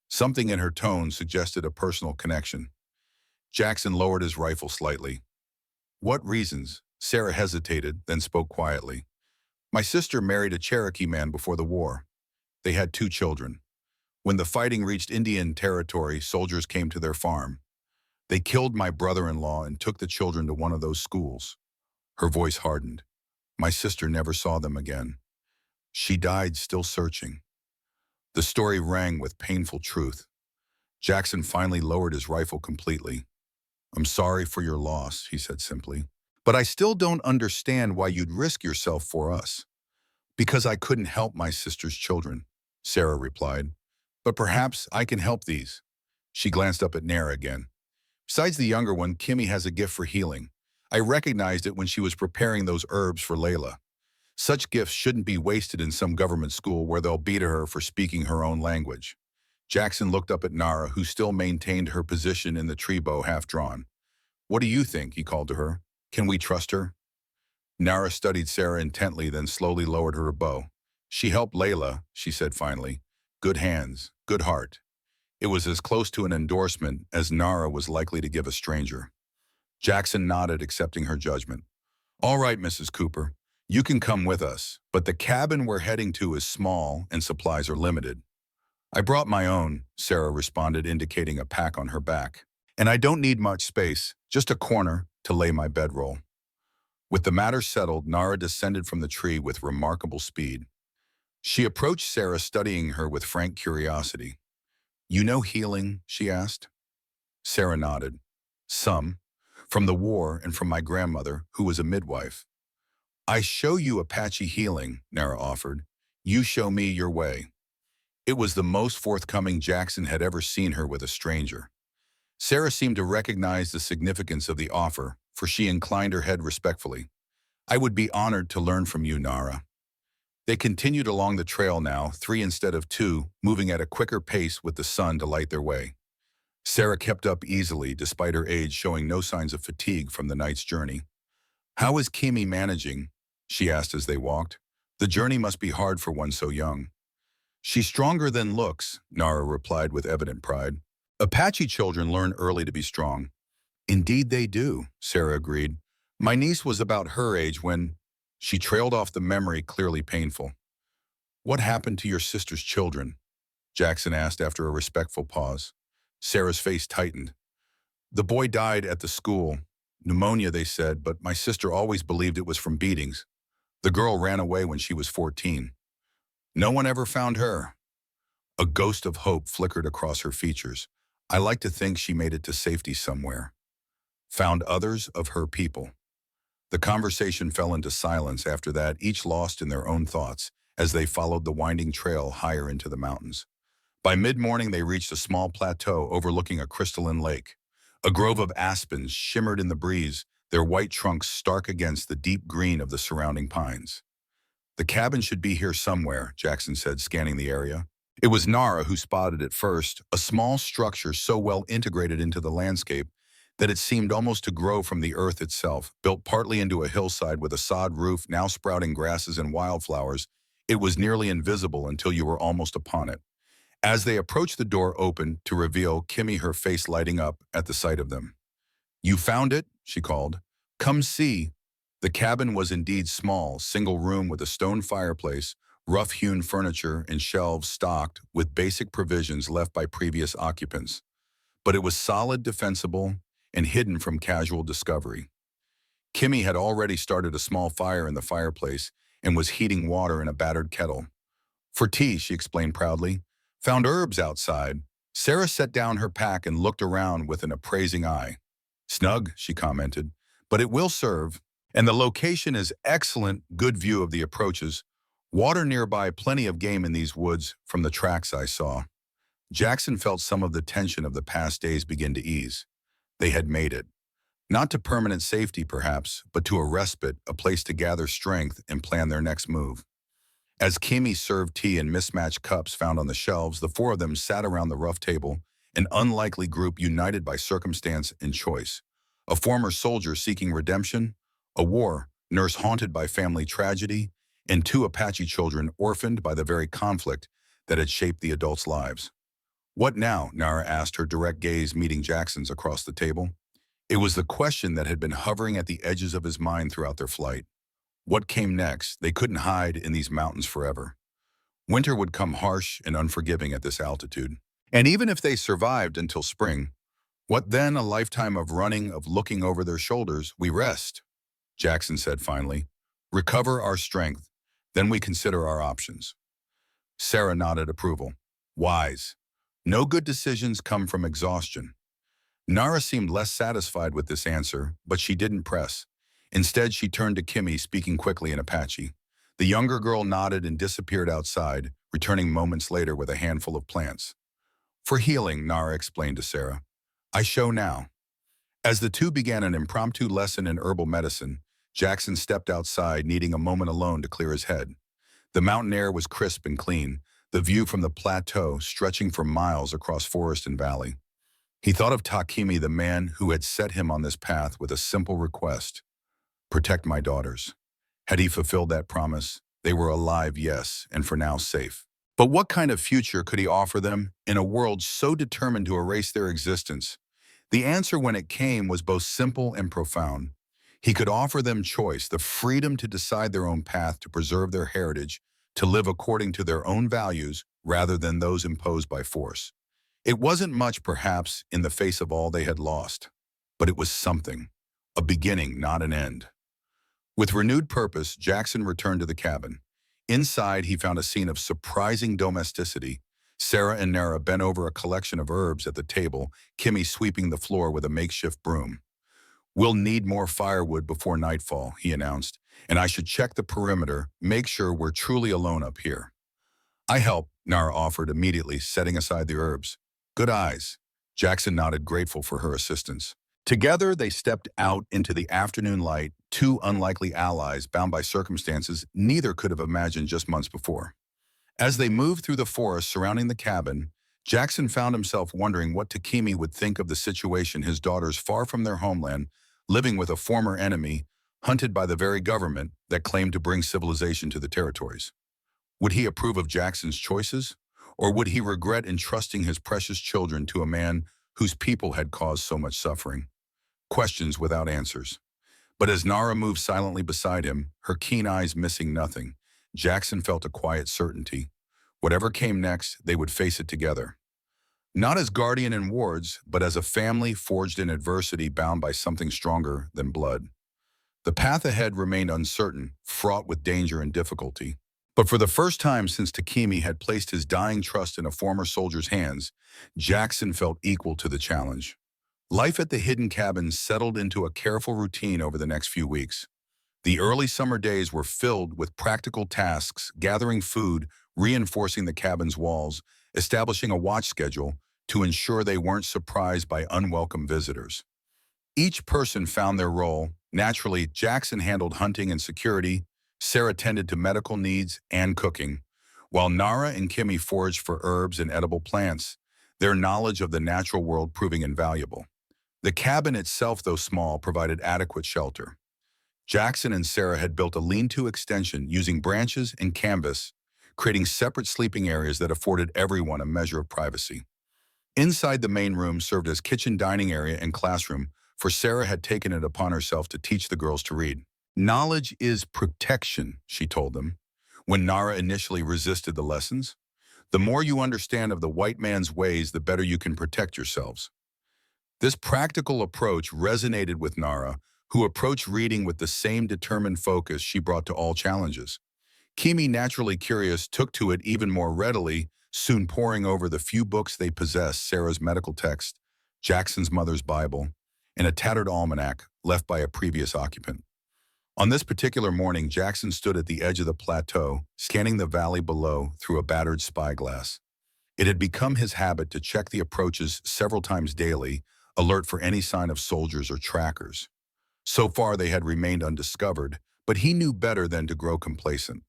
Something in her tone suggested a personal connection. Jackson lowered his rifle slightly. What reasons? Sarah hesitated, then spoke quietly. My sister married a Cherokee man before the war. They had 2 children. When the fighting reached Indian territory, soldiers came to their farm. They killed my brother-in-law and took the children to one of those schools. Her voice hardened. My sister never saw them again. She died still searching. The story rang with painful truth. Jackson finally lowered his rifle completely. I'm sorry for your loss, he said simply. But I still don't understand why you'd risk yourself for us. Because I couldn't help my sister's children, Sarah replied. But perhaps I can help these. She glanced up at Nara again. Besides the younger one, Kimmy has a gift for healing. I recognized it when she was preparing those herbs for Layla. Such gifts shouldn't be wasted in some government school where they'll beat her for speaking her own language. Jackson looked up at Nara, who still maintained her position in the tree, bow half drawn. What do you think? He called to her. Can we trust her? Nara studied Sarah intently, then slowly lowered her bow. She helped Layla, she said finally. Good hands, good heart. It was as close to an endorsement as Nara was likely to give a stranger. Jackson nodded, accepting her judgment. All right, Mrs. Cooper, you can come with us, but the cabin we're heading to is small and supplies are limited. I brought my own, Sarah responded, indicating a pack on her back. And I don't need much space, just a corner to lay my bedroll. With the matter settled, Nara descended from the tree with remarkable speed. She approached Sarah, studying her with frank curiosity. "You know healing?" she asked. Sarah nodded. "Some. From the war and from my grandmother, who was a midwife." "I show you Apache healing," Nara offered. "You show me your way." It was the most forthcoming Jackson had ever seen her with a stranger. Sarah seemed to recognize the significance of the offer, for she inclined her head respectfully. "I would be honored to learn from you, Nara." They continued along the trail now, three instead of two, moving at a quicker pace with the sun to light their way. Sarah kept up easily, despite her age showing no signs of fatigue from the night's journey. "How is Kimi managing?" she asked as they walked. "The journey must be hard for one so young." "She's stronger than looks," Nara replied with evident pride. "Apache children learn early to be strong." "Indeed they do," Sarah agreed. "My niece was about her age when—" She trailed off, the memory clearly painful. "What happened to your sister's children?" Jackson asked after a respectful pause. Sarah's face tightened. "The boy died at the school. Pneumonia, they said, but my sister always believed it was from beatings. The girl ran away when she was 14. No one ever found her." A ghost of hope flickered across her features. "I like to think she made it to safety somewhere. Found others of her people." The conversation fell into silence after that, each lost in their own thoughts as they followed the winding trail higher into the mountains. By mid-morning, they reached a small plateau overlooking a crystalline lake. A grove of aspens shimmered in the breeze, their white trunks stark against the deep green of the surrounding pines. "The cabin should be here somewhere," Jackson said, scanning the area. It was Nara who spotted it first, a small structure so well integrated into the landscape that it seemed almost to grow from the earth itself. Built partly into a hillside with a sod roof, now sprouting grasses and wildflowers, it was nearly invisible until you were almost upon it. As they approached, the door opened to reveal Kimi, her face lighting up at the sight of them. "You found it?" she called. "Come see." The cabin was indeed small, single room with a stone fireplace, rough-hewn furniture, and shelves stocked with basic provisions left by previous occupants. But it was solid, defensible, and hidden from casual discovery. Kimi had already started a small fire in the fireplace and was heating water in a battered kettle. "For tea," she explained proudly. "Found herbs outside." Sarah set down her pack and looked around with an appraising eye. "Snug," she commented, "but it will serve. And the location is excellent, good view of the approaches. Water nearby, plenty of game in these woods from the tracks I saw." Jackson felt some of the tension of the past days begin to ease. They had made it. Not to permanent safety, perhaps, but to a respite, a place to gather strength and plan their next move. As Kimi served tea in mismatched cups found on the shelves, the four of them sat around the rough table, an unlikely group united by circumstance and choice. A former soldier seeking redemption, a war nurse haunted by family tragedy, and two Apache children orphaned by the very conflict that had shaped the adults' lives. "What now?" Nara asked, her direct gaze meeting Jackson's across the table. It was the question that had been hovering at the edges of his mind throughout their flight. What came next? They couldn't hide in these mountains forever. Winter would come harsh and unforgiving at this altitude. And even if they survived until spring, what then? A lifetime of running, of looking over their shoulders. "We rest," Jackson said finally. "Recover our strength. Then we consider our options." Sarah nodded approval. "Wise. No good decisions come from exhaustion." Nara seemed less satisfied with this answer, but she didn't press. Instead, she turned to Kimi, speaking quickly in Apache. The younger girl nodded and disappeared outside, returning moments later with a handful of plants. "For healing," Nara explained to Sarah. "I show now." As the two began an impromptu lesson in herbal medicine, Jackson stepped outside, needing a moment alone to clear his head. The mountain air was crisp and clean, the view from the plateau stretching for miles across forest and valley. He thought of Takimi, the man who had set him on this path with a simple request: "Protect my daughters." Had he fulfilled that promise? They were alive, yes, and for now safe. But what kind of future could he offer them in a world so determined to erase their existence? The answer, when it came, was both simple and profound. He could offer them choice, the freedom to decide their own path, to preserve their heritage, to live according to their own values rather than those imposed by force. It wasn't much, perhaps, in the face of all they had lost, but it was something, a beginning, not an end. With renewed purpose, Jackson returned to the cabin. Inside, he found a scene of surprising domesticity. Sarah and Nara bent over a collection of herbs at the table, Kimmy sweeping the floor with a makeshift broom. "We'll need more firewood before nightfall," he announced, "and I should check the perimeter, make sure we're truly alone up here." "I help," Nara offered immediately, setting aside the herbs. "Good eyes." Jackson nodded, grateful for her assistance. Together, they stepped out into the afternoon light, two unlikely allies bound by circumstances neither could have imagined just months before. As they moved through the forest surrounding the cabin, Jackson found himself wondering what Takemi would think of the situation, his daughters far from their homeland, living with a former enemy, hunted by the very government that claimed to bring civilization to the territories. Would he approve of Jackson's choices, or would he regret entrusting his precious children to a man whose people had caused so much suffering? Questions without answers. But as Nara moved silently beside him, her keen eyes missing nothing, Jackson felt a quiet certainty. Whatever came next, they would face it together. Not as guardian and wards, but as a family forged in adversity, bound by something stronger than blood. The path ahead remained uncertain, fraught with danger and difficulty. But for the first time since Takemi had placed his dying trust in a former soldier's hands, Jackson felt equal to the challenge. Life at the hidden cabin settled into a careful routine over the next few weeks. The early summer days were filled with practical tasks, gathering food, reinforcing the cabin's walls, establishing a watch schedule to ensure they weren't surprised by unwelcome visitors. Each person found their role. Naturally, Jackson handled hunting and security, Sarah tended to medical needs and cooking, while Nara and Kimmy foraged for herbs and edible plants, their knowledge of the natural world proving invaluable. The cabin itself, though small, provided adequate shelter. Jackson and Sarah had built a lean-to extension using branches and canvas, creating separate sleeping areas that afforded everyone a measure of privacy. Inside, the main room served as kitchen, dining area, and classroom, for Sarah had taken it upon herself to teach the girls to read. "Knowledge is protection," she told them, when Nara initially resisted the lessons. "The more you understand of the white man's ways, the better you can protect yourselves." This practical approach resonated with Nara, who approached reading with the same determined focus she brought to all challenges. Kimi, naturally curious, took to it even more readily, soon poring over the few books they possessed: Sarah's medical text, Jackson's mother's Bible, and a tattered almanac left by a previous occupant. On this particular morning, Jackson stood at the edge of the plateau, scanning the valley below through a battered spyglass. It had become his habit to check the approaches several times daily, alert for any sign of soldiers or trackers. So far, they had remained undiscovered, but he knew better than to grow complacent.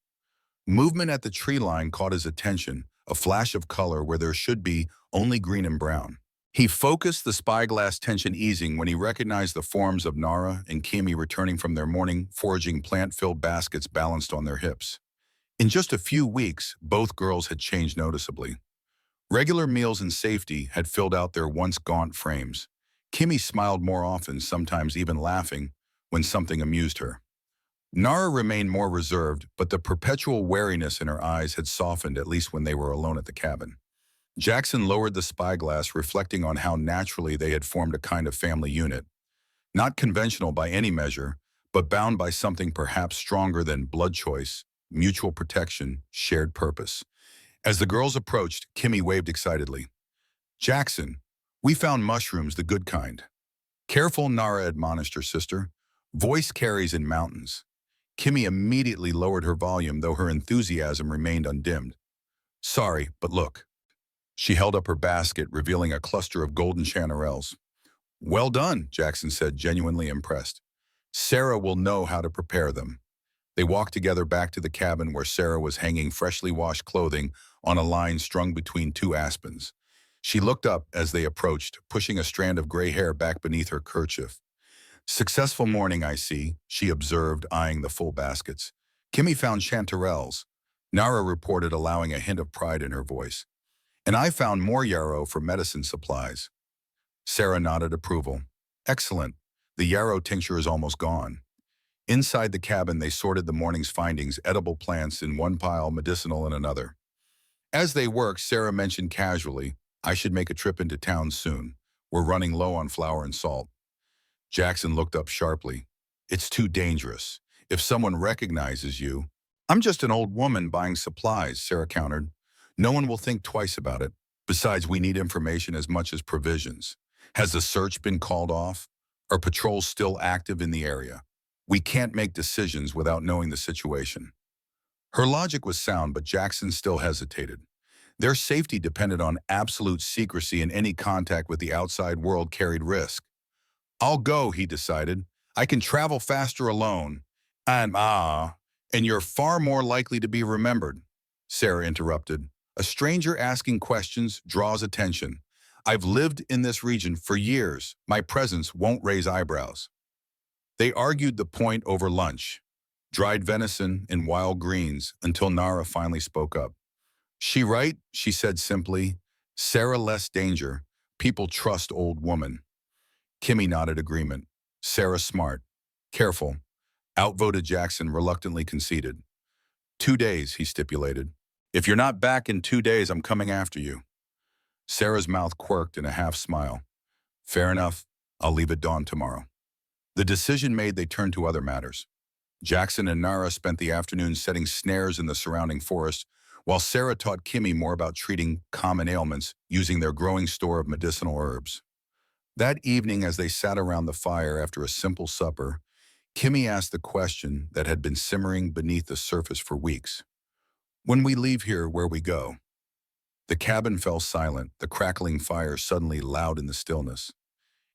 Movement at the tree line caught his attention, a flash of color where there should be only green and brown. He focused, the spyglass tension easing, when he recognized the forms of Nara and Kimi returning from their morning, foraging plant-filled baskets balanced on their hips. In just a few weeks, both girls had changed noticeably. Regular meals and safety had filled out their once gaunt frames. Kimi smiled more often, sometimes even laughing, when something amused her. Nara remained more reserved, but the perpetual wariness in her eyes had softened, at least when they were alone at the cabin. Jackson lowered the spyglass, reflecting on how naturally they had formed a kind of family unit. Not conventional by any measure, but bound by something perhaps stronger than blood choice, mutual protection, shared purpose. As the girls approached, Kimmy waved excitedly. "Jackson, we found mushrooms, the good kind." "Careful," Nara admonished her sister. "Voice carries in mountains." Kimmy immediately lowered her volume, though her enthusiasm remained undimmed. "Sorry, but look." She held up her basket, revealing a cluster of golden chanterelles. "Well done," Jackson said, genuinely impressed. "Sarah will know how to prepare them." They walked together back to the cabin, where Sarah was hanging freshly washed clothing on a line strung between two aspens. She looked up as they approached, pushing a strand of gray hair back beneath her kerchief. "Successful morning, I see," she observed, eyeing the full baskets. "Kimmy found chanterelles," Nara reported, allowing a hint of pride in her voice. "And I found more yarrow for medicine supplies." Sarah nodded approval. "Excellent. The yarrow tincture is almost gone." Inside the cabin, they sorted the morning's findings: edible plants in one pile, medicinal in another. As they worked, Sarah mentioned casually, "I should make a trip into town soon. We're running low on flour and salt." Jackson looked up sharply. "It's too dangerous. If someone recognizes you, I'm just an old woman buying supplies, Sarah countered. No one will think twice about it. Besides, we need information as much as provisions. Has the search been called off? Are patrols still active in the area? We can't make decisions without knowing the situation. Her logic was sound, but Jackson still hesitated. Their safety depended on absolute secrecy, and any contact with the outside world carried risk. I'll go, he decided. I can travel faster alone. And you're far more likely to be remembered, Sarah interrupted. A stranger asking questions draws attention. I've lived in this region for years. My presence won't raise eyebrows. They argued the point over lunch, dried venison and wild greens, until Nara finally spoke up. She right, she said simply. Sarah less danger. People trust old woman. Kimmy nodded agreement. Sarah smart. Careful. Outvoted Jackson reluctantly conceded. 2 days, he stipulated. If you're not back in 2 days, I'm coming after you. Sarah's mouth quirked in a half smile. Fair enough. I'll leave at dawn tomorrow. The decision made, they turned to other matters. Jackson and Nara spent the afternoon setting snares in the surrounding forest, while Sarah taught Kimmy more about treating common ailments using their growing store of medicinal herbs. That evening, as they sat around the fire after a simple supper, Kimmy asked the question that had been simmering beneath the surface for weeks. When we leave here, where we go? The cabin fell silent, the crackling fire suddenly loud in the stillness.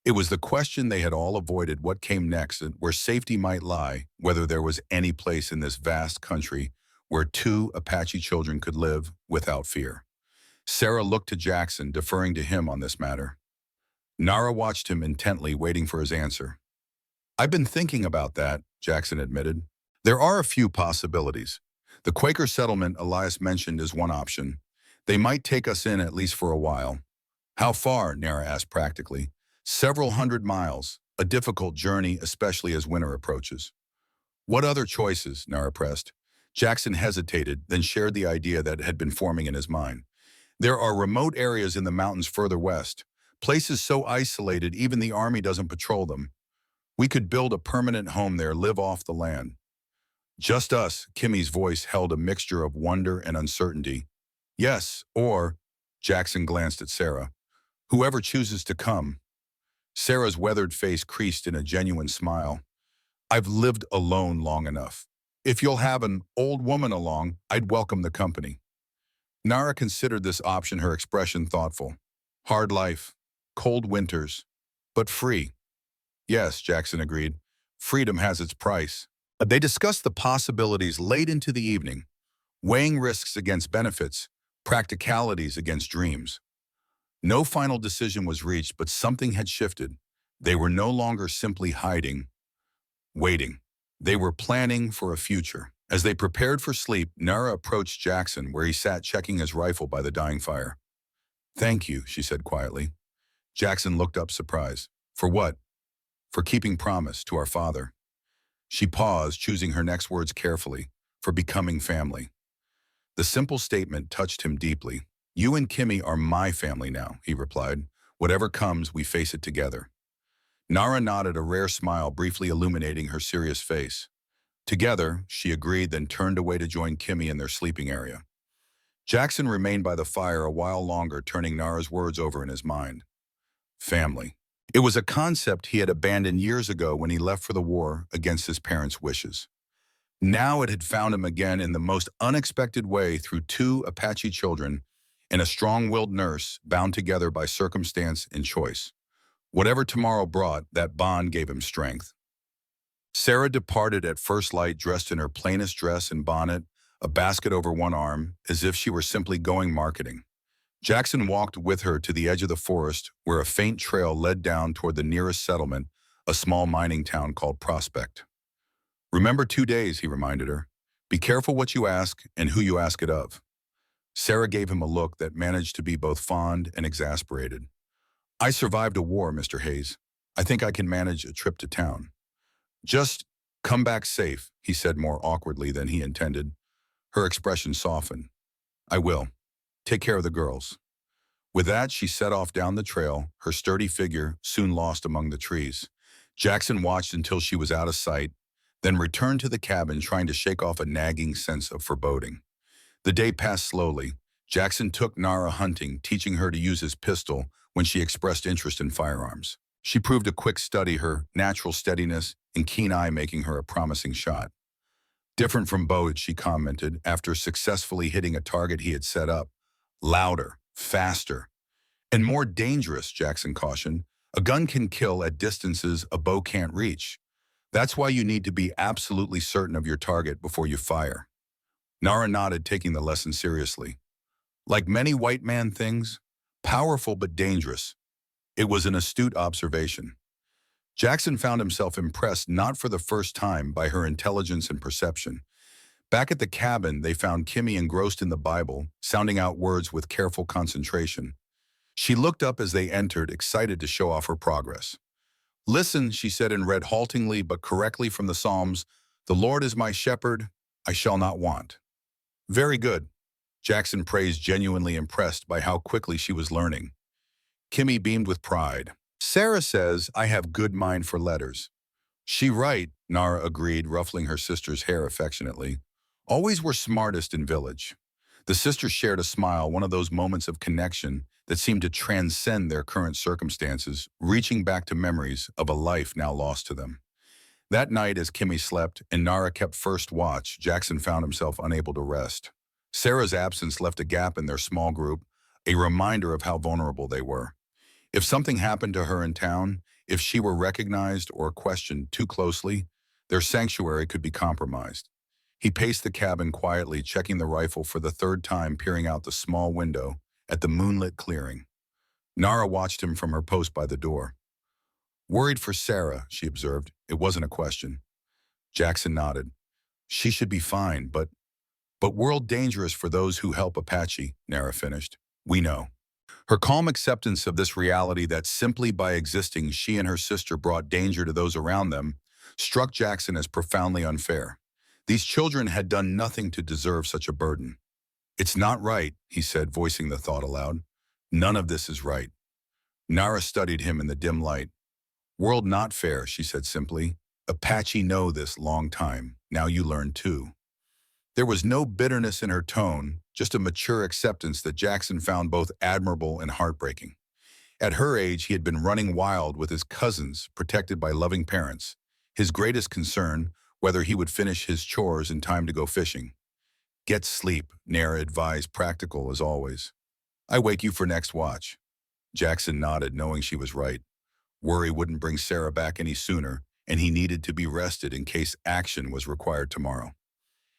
It was the question they had all avoided: what came next, and where safety might lie, whether there was any place in this vast country where 2 Apache children could live without fear. Sarah looked to Jackson, deferring to him on this matter. Nara watched him intently, waiting for his answer. I've been thinking about that, Jackson admitted. There are a few possibilities. The Quaker settlement Elias mentioned is one option. They might take us in, at least for a while. How far? Nara asked practically. Several hundred miles, a difficult journey, especially as winter approaches. What other choices? Nara pressed. Jackson hesitated, then shared the idea that had been forming in his mind. There are remote areas in the mountains further west, places so isolated even the army doesn't patrol them. We could build a permanent home there, live off the land. Just us, Kimmy's voice held a mixture of wonder and uncertainty. Yes, or, Jackson glanced at Sarah, whoever chooses to come. Sarah's weathered face creased in a genuine smile. I've lived alone long enough. If you'll have an old woman along, I'd welcome the company. Nara considered this option, her expression thoughtful. Hard life, cold winters, but free. Yes, Jackson agreed. Freedom has its price. They discussed the possibilities late into the evening, weighing risks against benefits, practicalities against dreams. No final decision was reached, but something had shifted. They were no longer simply hiding, waiting. They were planning for a future. As they prepared for sleep, Nara approached Jackson, where he sat checking his rifle by the dying fire. Thank you, she said quietly. Jackson looked up, surprised. For what? For keeping promise to our father. She paused, choosing her next words carefully. For becoming family. The simple statement touched him deeply. You and Kimmy are my family now, he replied. Whatever comes, we face it together. Nara nodded, a rare smile briefly illuminating her serious face. Together, she agreed, then turned away to join Kimmy in their sleeping area. Jackson remained by the fire a while longer, turning Nara's words over in his mind. Family. It was a concept he had abandoned years ago when he left for the war against his parents' wishes. Now it had found him again in the most unexpected way, through 2 Apache children and a strong-willed nurse bound together by circumstance and choice. Whatever tomorrow brought, that bond gave him strength. Sarah departed at first light, dressed in her plainest dress and bonnet, a basket over one arm, as if she were simply going marketing. Jackson walked with her to the edge of the forest, where a faint trail led down toward the nearest settlement, a small mining town called Prospect. Remember 2 days, he reminded her. Be careful what you ask and who you ask it of. Sarah gave him a look that managed to be both fond and exasperated. I survived a war, Mr. Hayes. I think I can manage a trip to town. Just come back safe, he said more awkwardly than he intended. Her expression softened. I will. Take care of the girls. With that, she set off down the trail, her sturdy figure soon lost among the trees. Jackson watched until she was out of sight, then returned to the cabin trying to shake off a nagging sense of foreboding. The day passed slowly. Jackson took Nara hunting, teaching her to use his pistol when she expressed interest in firearms. She proved a quick study, her natural steadiness and keen eye making her a promising shot. Different from Bode, she commented, after successfully hitting a target he had set up. Louder, faster, and more dangerous, Jackson cautioned. A gun can kill at distances a bow can't reach. That's why you need to be absolutely certain of your target before you fire. Nara nodded, taking the lesson seriously. Like many white man things, powerful but dangerous. It was an astute observation. Jackson found himself impressed not for the first time by her intelligence and perception. Back at the cabin, they found Kimmy engrossed in the Bible, sounding out words with careful concentration. She looked up as they entered, excited to show off her progress. "Listen," she said and read haltingly but correctly from the Psalms, "The Lord is my shepherd, I shall not want." "Very good," Jackson praised, genuinely impressed by how quickly she was learning. Kimmy beamed with pride. "Sarah says I have good mind for letters." "She right," Nara agreed, ruffling her sister's hair affectionately. "Always were smartest in village." The sisters shared a smile, one of those moments of connection that seemed to transcend their current circumstances, reaching back to memories of a life now lost to them. That night, as Kimmy slept and Nara kept first watch, Jackson found himself unable to rest. Sarah's absence left a gap in their small group, a reminder of how vulnerable they were. If something happened to her in town, if she were recognized or questioned too closely, their sanctuary could be compromised. He paced the cabin quietly, checking the rifle for the third time, peering out the small window at the moonlit clearing. Nara watched him from her post by the door. "Worried for Sarah," she observed. It wasn't a question. Jackson nodded. "She should be fine, but world dangerous for those who help Apache," Nara finished. "We know." Her calm acceptance of this reality, that simply by existing she and her sister brought danger to those around them, struck Jackson as profoundly unfair. These children had done nothing to deserve such a burden. "It's not right," he said, voicing the thought aloud. "None of this is right." Nara studied him in the dim light. "World not fair," she said simply. "Apache know this long time. Now you learn too." There was no bitterness in her tone, just a mature acceptance that Jackson found both admirable and heartbreaking. At her age, he had been running wild with his cousins, protected by loving parents. His greatest concern, whether he would finish his chores in time to go fishing. "Get sleep," Nara advised, practical as always. "I wake you for next watch." Jackson nodded, knowing she was right. Worry wouldn't bring Sarah back any sooner, and he needed to be rested in case action was required tomorrow.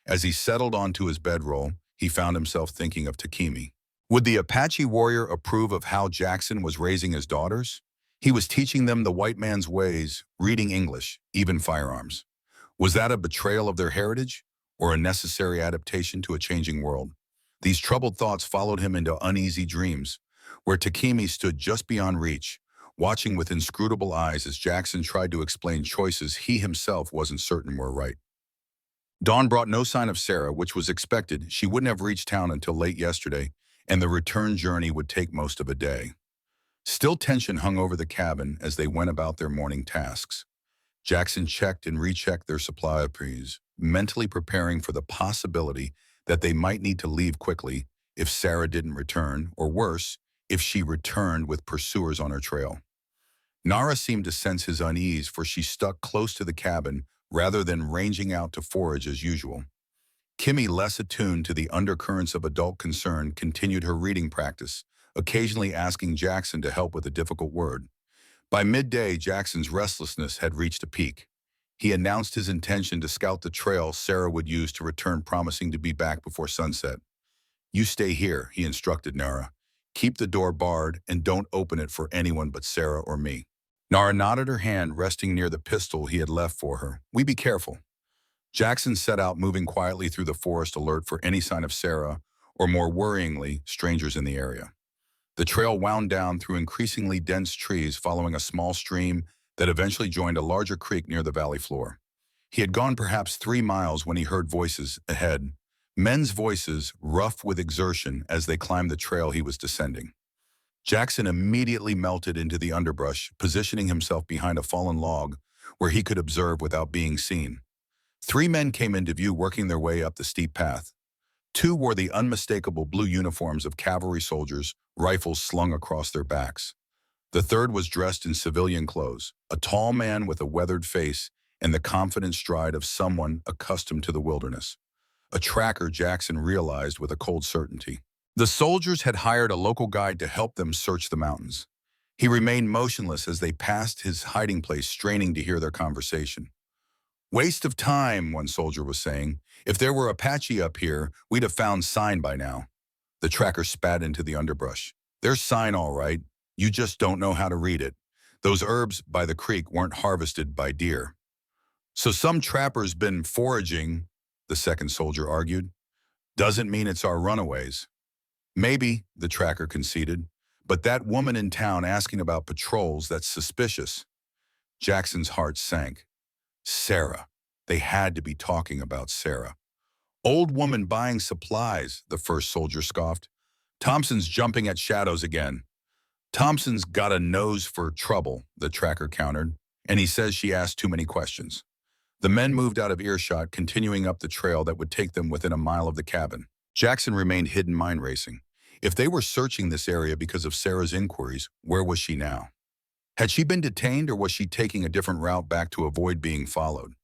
As he settled onto his bedroll, he found himself thinking of Takimi. Would the Apache warrior approve of how Jackson was raising his daughters? He was teaching them the white man's ways, reading English, even firearms. Was that a betrayal of their heritage, or a necessary adaptation to a changing world? These troubled thoughts followed him into uneasy dreams, where Takimi stood just beyond reach, watching with inscrutable eyes as Jackson tried to explain choices he himself wasn't certain were right. Dawn brought no sign of Sarah, which was expected. She wouldn't have reached town until late yesterday, and the return journey would take most of a day. Still, tension hung over the cabin as they went about their morning tasks. Jackson checked and rechecked their supply of supplies, mentally preparing for the possibility that they might need to leave quickly if Sarah didn't return, or worse, if she returned with pursuers on her trail. Nara seemed to sense his unease, for she stuck close to the cabin rather than ranging out to forage as usual. Kimmy, less attuned to the undercurrents of adult concern, continued her reading practice, occasionally asking Jackson to help with a difficult word. By midday, Jackson's restlessness had reached a peak. He announced his intention to scout the trail Sarah would use to return, promising to be back before sunset. "You stay here," he instructed Nara. "Keep the door barred and don't open it for anyone but Sarah or me." Nara nodded, her hand resting near the pistol he had left for her. "We be careful." Jackson set out, moving quietly through the forest, alert for any sign of Sarah, or more worryingly, strangers in the area. The trail wound down through increasingly dense trees, following a small stream that eventually joined a larger creek near the valley floor. He had gone perhaps 3 miles when he heard voices ahead, men's voices rough with exertion as they climbed the trail he was descending. Jackson immediately melted into the underbrush, positioning himself behind a fallen log where he could observe without being seen. Three men came into view working their way up the steep path. Two wore the unmistakable blue uniforms of cavalry soldiers, rifles slung across their backs. The third was dressed in civilian clothes, a tall man with a weathered face and the confident stride of someone accustomed to the wilderness. A tracker, Jackson realized with a cold certainty. The soldiers had hired a local guide to help them search the mountains. He remained motionless as they passed his hiding place, straining to hear their conversation. "Waste of time," one soldier was saying. "If there were Apache up here, we'd have found sign by now." The tracker spat into the underbrush. "There's sign all right. You just don't know how to read it. Those herbs by the creek weren't harvested by deer." "So some trapper's been foraging," the second soldier argued. "Doesn't mean it's our runaways." "Maybe," the tracker conceded, "but that woman in town asking about patrols, that's suspicious." Jackson's heart sank. Sarah. They had to be talking about Sarah. "Old woman buying supplies," the first soldier scoffed. "Thompson's jumping at shadows again." "Thompson's got a nose for trouble," the tracker countered, "and he says she asked too many questions." The men moved out of earshot, continuing up the trail that would take them within a mile of the cabin. Jackson remained hidden, mind racing. If they were searching this area because of Sarah's inquiries, where was she now? Had she been detained, or was she taking a different route back to avoid being followed?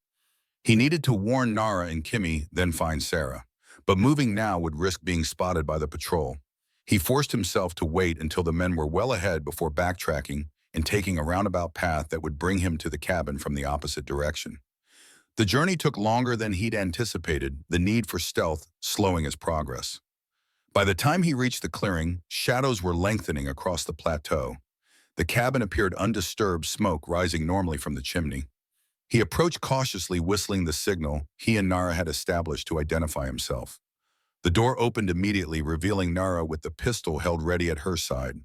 He needed to warn Nara and Kimmy, then find Sarah. But moving now would risk being spotted by the patrol. He forced himself to wait until the men were well ahead before backtracking and taking a roundabout path that would bring him to the cabin from the opposite direction. The journey took longer than he'd anticipated, the need for stealth slowing his progress. By the time he reached the clearing, shadows were lengthening across the plateau. The cabin appeared undisturbed, smoke rising normally from the chimney. He approached cautiously, whistling the signal he and Nara had established to identify himself. The door opened immediately, revealing Nara with the pistol held ready at her side.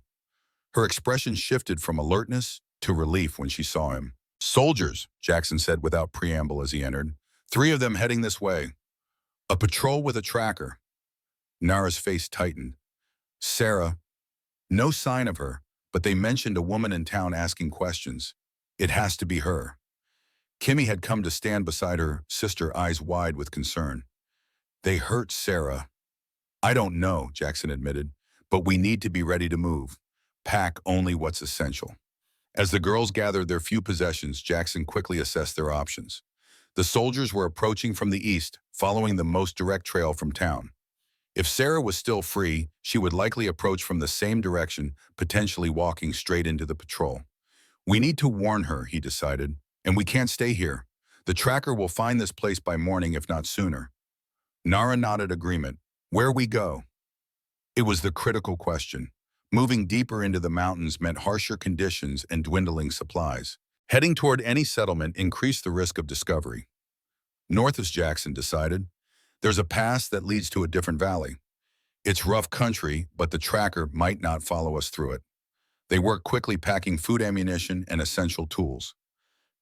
Her expression shifted from alertness to relief when she saw him. "Soldiers," Jackson said without preamble as he entered. "Three of them heading this way. A patrol with a tracker." Nara's face tightened. "Sarah." No sign of her, but they mentioned a woman in town asking questions. It has to be her. Kimmy had come to stand beside her sister, eyes wide with concern. "They hurt Sarah." "I don't know," Jackson admitted, "but we need to be ready to move. Pack only what's essential." As the girls gathered their few possessions, Jackson quickly assessed their options. The soldiers were approaching from the east, following the most direct trail from town. If Sarah was still free, she would likely approach from the same direction, potentially walking straight into the patrol. "We need to warn her," he decided, "and we can't stay here. The tracker will find this place by morning, if not sooner." Nara nodded agreement. "Where we go?" It was the critical question. Moving deeper into the mountains meant harsher conditions and dwindling supplies. Heading toward any settlement increased the risk of discovery. North, as Jackson decided. There's a pass that leads to a different valley. It's rough country, but the tracker might not follow us through it. They worked quickly, packing food, ammunition, and essential tools.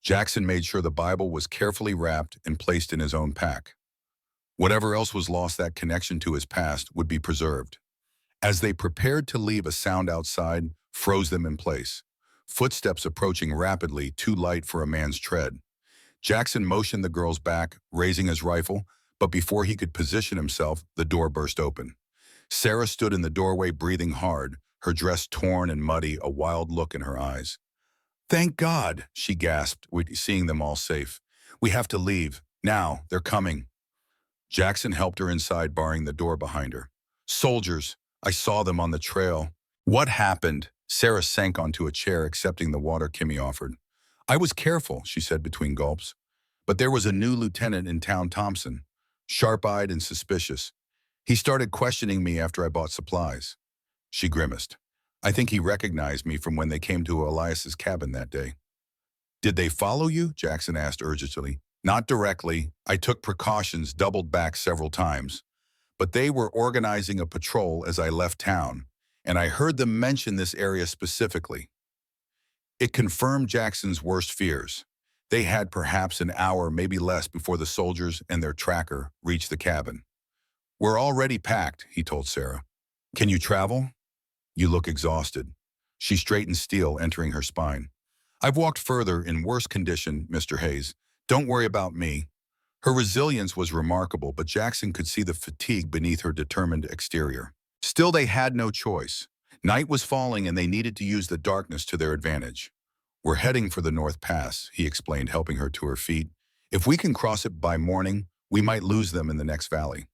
Jackson made sure the Bible was carefully wrapped and placed in his own pack. Whatever else was lost, that connection to his past would be preserved. As they prepared to leave, a sound outside froze them in place. Footsteps approaching rapidly, too light for a man's tread. Jackson motioned the girls back, raising his rifle, but before he could position himself, the door burst open. Sarah stood in the doorway, breathing hard, her dress torn and muddy, a wild look in her eyes. "Thank God," she gasped, seeing them all safe. "We have to leave. Now, they're coming." Jackson helped her inside, barring the door behind her. "Soldiers. I saw them on the trail." "What happened?" Sarah sank onto a chair, accepting the water Kimmy offered. "I was careful," she said between gulps. "But there was a new lieutenant in town, Thompson. Sharp-eyed and suspicious. He started questioning me after I bought supplies." She grimaced. "I think he recognized me from when they came to Elias's cabin that day." "Did they follow you?" Jackson asked urgently. "Not directly. I took precautions, doubled back several times. But they were organizing a patrol as I left town, and I heard them mention this area specifically." It confirmed Jackson's worst fears. They had perhaps an hour, maybe less, before the soldiers and their tracker reached the cabin. "We're already packed," he told Sarah. "Can you travel?" "You look exhausted." She straightened steel, entering her spine. "I've walked further in worse condition, Mr. Hayes. Don't worry about me." Her resilience was remarkable, but Jackson could see the fatigue beneath her determined exterior. Still, they had no choice. Night was falling and they needed to use the darkness to their advantage. "We're heading for the North Pass," he explained, helping her to her feet. "If we can cross it by morning, we might lose them in the next valley."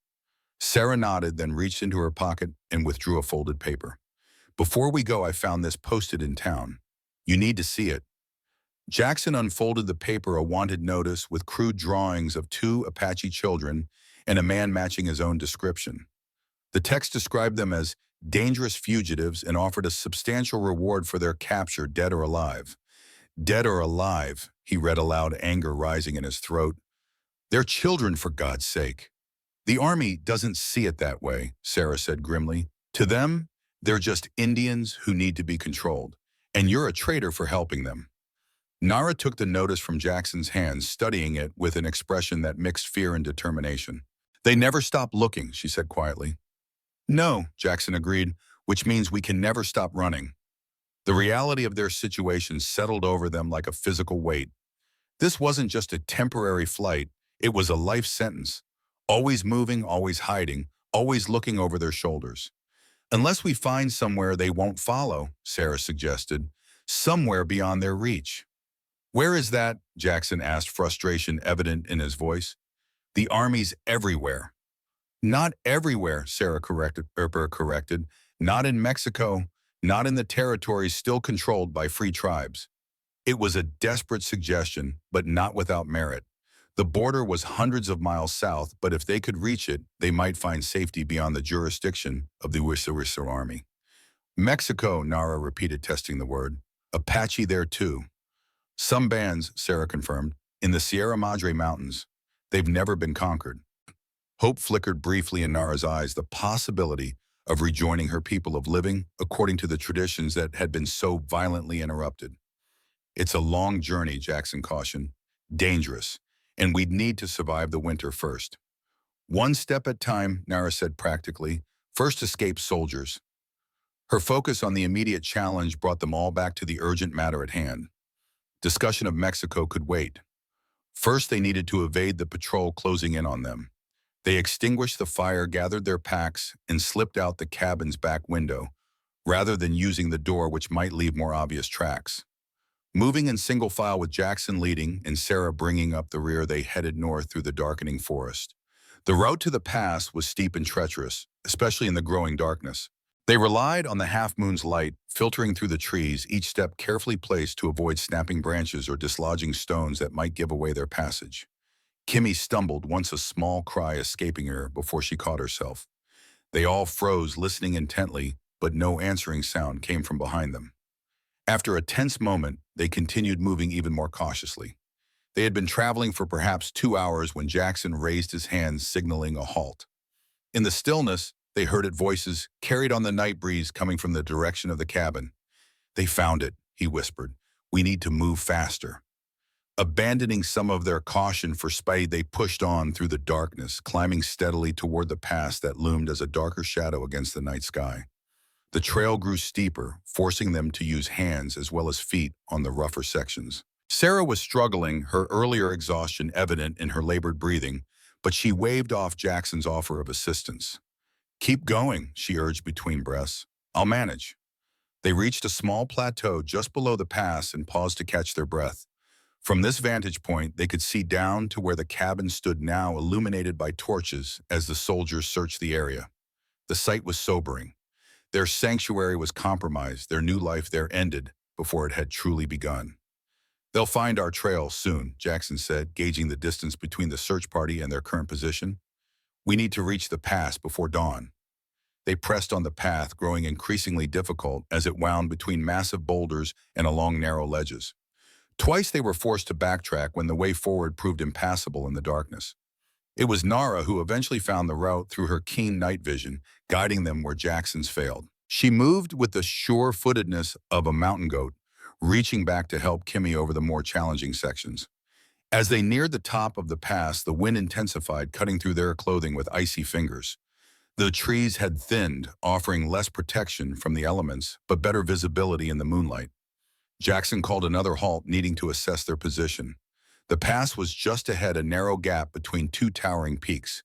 Sarah nodded, then reached into her pocket and withdrew a folded paper. "Before we go, I found this posted in town. You need to see it." Jackson unfolded the paper, a wanted notice with crude drawings of two Apache children and a man matching his own description. The text described them as dangerous fugitives and offered a substantial reward for their capture, dead or alive. "Dead or alive," he read aloud, anger rising in his throat. "They're children, for God's sake." "The Army doesn't see it that way," Sarah said grimly. "To them, they're just Indians who need to be controlled, and you're a traitor for helping them." Nara took the notice from Jackson's hands, studying it with an expression that mixed fear and determination. "They never stop looking," she said quietly. "No," Jackson agreed, "which means we can never stop running." The reality of their situation settled over them like a physical weight. This wasn't just a temporary flight, it was a life sentence. Always moving, always hiding, always looking over their shoulders. "Unless we find somewhere they won't follow," Sarah suggested, "somewhere beyond their reach." "Where is that?" Jackson asked, frustration evident in his voice. "The Army's everywhere." "Not everywhere," Sarah corrected. "Not in Mexico, not in the territories still controlled by free tribes." It was a desperate suggestion, but not without merit. The border was hundreds of miles south, but if they could reach it, they might find safety beyond the jurisdiction of the U.S. Army. "Mexico," Nara repeated, testing the word. "Apache there too." "Some bands," Sarah confirmed, "in the Sierra Madre Mountains. They've never been conquered." Hope flickered briefly in Nara's eyes, the possibility of rejoining her people, of living according to the traditions that had been so violently interrupted. "It's a long journey," Jackson cautioned. "Dangerous, and we'd need to survive the winter first." "One step at a time," Nara said practically. "First escape soldiers." Her focus on the immediate challenge brought them all back to the urgent matter at hand. Discussion of Mexico could wait. First, they needed to evade the patrol closing in on them. They extinguished the fire, gathered their packs, and slipped out the cabin's back window, rather than using the door, which might leave more obvious tracks. Moving in single file with Jackson leading and Sarah bringing up the rear, they headed north through the darkening forest. The route to the pass was steep and treacherous, especially in the growing darkness. They relied on the half-moon's light, filtering through the trees, each step carefully placed to avoid snapping branches or dislodging stones that might give away their passage. Kimmy stumbled, once a small cry escaping her before she caught herself. They all froze, listening intently, but no answering sound came from behind them. After a tense moment, they continued moving even more cautiously. They had been traveling for perhaps 2 hours when Jackson raised his hands, signaling a halt. In the stillness, they heard voices carried on the night breeze coming from the direction of the cabin. "They found it," he whispered. "We need to move faster." Abandoning some of their caution for speed, they pushed on through the darkness, climbing steadily toward the pass that loomed as a darker shadow against the night sky. The trail grew steeper, forcing them to use hands as well as feet on the rougher sections. Sarah was struggling, her earlier exhaustion evident in her labored breathing, but she waved off Jackson's offer of assistance. "Keep going," she urged between breaths. "I'll manage." They reached a small plateau just below the pass and paused to catch their breath. From this vantage point, they could see down to where the cabin stood, now illuminated by torches as the soldiers searched the area. The sight was sobering. Their sanctuary was compromised, their new life there ended before it had truly begun. "They'll find our trail soon," Jackson said, gauging the distance between the search party and their current position. "We need to reach the pass before dawn." They pressed on the path, growing increasingly difficult as it wound between massive boulders and along narrow ledges. Twice they were forced to backtrack when the way forward proved impassable in the darkness. It was Nara who eventually found the route through her keen night vision, guiding them where Jackson's failed. She moved with the sure-footedness of a mountain goat, reaching back to help Kimmy over the more challenging sections. As they neared the top of the pass, the wind intensified, cutting through their clothing with icy fingers. The trees had thinned, offering less protection from the elements, but better visibility in the moonlight. Jackson called another halt, needing to assess their position. The pass was just ahead, a narrow gap between two towering peaks.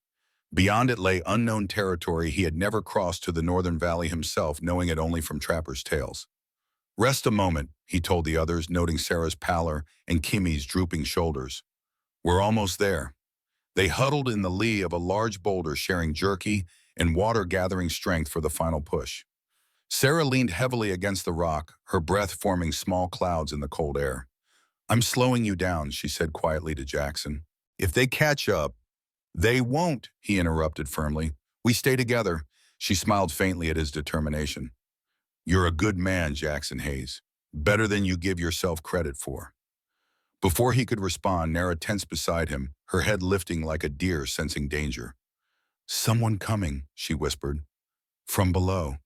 Beyond it lay unknown territory he had never crossed, to the northern valley himself, knowing it only from trappers' tales. "Rest a moment," he told the others, noting Sarah's pallor and Kimmy's drooping shoulders. "We're almost there." They huddled in the lee of a large boulder, sharing jerky and water, gathering strength for the final push. Sarah leaned heavily against the rock, her breath forming small clouds in the cold air. "I'm slowing you down," she said quietly to Jackson. "If they catch up—" "They won't," he interrupted firmly. "We stay together." She smiled faintly at his determination. "You're a good man, Jackson Hayes. Better than you give yourself credit for." Before he could respond, Nara tensed beside him, her head lifting like a deer sensing danger. "Someone coming," she whispered. "From below."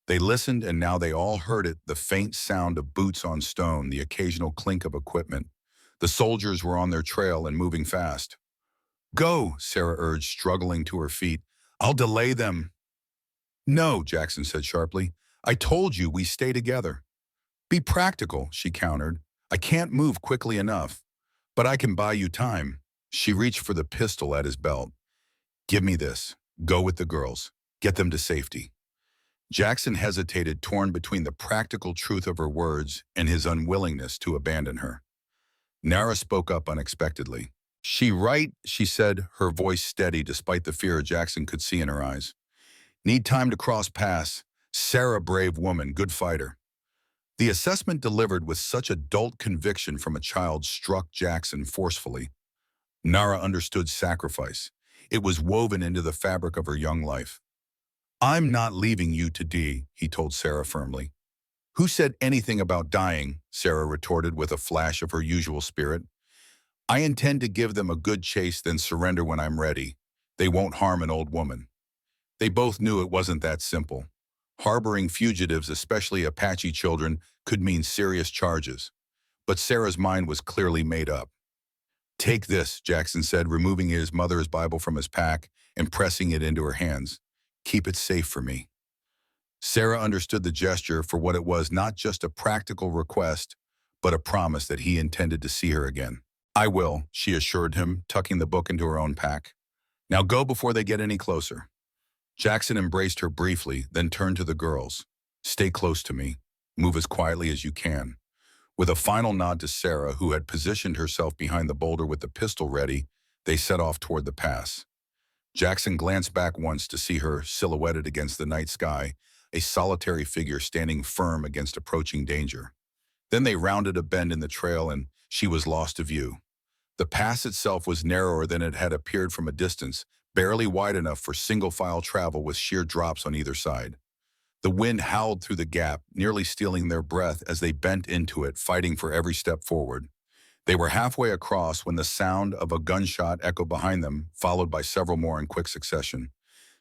They listened, and now they all heard it, the faint sound of boots on stone, the occasional clink of equipment. The soldiers were on their trail and moving fast. "Go," Sarah urged, struggling to her feet. "I'll delay them." "No," Jackson said sharply. "I told you we stay together." "Be practical," she countered. "I can't move quickly enough, but I can buy you time." She reached for the pistol at his belt. "Give me this. Go with the girls. Get them to safety." Jackson hesitated, torn between the practical truth of her words and his unwillingness to abandon her. Nara spoke up unexpectedly. She said, her voice steady despite the fear Jackson could see in her eyes. "Need time to cross paths. Sarah, brave woman, good fighter." The assessment, delivered with such adult conviction from a child, struck Jackson forcefully. Nara understood sacrifice. It was woven into the fabric of her young life. "I'm not leaving you to die," he told Sarah firmly. "Who said anything about dying?" Sarah retorted with a flash of her usual spirit. "I intend to give them a good chase, then surrender when I'm ready. They won't harm an old woman." They both knew it wasn't that simple. Harboring fugitives, especially Apache children, could mean serious charges. But Sarah's mind was clearly made up. "Take this," Jackson said, removing his mother's Bible from his pack and pressing it into her hands. "Keep it safe for me." Sarah understood the gesture for what it was, not just a practical request, but a promise that he intended to see her again. "I will," she assured him, tucking the book into her own pack. "Now go before they get any closer." Jackson embraced her briefly, then turned to the girls. "Stay close to me. Move as quietly as you can." With a final nod to Sarah, who had positioned herself behind the boulder with the pistol ready, they set off toward the pass. Jackson glanced back once to see her silhouetted against the night sky, a solitary figure standing firm against approaching danger. Then they rounded a bend in the trail and she was lost to view. The pass itself was narrower than it had appeared from a distance, barely wide enough for single-file travel, with sheer drops on either side. The wind howled through the gap, nearly stealing their breath as they bent into it, fighting for every step forward. They were halfway across when the sound of a gunshot echoed behind them, followed by several more in quick succession.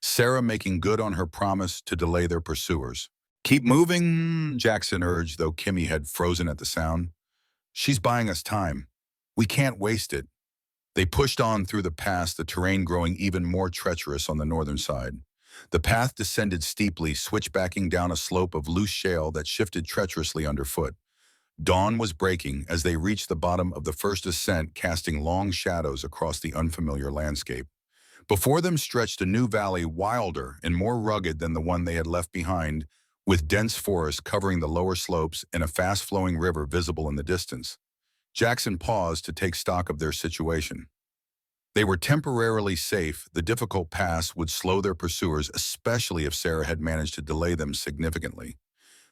Sarah making good on her promise to delay their pursuers. "Keep moving," Jackson urged, though Kimmy had frozen at the sound. "She's buying us time. We can't waste it." They pushed on through the pass, the terrain growing even more treacherous on the northern side. The path descended steeply, switchbacking down a slope of loose shale that shifted treacherously underfoot. Dawn was breaking as they reached the bottom of the first ascent, casting long shadows across the unfamiliar landscape. Before them stretched a new valley, wilder and more rugged than the one they had left behind, with dense forest covering the lower slopes and a fast-flowing river visible in the distance. Jackson paused to take stock of their situation. They were temporarily safe. The difficult pass would slow their pursuers, especially if Sarah had managed to delay them significantly.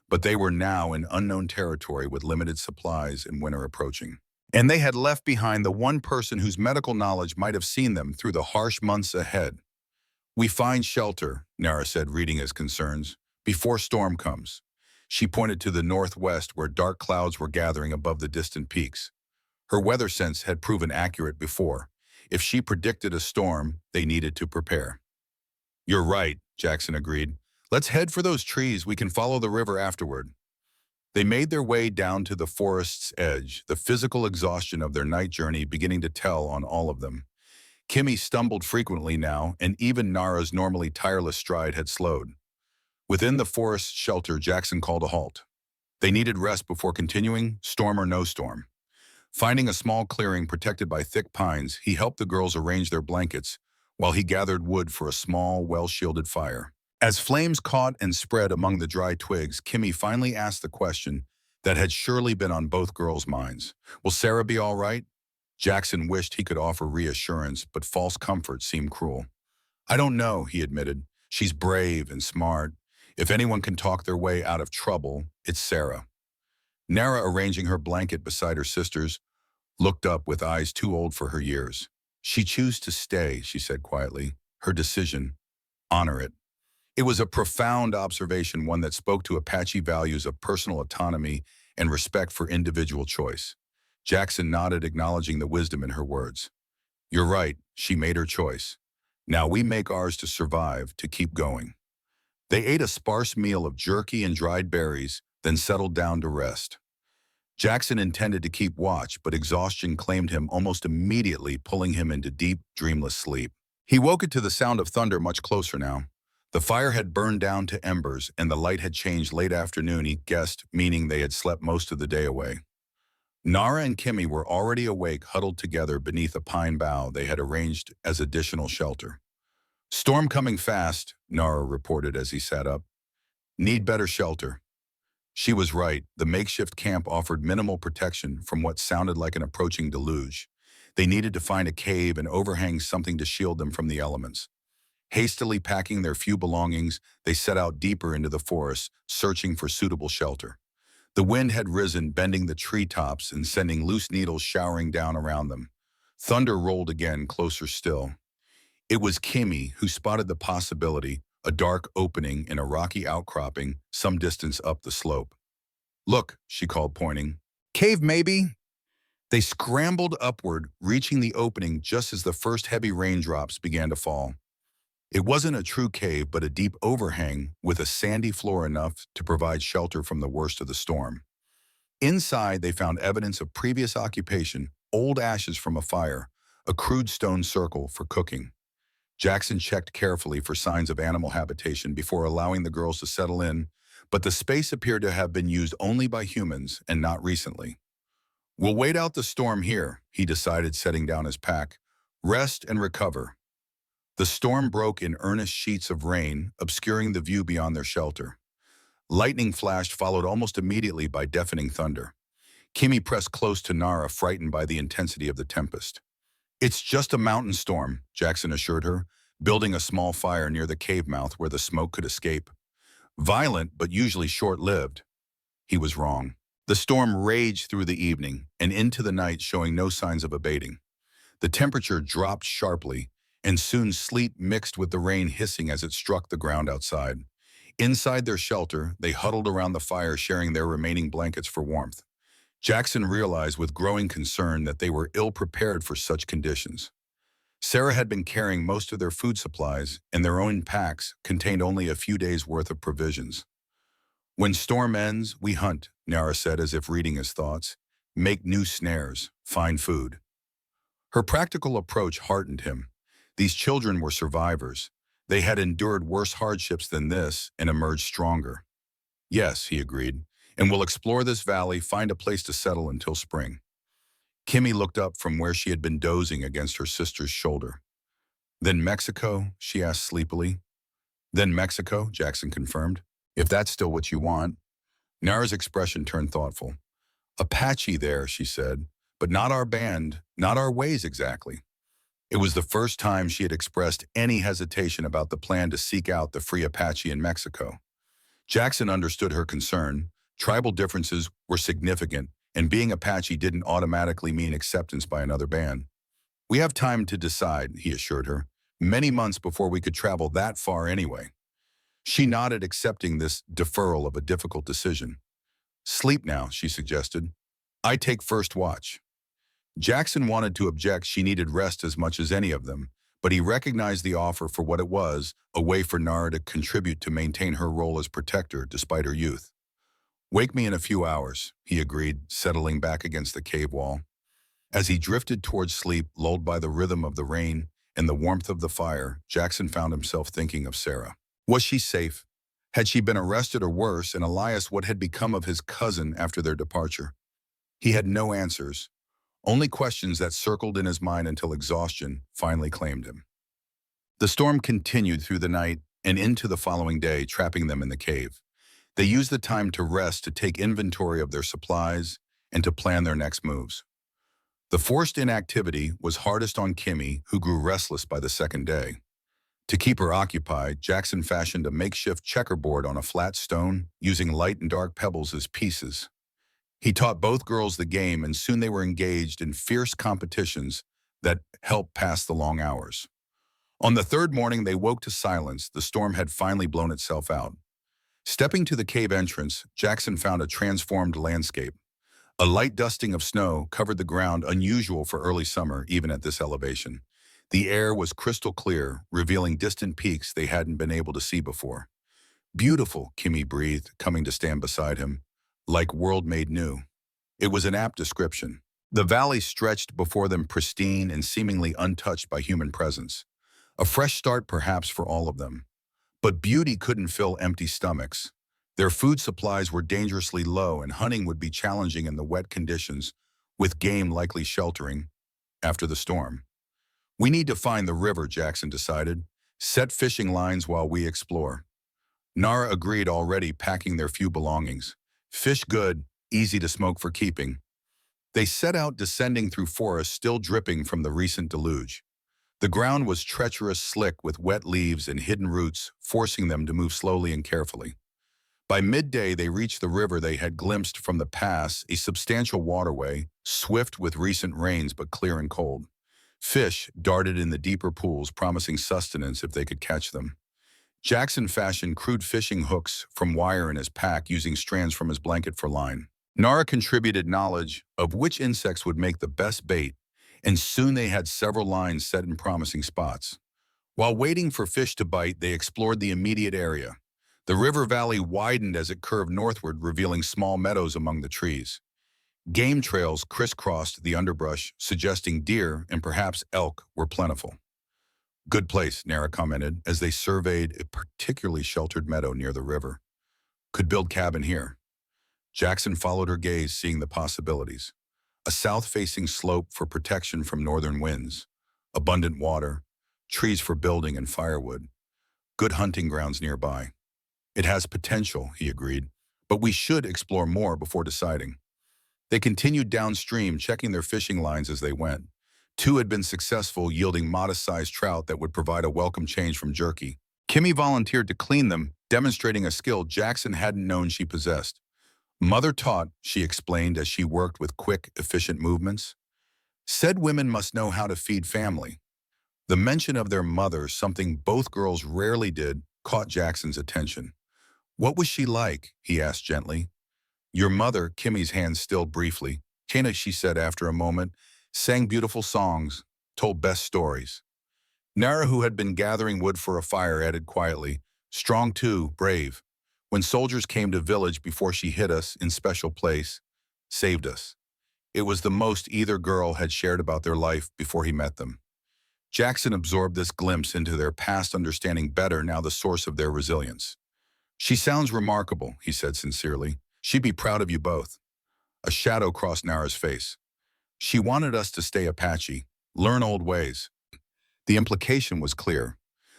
But they were now in unknown territory with limited supplies and winter approaching. And they had left behind the one person whose medical knowledge might have seen them through the harsh months ahead. "We find shelter," Nara said, reading his concerns, "before storm comes." She pointed to the northwest, where dark clouds were gathering above the distant peaks. Her weather sense had proven accurate before. If she predicted a storm, they needed to prepare. "You're right," Jackson agreed. "Let's head for those trees. We can follow the river afterward." They made their way down to the forest's edge, the physical exhaustion of their night journey beginning to tell on all of them. Kimmy stumbled frequently now, and even Nara's normally tireless stride had slowed. Within the forest shelter, Jackson called a halt. They needed rest before continuing, storm or no storm. Finding a small clearing protected by thick pines, he helped the girls arrange their blankets while he gathered wood for a small, well-shielded fire. As flames caught and spread among the dry twigs, Kimmy finally asked the question that had surely been on both girls' minds. Will Sarah be all right? Jackson wished he could offer reassurance, but false comfort seemed cruel. I don't know, he admitted. She's brave and smart. If anyone can talk their way out of trouble, it's Sarah. Nara, arranging her blanket beside her sister's, looked up with eyes too old for her years. She chose to stay, she said quietly. Her decision. Honor it. It was a profound observation, one that spoke to Apache values of personal autonomy and respect for individual choice. Jackson nodded, acknowledging the wisdom in her words. You're right, she made her choice. Now we make ours to survive, to keep going. They ate a sparse meal of jerky and dried berries, then settled down to rest. Jackson intended to keep watch, but exhaustion claimed him almost immediately, pulling him into deep, dreamless sleep. He woke to the sound of thunder much closer now. The fire had burned down to embers, and the light had changed late afternoon, he guessed, meaning they had slept most of the day away. Nara and Kimmy were already awake, huddled together beneath a pine bough they had arranged as additional shelter. Storm coming fast, Nara reported as he sat up. Need better shelter. She was right. The makeshift camp offered minimal protection from what sounded like an approaching deluge. They needed to find a cave and overhang, something to shield them from the elements. Hastily packing their few belongings, they set out deeper into the forest, searching for suitable shelter. The wind had risen, bending the treetops and sending loose needles showering down around them. Thunder rolled again, closer still. It was Kimmy who spotted the possibility, a dark opening in a rocky outcropping some distance up the slope. Look, she called, pointing. Cave, maybe? They scrambled upward, reaching the opening just as the first heavy raindrops began to fall. It wasn't a true cave, but a deep overhang with a sandy floor enough to provide shelter from the worst of the storm. Inside, they found evidence of previous occupation, old ashes from a fire, a crude stone circle for cooking. Jackson checked carefully for signs of animal habitation before allowing the girls to settle in, but the space appeared to have been used only by humans and not recently. We'll wait out the storm here, he decided, setting down his pack. Rest and recover. The storm broke in earnest sheets of rain, obscuring the view beyond their shelter. Lightning flashed, followed almost immediately by deafening thunder. Kimmy pressed close to Nara, frightened by the intensity of the tempest. It's just a mountain storm, Jackson assured her, building a small fire near the cave mouth where the smoke could escape. Violent, but usually short-lived. He was wrong. The storm raged through the evening and into the night, showing no signs of abating. The temperature dropped sharply, and soon sleet mixed with the rain, hissing as it struck the ground outside. Inside their shelter, they huddled around the fire, sharing their remaining blankets for warmth. Jackson realized with growing concern that they were ill-prepared for such conditions. Sarah had been carrying most of their food supplies, and their own packs contained only a few days' worth of provisions. When storm ends, we hunt, Nara said as if reading his thoughts. Make new snares, find food. Her practical approach heartened him. These children were survivors. They had endured worse hardships than this and emerged stronger. Yes, he agreed, and we'll explore this valley, find a place to settle until spring. Kimmy looked up from where she had been dozing against her sister's shoulder. Then Mexico, she asked sleepily. Then Mexico, Jackson confirmed. If that's still what you want. Nara's expression turned thoughtful. Apache there, she said, but not our band, not our ways exactly. It was the first time she had expressed any hesitation about the plan to seek out the free Apache in Mexico. Jackson understood her concern. Tribal differences were significant, and being Apache didn't automatically mean acceptance by another band. We have time to decide, he assured her, many months before we could travel that far anyway. She nodded, accepting this deferral of a difficult decision. Sleep now, she suggested. I take first watch. Jackson wanted to object. She needed rest as much as any of them, but he recognized the offer for what it was, a way for Nara to contribute to maintain her role as protector despite her youth. Wake me in a few hours, he agreed, settling back against the cave wall. As he drifted towards sleep, lulled by the rhythm of the rain and the warmth of the fire, Jackson found himself thinking of Sarah. Was she safe? Had she been arrested or worse, and Elias, what had become of his cousin after their departure? He had no answers. only questions that circled in his mind until exhaustion finally claimed him. The storm continued through the night and into the following day, trapping them in the cave. They used the time to rest, to take inventory of their supplies, and to plan their next moves. The forced inactivity was hardest on Kimmy, who grew restless by the second day. To keep her occupied, Jackson fashioned a makeshift checkerboard on a flat stone, using light and dark pebbles as pieces. He taught both girls the game, and soon they were engaged in fierce competitions that helped pass the long hours. On the third morning, they woke to silence. The storm had finally blown itself out. Stepping to the cave entrance, Jackson found a transformed landscape. A light dusting of snow covered the ground, unusual for early summer, even at this elevation. The air was crystal clear, revealing distant peaks they hadn't been able to see before. Beautiful, Kimmy breathed, coming to stand beside him. Like world made new. It was an apt description. The valley stretched before them, pristine and seemingly untouched by human presence. A fresh start perhaps for all of them. But beauty couldn't fill empty stomachs. Their food supplies were dangerously low, and hunting would be challenging in the wet conditions, with game likely sheltering after the storm. We need to find the river, Jackson decided. Set fishing lines while we explore. Nara agreed, already packing their few belongings. Fish good, easy to smoke for keeping. They set out, descending through forests still dripping from the recent deluge. The ground was treacherous, slick with wet leaves and hidden roots, forcing them to move slowly and carefully. By midday, they reached the river they had glimpsed from the pass, a substantial waterway, swift with recent rains but clear and cold. Fish darted in the deeper pools, promising sustenance if they could catch them. Jackson fashioned crude fishing hooks from wire in his pack, using strands from his blanket for line. Nara contributed knowledge of which insects would make the best bait, and soon they had several lines set in promising spots. While waiting for fish to bite, they explored the immediate area. The river valley widened as it curved northward, revealing small meadows among the trees. Game trails crisscrossed the underbrush, suggesting deer and perhaps elk were plentiful. Good place, Nara commented as they surveyed a particularly sheltered meadow near the river. Could build cabin here. Jackson followed her gaze, seeing the possibilities. A south-facing slope for protection from northern winds, abundant water, trees for building and firewood, good hunting grounds nearby. It has potential, he agreed, but we should explore more before deciding. They continued downstream, checking their fishing lines as they went. Two had been successful, yielding modest-sized trout that would provide a welcome change from jerky. Kimmy volunteered to clean them, demonstrating a skill Jackson hadn't known she possessed. Mother taught, she explained as she worked with quick, efficient movements. Said women must know how to feed family. The mention of their mother, something both girls rarely did, caught Jackson's attention. What was she like? He asked gently. Your mother, Kimmy's hand stilled briefly. Kana, she said after a moment, sang beautiful songs, told best stories. Nara, who had been gathering wood for a fire, added quietly, strong too, brave. When soldiers came to village before she hid us in special place, saved us. It was the most either girl had shared about their life before he met them. Jackson absorbed this glimpse into their past, understanding better now the source of their resilience. She sounds remarkable, he said sincerely. She'd be proud of you both. A shadow crossed Nara's face. She wanted us to stay Apache, learn old ways. The implication was clear.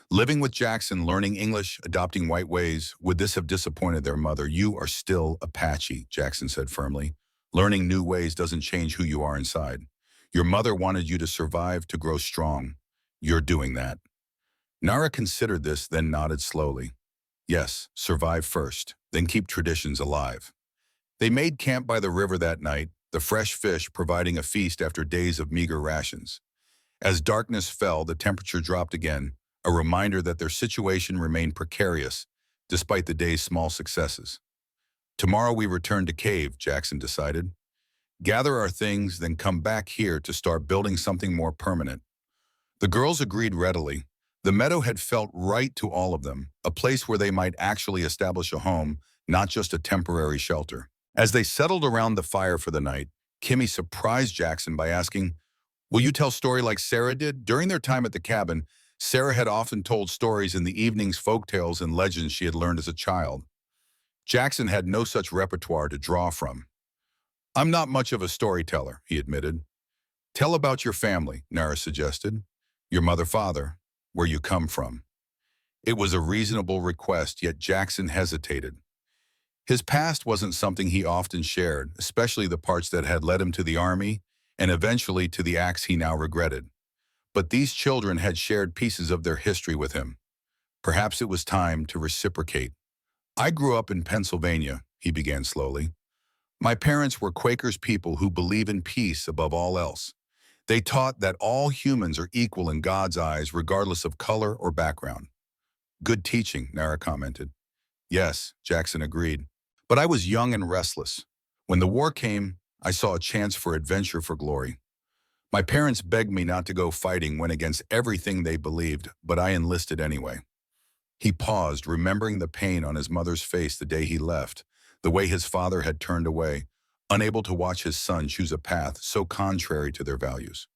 Living with Jackson, learning English, adopting white ways, would this have disappointed their mother? You are still Apache, Jackson said firmly. Learning new ways doesn't change who you are inside. Your mother wanted you to survive, to grow strong. You're doing that. Nara considered this, then nodded slowly. Yes, survive first, then keep traditions alive. They made camp by the river that night, the fresh fish providing a feast after days of meager rations. As darkness fell, the temperature dropped again, a reminder that their situation remained precarious, despite the day's small successes. Tomorrow we return to cave, Jackson decided. Gather our things, then come back here to start building something more permanent. The girls agreed readily. The meadow had felt right to all of them, a place where they might actually establish a home, not just a temporary shelter. As they settled around the fire for the night, Kimmy surprised Jackson by asking, will you tell story like Sarah did? During their time at the cabin, Sarah had often told stories in the evenings, folktales and legends she had learned as a child. Jackson had no such repertoire to draw from. I'm not much of a storyteller, he admitted. Tell about your family, Nara suggested. Your mother, father, where you come from. It was a reasonable request, yet Jackson hesitated. His past wasn't something he often shared, especially the parts that had led him to the army and eventually to the acts he now regretted. But these children had shared pieces of their history with him. Perhaps it was time to reciprocate. I grew up in Pennsylvania, he began slowly. My parents were Quakers, people who believe in peace above all else. They taught that all humans are equal in God's eyes regardless of color or background. Good teaching, Nara commented. Yes, Jackson agreed. But I was young and restless. When the war came, I saw a chance for adventure, for glory. My parents begged me not to go fighting, went against everything they believed, but I enlisted anyway. He paused, remembering the pain on his mother's face the day he left, the way his father had turned away, unable to watch his son choose a path so contrary to their values.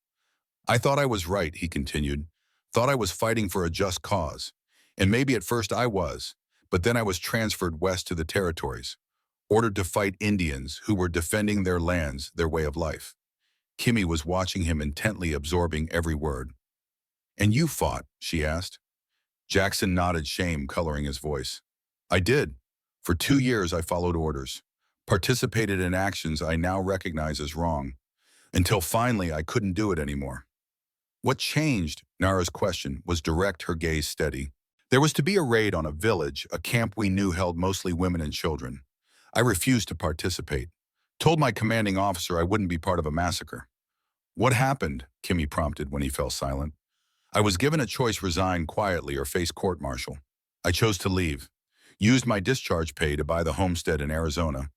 I thought I was right, he continued, thought I was fighting for a just cause. And maybe at first I was, but then I was transferred west to the territories, ordered to fight Indians who were defending their lands, their way of life. Kimmy was watching him intently, absorbing every word. And you fought, she asked. Jackson nodded, shame coloring his voice. I did. For 2 years I followed orders, participated in actions I now recognize as wrong, until finally I couldn't do it anymore. What changed? Nara's question was direct, her gaze steady. There was to be a raid on a village, a camp we knew held mostly women and children. I refused to participate. Told my commanding officer I wouldn't be part of a massacre. What happened? Kimmy prompted when he fell silent. I was given a choice: resign quietly or face court-martial. I chose to leave. Used my discharge pay to buy the homestead in Arizona.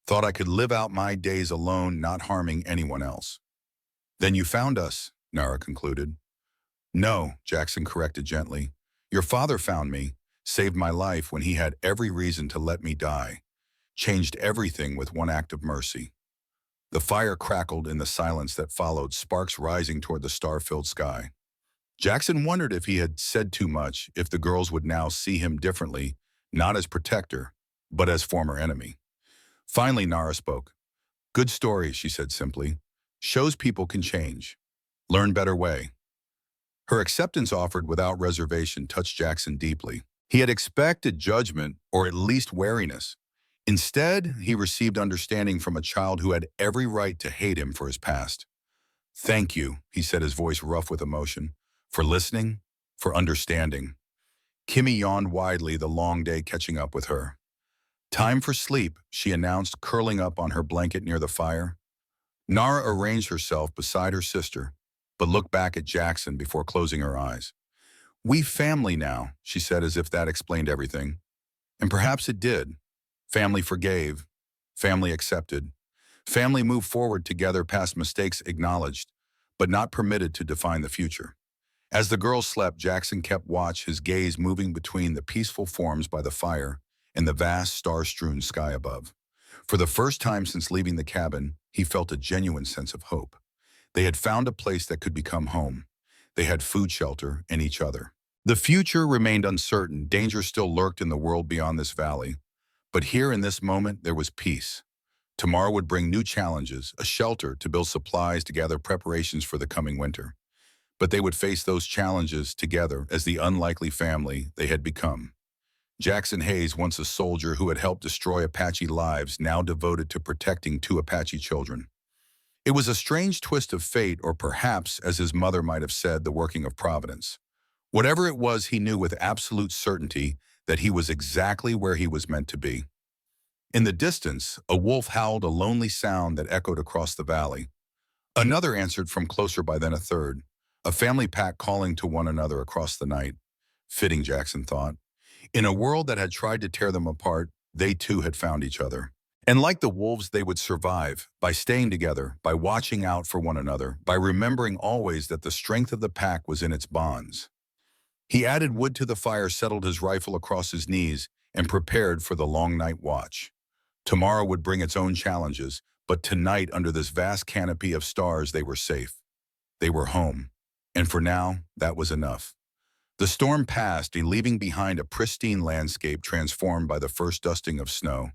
Thought I could live out my days alone, not harming anyone else. Then you found us, Nara concluded. No, Jackson corrected gently. Your father found me, saved my life when he had every reason to let me die. Changed everything with one act of mercy. The fire crackled in the silence that followed, sparks rising toward the star-filled sky. Jackson wondered if he had said too much, if the girls would now see him differently, not as protector, but as former enemy. Finally, Nara spoke. Good story, she said simply. Shows people can change. Learn better way. Her acceptance, offered without reservation, touched Jackson deeply. He had expected judgment, or at least wariness. Instead, he received understanding from a child who had every right to hate him for his past. Thank you, he said, his voice rough with emotion, for listening, for understanding. Kimmy yawned widely, the long day catching up with her. Time for sleep, she announced, curling up on her blanket near the fire. Nara arranged herself beside her sister, but looked back at Jackson before closing her eyes. We family now, she said, as if that explained everything. And perhaps it did. Family forgave. Family accepted. Family moved forward together, past mistakes acknowledged, but not permitted to define the future. As the girls slept, Jackson kept watch, his gaze moving between the peaceful forms by the fire and the vast star-strewn sky above. For the first time since leaving the cabin, he felt a genuine sense of hope. They had found a place that could become home. They had food, shelter, and each other. The future remained uncertain. Danger still lurked in the world beyond this valley. But here in this moment, there was peace. Tomorrow would bring new challenges, a shelter to build supplies, to gather preparations for the coming winter. But they would face those challenges together as the unlikely family they had become. Jackson Hayes, once a soldier who had helped destroy Apache lives, now devoted to protecting 2 Apache children. It was a strange twist of fate, or perhaps, as his mother might have said, the working of Providence. Whatever it was, he knew with absolute certainty that he was exactly where he was meant to be. In the distance, a wolf howled, a lonely sound that echoed across the valley. Another answered from closer by, then a third, a family pack calling to one another across the night. Fitting, Jackson thought. In a world that had tried to tear them apart, they too had found each other. And like the wolves, they would survive by staying together, by watching out for one another, by remembering always that the strength of the pack was in its bonds. He added wood to the fire, settled his rifle across his knees, and prepared for the long night watch. Tomorrow would bring its own challenges, but tonight, under this vast canopy of stars, they were safe. They were home. And for now, that was enough. The storm passed, leaving behind a pristine landscape transformed by the first dusting of snow.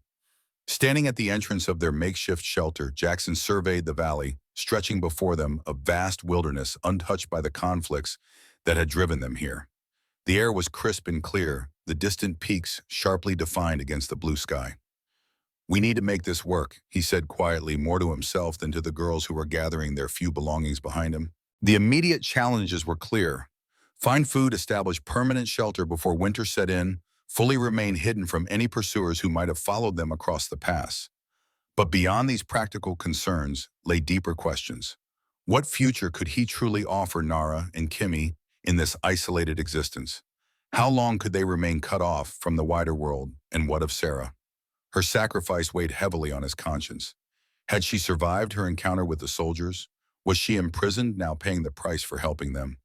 Standing at the entrance of their makeshift shelter, Jackson surveyed the valley, stretching before them a vast wilderness untouched by the conflicts that had driven them here. The air was crisp and clear, the distant peaks sharply defined against the blue sky. "We need to make this work," he said quietly, more to himself than to the girls who were gathering their few belongings behind him. The immediate challenges were clear. Find food, establish permanent shelter before winter set in, fully remain hidden from any pursuers who might have followed them across the pass. But beyond these practical concerns lay deeper questions. What future could he truly offer Nara and Kimmy in this isolated existence? How long could they remain cut off from the wider world, and what of Sarah? Her sacrifice weighed heavily on his conscience. Had she survived her encounter with the soldiers? Was she imprisoned, now paying the price for helping them?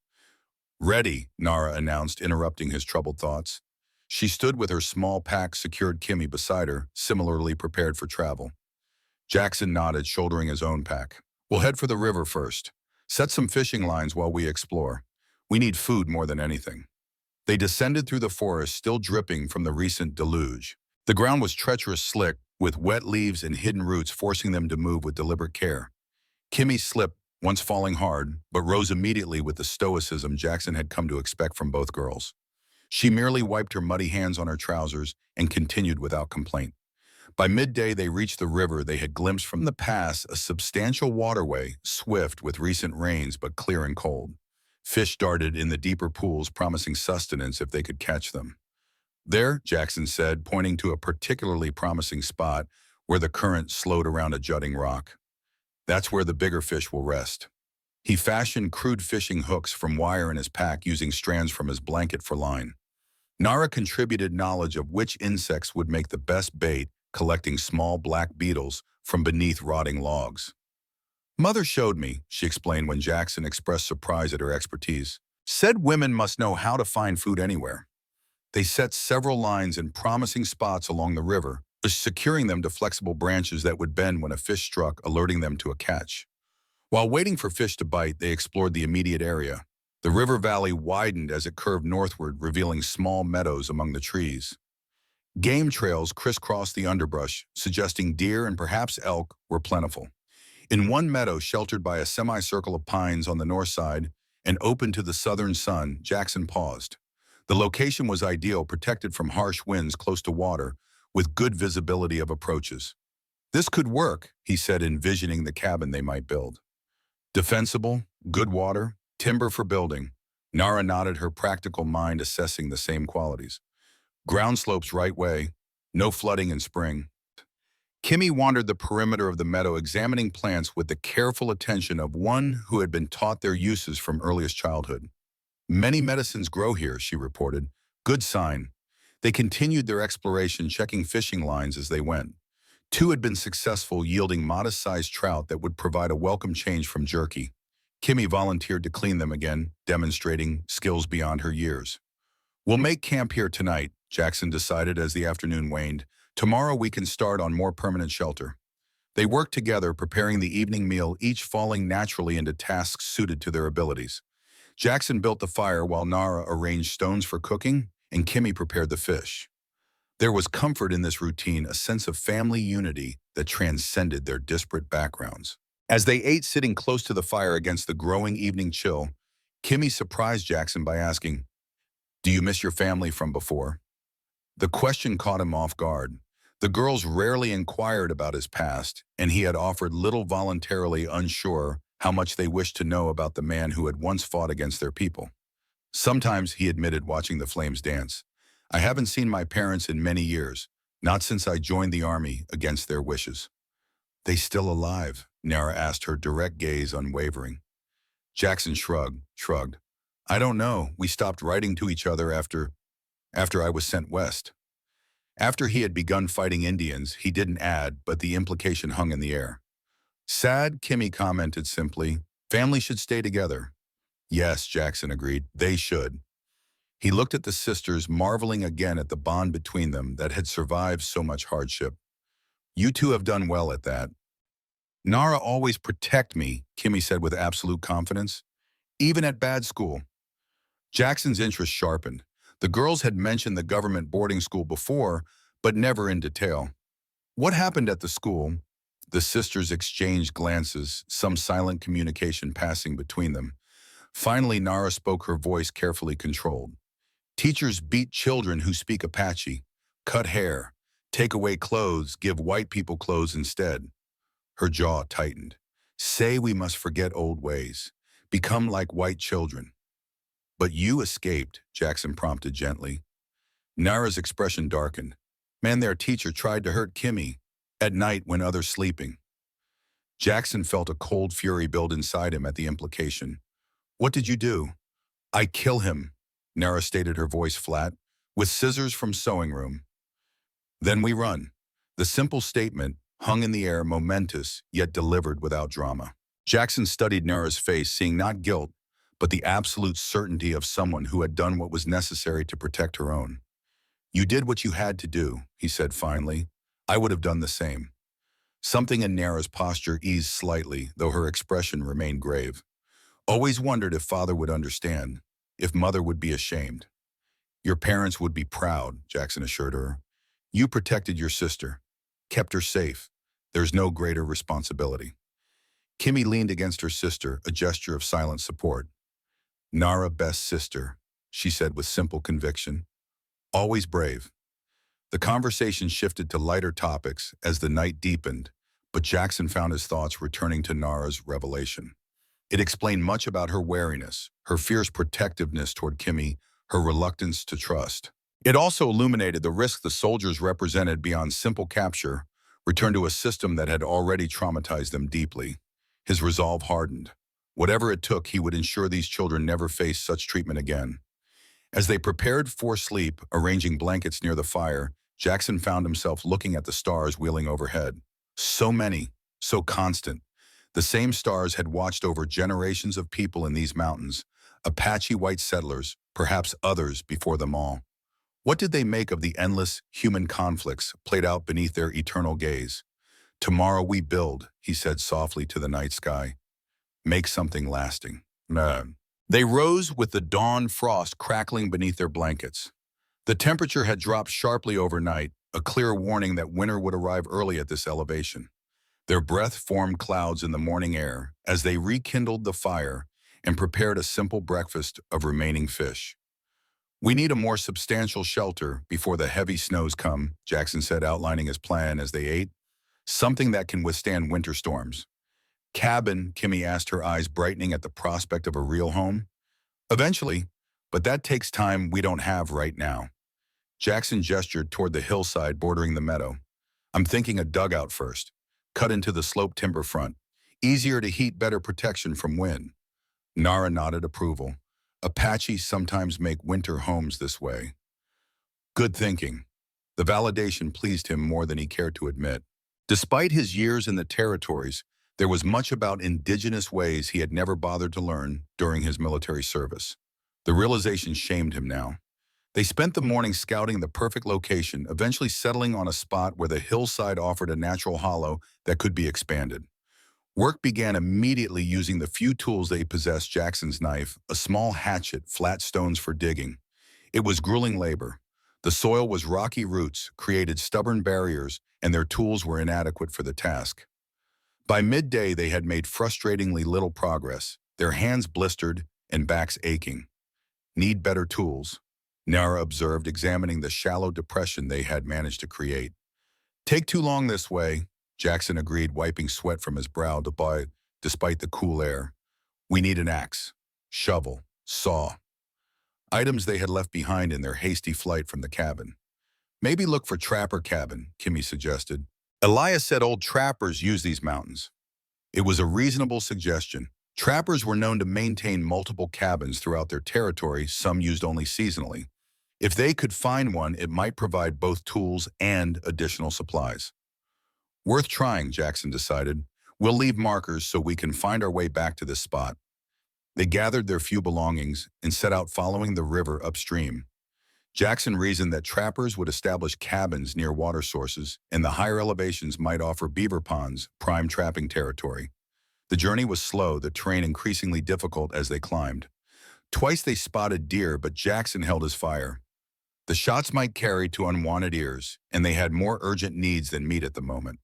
"Ready," Nara announced, interrupting his troubled thoughts. She stood with her small pack secured Kimmy beside her, similarly prepared for travel. Jackson nodded, shouldering his own pack. "We'll head for the river first. Set some fishing lines while we explore. We need food more than anything." They descended through the forest, still dripping from the recent deluge. The ground was treacherous slick, with wet leaves and hidden roots forcing them to move with deliberate care. Kimmy slipped, once falling hard, but rose immediately with the stoicism Jackson had come to expect from both girls. She merely wiped her muddy hands on her trousers and continued without complaint. By midday, they reached the river they had glimpsed from the pass, a substantial waterway, swift with recent rains but clear and cold. Fish darted in the deeper pools, promising sustenance if they could catch them. "There," Jackson said, pointing to a particularly promising spot where the current slowed around a jutting rock. "That's where the bigger fish will rest." He fashioned crude fishing hooks from wire in his pack, using strands from his blanket for line. Nara contributed knowledge of which insects would make the best bait, collecting small black beetles from beneath rotting logs. "Mother showed me," she explained when Jackson expressed surprise at her expertise. "Said women must know how to find food anywhere." They set several lines in promising spots along the river, securing them to flexible branches that would bend when a fish struck, alerting them to a catch. While waiting for fish to bite, they explored the immediate area. The river valley widened as it curved northward, revealing small meadows among the trees. Game trails crisscrossed the underbrush, suggesting deer and perhaps elk were plentiful. In one meadow, sheltered by a semicircle of pines on the north side and open to the southern sun, Jackson paused. The location was ideal, protected from harsh winds, close to water, with good visibility of approaches. "This could work," he said, envisioning the cabin they might build. "Defensible, good water, timber for building." Nara nodded, her practical mind assessing the same qualities. "Ground slopes right way, no flooding in spring." Kimmy wandered the perimeter of the meadow, examining plants with the careful attention of one who had been taught their uses from earliest childhood. "Many medicines grow here," she reported. "Good sign." They continued their exploration, checking fishing lines as they went. Two had been successful, yielding modest-sized trout that would provide a welcome change from jerky. Kimmy volunteered to clean them again, demonstrating skills beyond her years. "We'll make camp here tonight," Jackson decided as the afternoon waned. "Tomorrow we can start on more permanent shelter." They worked together, preparing the evening meal, each falling naturally into tasks suited to their abilities. Jackson built the fire while Nara arranged stones for cooking, and Kimmy prepared the fish. There was comfort in this routine, a sense of family unity that transcended their disparate backgrounds. As they ate sitting close to the fire against the growing evening chill, Kimmy surprised Jackson by asking, "Do you miss your family from before?" The question caught him off guard. The girls rarely inquired about his past, and he had offered little, voluntarily unsure how much they wished to know about the man who had once fought against their people. "Sometimes," he admitted, watching the flames dance, "I haven't seen my parents in many years, not since I joined the army against their wishes." "They still alive?" Nara asked, her direct gaze unwavering. Jackson shrugged. "I don't know. We stopped writing to each other after I was sent west." After he had begun fighting Indians, he didn't add, but the implication hung in the air. "Sad," Kimmy commented simply. "Family should stay together." "Yes," Jackson agreed, "they should." He looked at the sisters, marveling again at the bond between them that had survived so much hardship. "You two have done well at that." "Nara always protect me," Kimmy said with absolute confidence, "even at bad school." Jackson's interest sharpened. The girls had mentioned the government boarding school before, but never in detail. What happened at the school? The sisters exchanged glances, some silent communication passing between them. Finally, Nara spoke, her voice carefully controlled. Teachers beat children who speak Apache, cut hair, take away clothes, give white people clothes instead. Her jaw tightened. Say we must forget old ways, become like white children. But you escaped, Jackson prompted gently. Nara's expression darkened. Man, their teacher tried to hurt Kimmy at night when others sleeping. Jackson felt a cold fury build inside him at the implication. What did you do? I kill him, Nara stated, her voice flat, with scissors from sewing room. Then we run. The simple statement hung in the air, momentous, yet delivered without drama. Jackson studied Nara's face, seeing not guilt, but the absolute certainty of someone who had done what was necessary to protect her own. You did what you had to do, he said finally. I would have done the same. Something in Nara's posture eased slightly, though her expression remained grave. Always wondered if father would understand, if mother would be ashamed. Your parents would be proud, Jackson assured her. You protected your sister, kept her safe. There's no greater responsibility. Kimmy leaned against her sister, a gesture of silent support. Nara, best sister, she said with simple conviction. Always brave. The conversation shifted to lighter topics as the night deepened, but Jackson found his thoughts returning to Nara's revelation. It explained much about her wariness, her fierce protectiveness toward Kimmy, her reluctance to trust. It also illuminated the risk the soldiers represented beyond simple capture, returned to a system that had already traumatized them deeply. His resolve hardened. Whatever it took, he would ensure these children never face such treatment again. As they prepared for sleep, arranging blankets near the fire, Jackson found himself looking at the stars wheeling overhead. So many, so constant. The same stars had watched over generations of people in these mountains, Apache white settlers, perhaps others before them all. What did they make of the endless human conflicts played out beneath their eternal gaze? Tomorrow we build, he said softly to the night sky. Make something lasting. They rose with the dawn frost crackling beneath their blankets. The temperature had dropped sharply overnight, a clear warning that winter would arrive early at this elevation. Their breath formed clouds in the morning air as they rekindled the fire and prepared a simple breakfast of remaining fish. We need a more substantial shelter before the heavy snows come, Jackson said, outlining his plan as they ate. Something that can withstand winter storms. Cabin, Kimmy asked, her eyes brightening at the prospect of a real home. Eventually, but that takes time we don't have right now. Jackson gestured toward the hillside bordering the meadow. I'm thinking a dugout first, cut into the sloped timber front. Easier to heat, better protection from wind. Nara nodded approval. Apaches sometimes make winter homes this way. Good thinking. The validation pleased him more than he cared to admit. Despite his years in the territories, there was much about indigenous ways he had never bothered to learn during his military service. The realization shamed him now. They spent the morning scouting the perfect location, eventually settling on a spot where the hillside offered a natural hollow that could be expanded. Work began immediately using the few tools they possessed: Jackson's knife, a small hatchet, flat stones for digging. It was grueling labor. The soil was rocky, roots created stubborn barriers, and their tools were inadequate for the task. By midday, they had made frustratingly little progress, their hands blistered and backs aching. Need better tools, Nara observed, examining the shallow depression they had managed to create. Take too long this way, Jackson agreed, wiping sweat from his brow despite the cool air. We need an axe, shovel, saw. Items they had left behind in their hasty flight from the cabin. Maybe look for trapper cabin, Kimmy suggested. Elias said old trappers use these mountains. It was a reasonable suggestion. Trappers were known to maintain multiple cabins throughout their territory, some used only seasonally. If they could find one, it might provide both tools and additional supplies. Worth trying, Jackson decided. We'll leave markers so we can find our way back to this spot. They gathered their few belongings and set out following the river upstream. Jackson reasoned that trappers would establish cabins near water sources, and the higher elevations might offer beaver ponds, prime trapping territory. The journey was slow, the terrain increasingly difficult as they climbed. Twice they spotted deer, but Jackson held his fire. The shots might carry to unwanted ears, and they had more urgent needs than meat at the moment.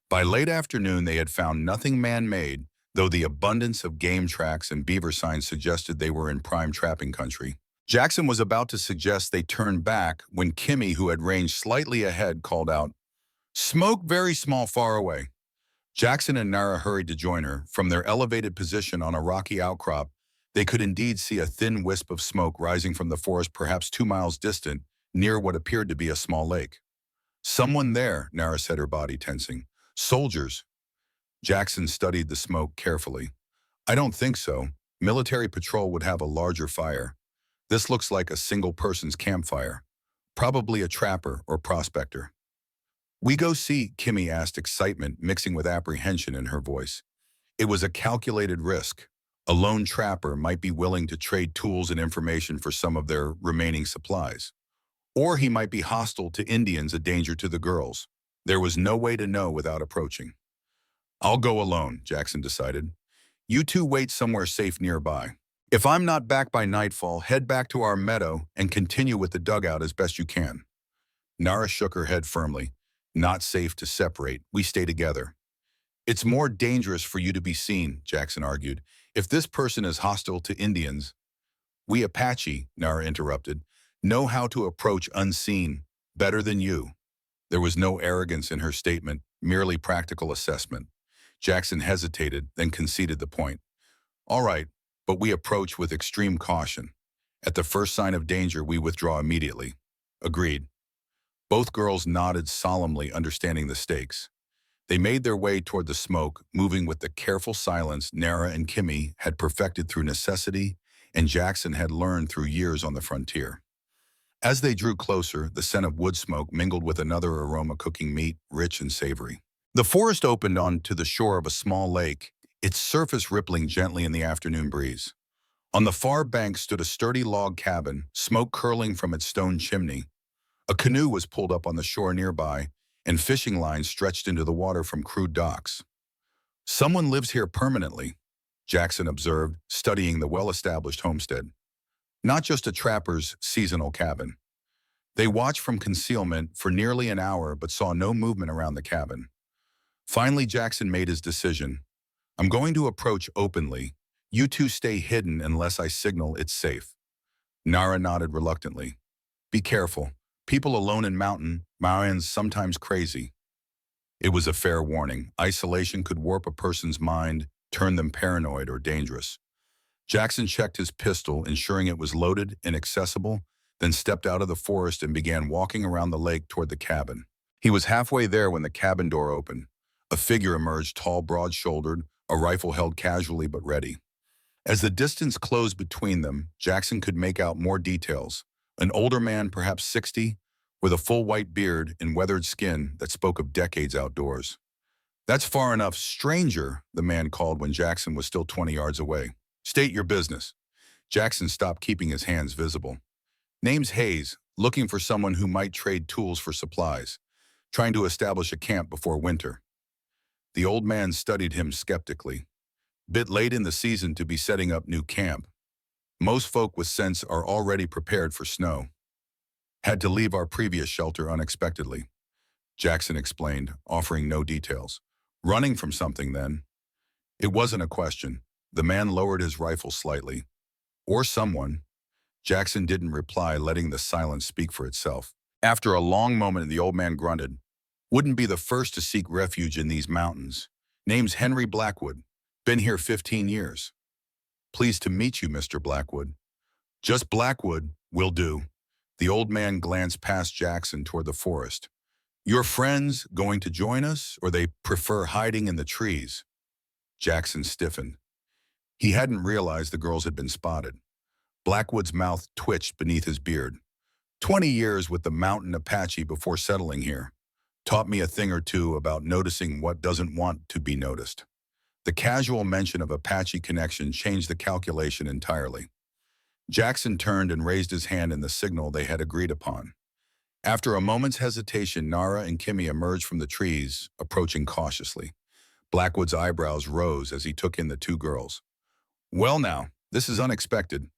By late afternoon, they had found nothing man-made, though the abundance of game tracks and beaver signs suggested they were in prime trapping country. Jackson was about to suggest they turn back when Kimmy, who had ranged slightly ahead, called out, "Smoke very small far away." Jackson and Nara hurried to join her. From their elevated position on a rocky outcrop, they could indeed see a thin wisp of smoke rising from the forest perhaps 2 miles distant, near what appeared to be a small lake. "Someone there," Nara said, her body tensing. "Soldiers." Jackson studied the smoke carefully. "I don't think so. Military patrol would have a larger fire. This looks like a single person's campfire. Probably a trapper or prospector." "We go see?" Kimmy asked, excitement mixing with apprehension in her voice. It was a calculated risk. A lone trapper might be willing to trade tools and information for some of their remaining supplies. Or he might be hostile to Indians, a danger to the girls. There was no way to know without approaching. "I'll go alone," Jackson decided. "You two wait somewhere safe nearby. If I'm not back by nightfall, head back to our meadow and continue with the dugout as best you can." Nara shook her head firmly. "Not safe to separate. We stay together." "It's more dangerous for you to be seen," Jackson argued. "If this person is hostile to Indians—" "We Apache," Nara interrupted, "know how to approach unseen better than you." There was no arrogance in her statement, merely practical assessment. Jackson hesitated, then conceded the point. "All right, but we approach with extreme caution. At the first sign of danger, we withdraw immediately." "Agreed." Both girls nodded solemnly, understanding the stakes. They made their way toward the smoke, moving with the careful silence Nara and Kimmy had perfected through necessity and Jackson had learned through years on the frontier. As they drew closer, the scent of wood smoke mingled with another aroma cooking meat, rich and savory. The forest opened onto the shore of a small lake, its surface rippling gently in the afternoon breeze. On the far bank stood a sturdy log cabin, smoke curling from its stone chimney. A canoe was pulled up on the shore nearby, and fishing lines stretched into the water from crude docks. "Someone lives here permanently," Jackson observed, studying the well-established homestead. "Not just a trapper's seasonal cabin." They watched from concealment for nearly an hour but saw no movement around the cabin. Finally, Jackson made his decision. "I'm going to approach openly. You two stay hidden unless I signal it's safe." Nara nodded reluctantly. "Be careful. People alone in mountains sometimes crazy." It was a fair warning. Isolation could warp a person's mind, turn them paranoid or dangerous. Jackson checked his pistol, ensuring it was loaded and accessible, then stepped out of the forest and began walking around the lake toward the cabin. He was halfway there when the cabin door opened. A figure emerged, tall, broad-shouldered, a rifle held casually but ready. As the distance closed between them, Jackson could make out more details. An older man, perhaps 60, with a full white beard and weathered skin that spoke of decades outdoors. "That's far enough, stranger," the man called when Jackson was still 20 yards away. "State your business." Jackson stopped, keeping his hands visible. "Name's Hayes, looking for someone who might trade tools for supplies. Trying to establish a camp before winter." The old man studied him skeptically. "Bit late in the season to be setting up new camp. Most folk with sense are already prepared for snow. Had to leave our previous shelter unexpectedly," Jackson explained, offering no details. "Running from something, then?" It wasn't a question. The man lowered his rifle slightly. "Or someone." Jackson didn't reply, letting the silence speak for itself. After a long moment, the old man grunted. "Wouldn't be the first to seek refuge in these mountains. Name's Henry Blackwood. Been here 15 years. "Pleased to meet you, Mr. Blackwood." "Just Blackwood will do." The old man glanced past Jackson toward the forest. "Your friends going to join us, or they prefer hiding in the trees?" Jackson stiffened. He hadn't realized the girls had been spotted. Blackwood's mouth twitched beneath his beard. 20 years with the mountain Apache before settling here. Taught me a thing or two about noticing what doesn't want to be noticed. The casual mention of Apache connection changed the calculation entirely. Jackson turned and raised his hand in the signal they had agreed upon. After a moment's hesitation, Nara and Kimmy emerged from the trees, approaching cautiously. Blackwood's eyebrows rose as he took in the two girls. "Well now, this is unexpected."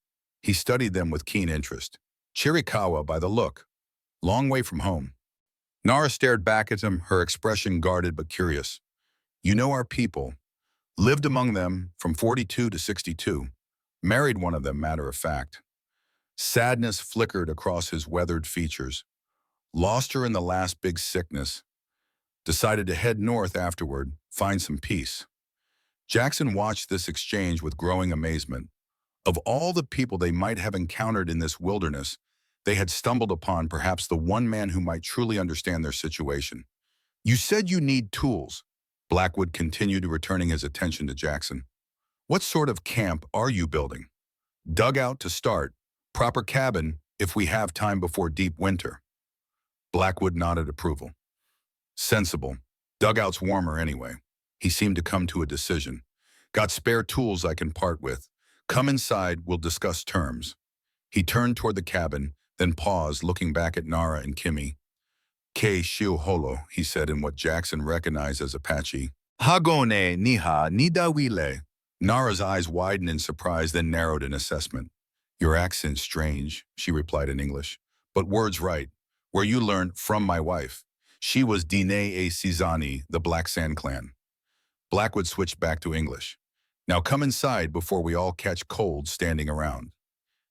He studied them with keen interest. Chiricahua by the look. Long way from home. Nara stared back at him, her expression guarded but curious. You know our people. Lived among them from 42 to 62. Married one of them, matter of fact. Sadness flickered across his weathered features. Lost her in the last big sickness. Decided to head north afterward, find some peace. Jackson watched this exchange with growing amazement. Of all the people they might have encountered in this wilderness, they had stumbled upon perhaps the one man who might truly understand their situation. You said you need tools. Blackwood continued, returning his attention to Jackson. What sort of camp are you building? Dugout to start. Proper cabin if we have time before deep winter. Blackwood nodded approval. Sensible. Dugout's warmer anyway. He seemed to come to a decision. Got spare tools I can part with. Come inside, we'll discuss terms. He turned toward the cabin, then paused, looking back at Nara and Kimmy. Ke shiu holo, he said in what Jackson recognized as Apache. Hagone niha nidawile. Nara's eyes widened in surprise, then narrowed in assessment. Your accent's strange, she replied in English. But words right. Where you learned from my wife. She was Dine a Sizani, the Black Sand Clan. Blackwood switched back to English. Now come inside before we all catch cold standing around.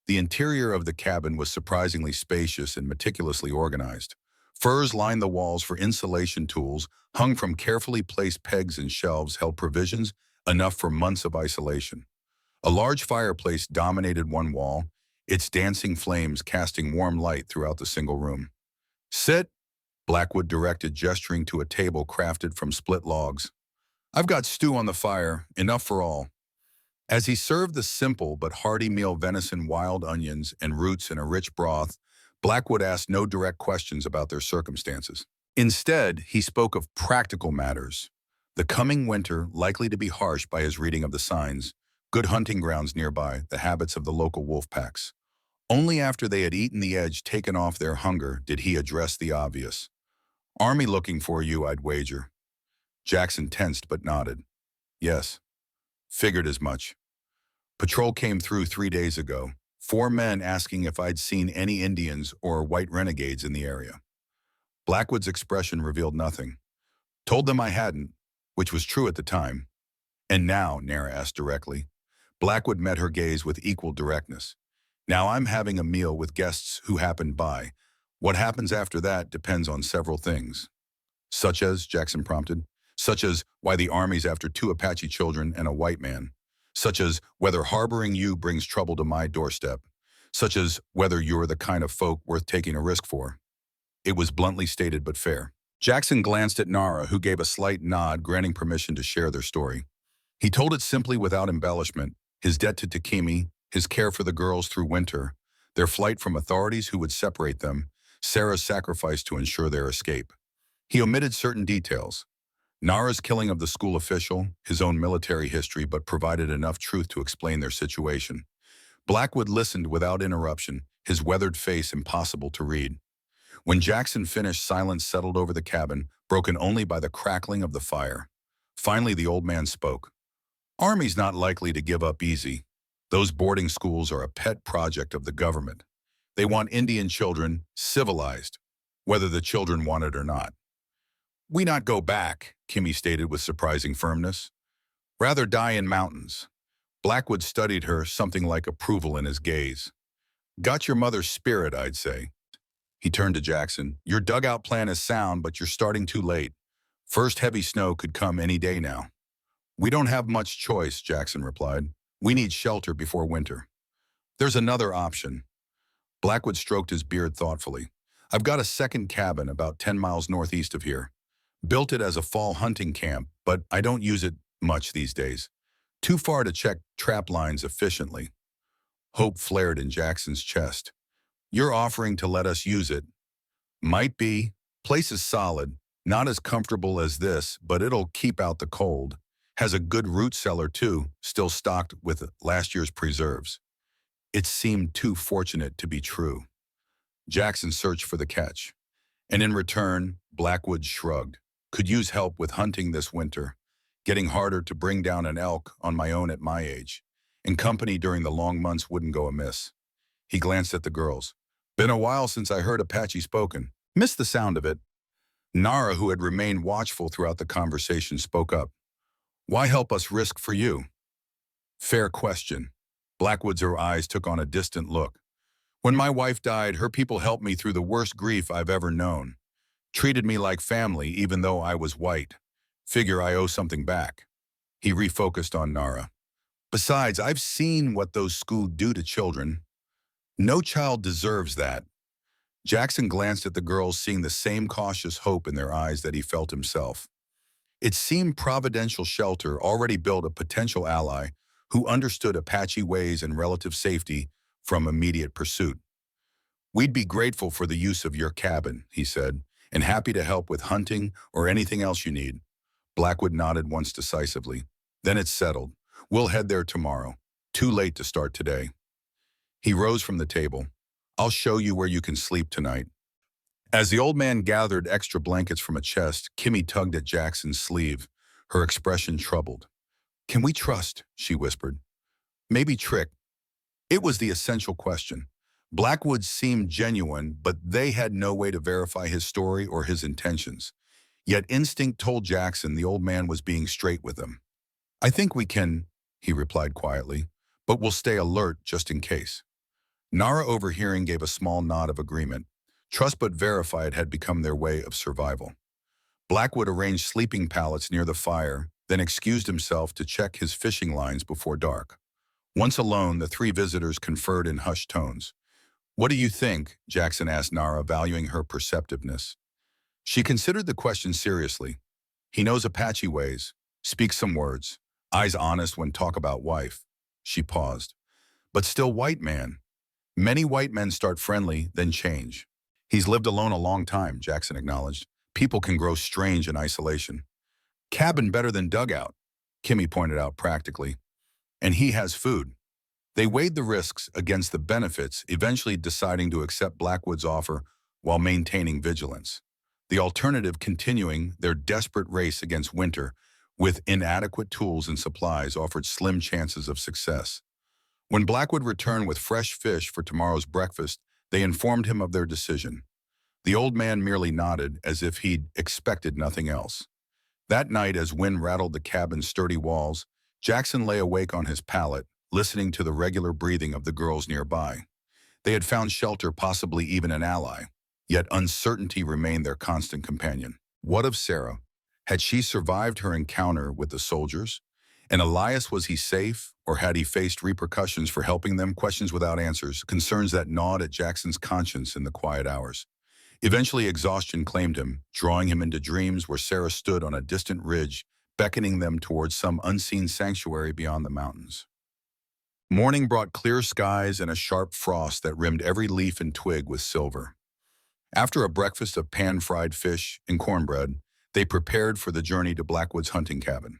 The interior of the cabin was surprisingly spacious and meticulously organized. Furs lined the walls for insulation tools, hung from carefully placed pegs and shelves held provisions, enough for months of isolation. A large fireplace dominated one wall, its dancing flames casting warm light throughout the single room. Sit, Blackwood directed, gesturing to a table crafted from split logs. I've got stew on the fire, enough for all. As he served the simple but hearty meal, venison, wild onions, and roots in a rich broth, Blackwood asked no direct questions about their circumstances. Instead, he spoke of practical matters. The coming winter, likely to be harsh by his reading of the signs, good hunting grounds nearby, the habits of the local wolf packs. Only after they had eaten the edge taken off their hunger did he address the obvious. Army looking for you, I'd wager. Jackson tensed but nodded. Yes. Figured as much. Patrol came through 3 days ago. 4 men asking if I'd seen any Indians or white renegades in the area. Blackwood's expression revealed nothing. Told them I hadn't, which was true at the time. And now, Nara asked directly. Blackwood met her gaze with equal directness. Now I'm having a meal with guests who happened by. What happens after that depends on several things. Such as, Jackson prompted, such as why the Army's after 2 Apache children and a white man. Such as whether harboring you brings trouble to my doorstep. Such as whether you're the kind of folk worth taking a risk for. It was bluntly stated but fair. Jackson glanced at Nara, who gave a slight nod, granting permission to share their story. He told it simply without embellishment, his debt to Takimi, his care for the girls through winter, their flight from authorities who would separate them, Sarah's sacrifice to ensure their escape. He omitted certain details. Nara's killing of the school official, his own military history, but provided enough truth to explain their situation. Blackwood listened without interruption, his weathered face impossible to read. When Jackson finished, silence settled over the cabin, broken only by the crackling of the fire. Finally, the old man spoke. Army's not likely to give up easy. Those boarding schools are a pet project of the government. They want Indian children civilized, whether the children want it or not. We not go back, Kimmy stated with surprising firmness. Rather die in mountains. Blackwood studied her, something like approval in his gaze. Got your mother's spirit, I'd say. He turned to Jackson. Your dugout plan is sound, but you're starting too late. First heavy snow could come any day now. We don't have much choice, Jackson replied. We need shelter before winter. There's another option. Blackwood stroked his beard thoughtfully. I've got a second cabin about 10 miles northeast of here. Built it as a fall hunting camp, but I don't use it much these days. Too far to check trap lines efficiently. Hope flared in Jackson's chest. You're offering to let us use it. Might be. Place is solid. Not as comfortable as this, but it'll keep out the cold. Has a good root cellar too, still stocked with last year's preserves. It seemed too fortunate to be true. Jackson searched for the catch. And in return, Blackwood shrugged. Could use help with hunting this winter. Getting harder to bring down an elk on my own at my age. And company during the long months wouldn't go amiss. He glanced at the girls. Been a while since I heard Apache spoken. Missed the sound of it. Nara, who had remained watchful throughout the conversation, spoke up. Why help us risk for you? Fair question. Blackwood's eyes took on a distant look. When my wife died, her people helped me through the worst grief I've ever known. Treated me like family even though I was white. Figure I owe something back. He refocused on Nara. Besides, I've seen what those schools do to children. No child deserves that. Jackson glanced at the girls, seeing the same cautious hope in their eyes that he felt himself. It seemed Providential Shelter already built a potential ally who understood Apache ways and relative safety from immediate pursuit. We'd be grateful for the use of your cabin, he said, and happy to help with hunting or anything else you need. Blackwood nodded once decisively. Then it's settled. We'll head there tomorrow. Too late to start today. He rose from the table. I'll show you where you can sleep tonight. As the old man gathered extra blankets from a chest, Kimmy tugged at Jackson's sleeve, her expression troubled. Can we trust? She whispered. Maybe trick. It was the essential question. Blackwood seemed genuine, but they had no way to verify his story or his intentions. Yet instinct told Jackson the old man was being straight with them. I think we can, he replied quietly, but we'll stay alert just in case. Nara, overhearing, gave a small nod of agreement. Trust but verified had become their way of survival. Blackwood arranged sleeping pallets near the fire, then excused himself to check his fishing lines before dark. Once alone, the three visitors conferred in hushed tones. What do you think? Jackson asked Nara, valuing her perceptiveness. She considered the question seriously. He knows Apache ways, speaks some words, eyes honest when talk about wife. She paused. But still white man. Many white men start friendly, then change. He's lived alone a long time, Jackson acknowledged. People can grow strange in isolation. Cabin better than dugout, Kimmy pointed out practically. And he has food. They weighed the risks against the benefits, eventually deciding to accept Blackwood's offer while maintaining vigilance. The alternative, continuing their desperate race against winter with inadequate tools and supplies, offered slim chances of success. When Blackwood returned with fresh fish for tomorrow's breakfast, they informed him of their decision. The old man merely nodded as if he'd expected nothing else. That night, as wind rattled the cabin's sturdy walls, Jackson lay awake on his pallet, listening to the regular breathing of the girls nearby. They had found shelter, possibly even an ally, yet uncertainty remained their constant companion. What of Sarah? Had she survived her encounter with the soldiers? And Elias, was he safe, or had he faced repercussions for helping them? Questions without answers, concerns that gnawed at Jackson's conscience in the quiet hours. Eventually, exhaustion claimed him, drawing him into dreams where Sarah stood on a distant ridge, beckoning them towards some unseen sanctuary beyond the mountains. Morning brought clear skies and a sharp frost that rimmed every leaf and twig with silver. After a breakfast of pan-fried fish and cornbread, they prepared for the journey to Blackwood's hunting cabin.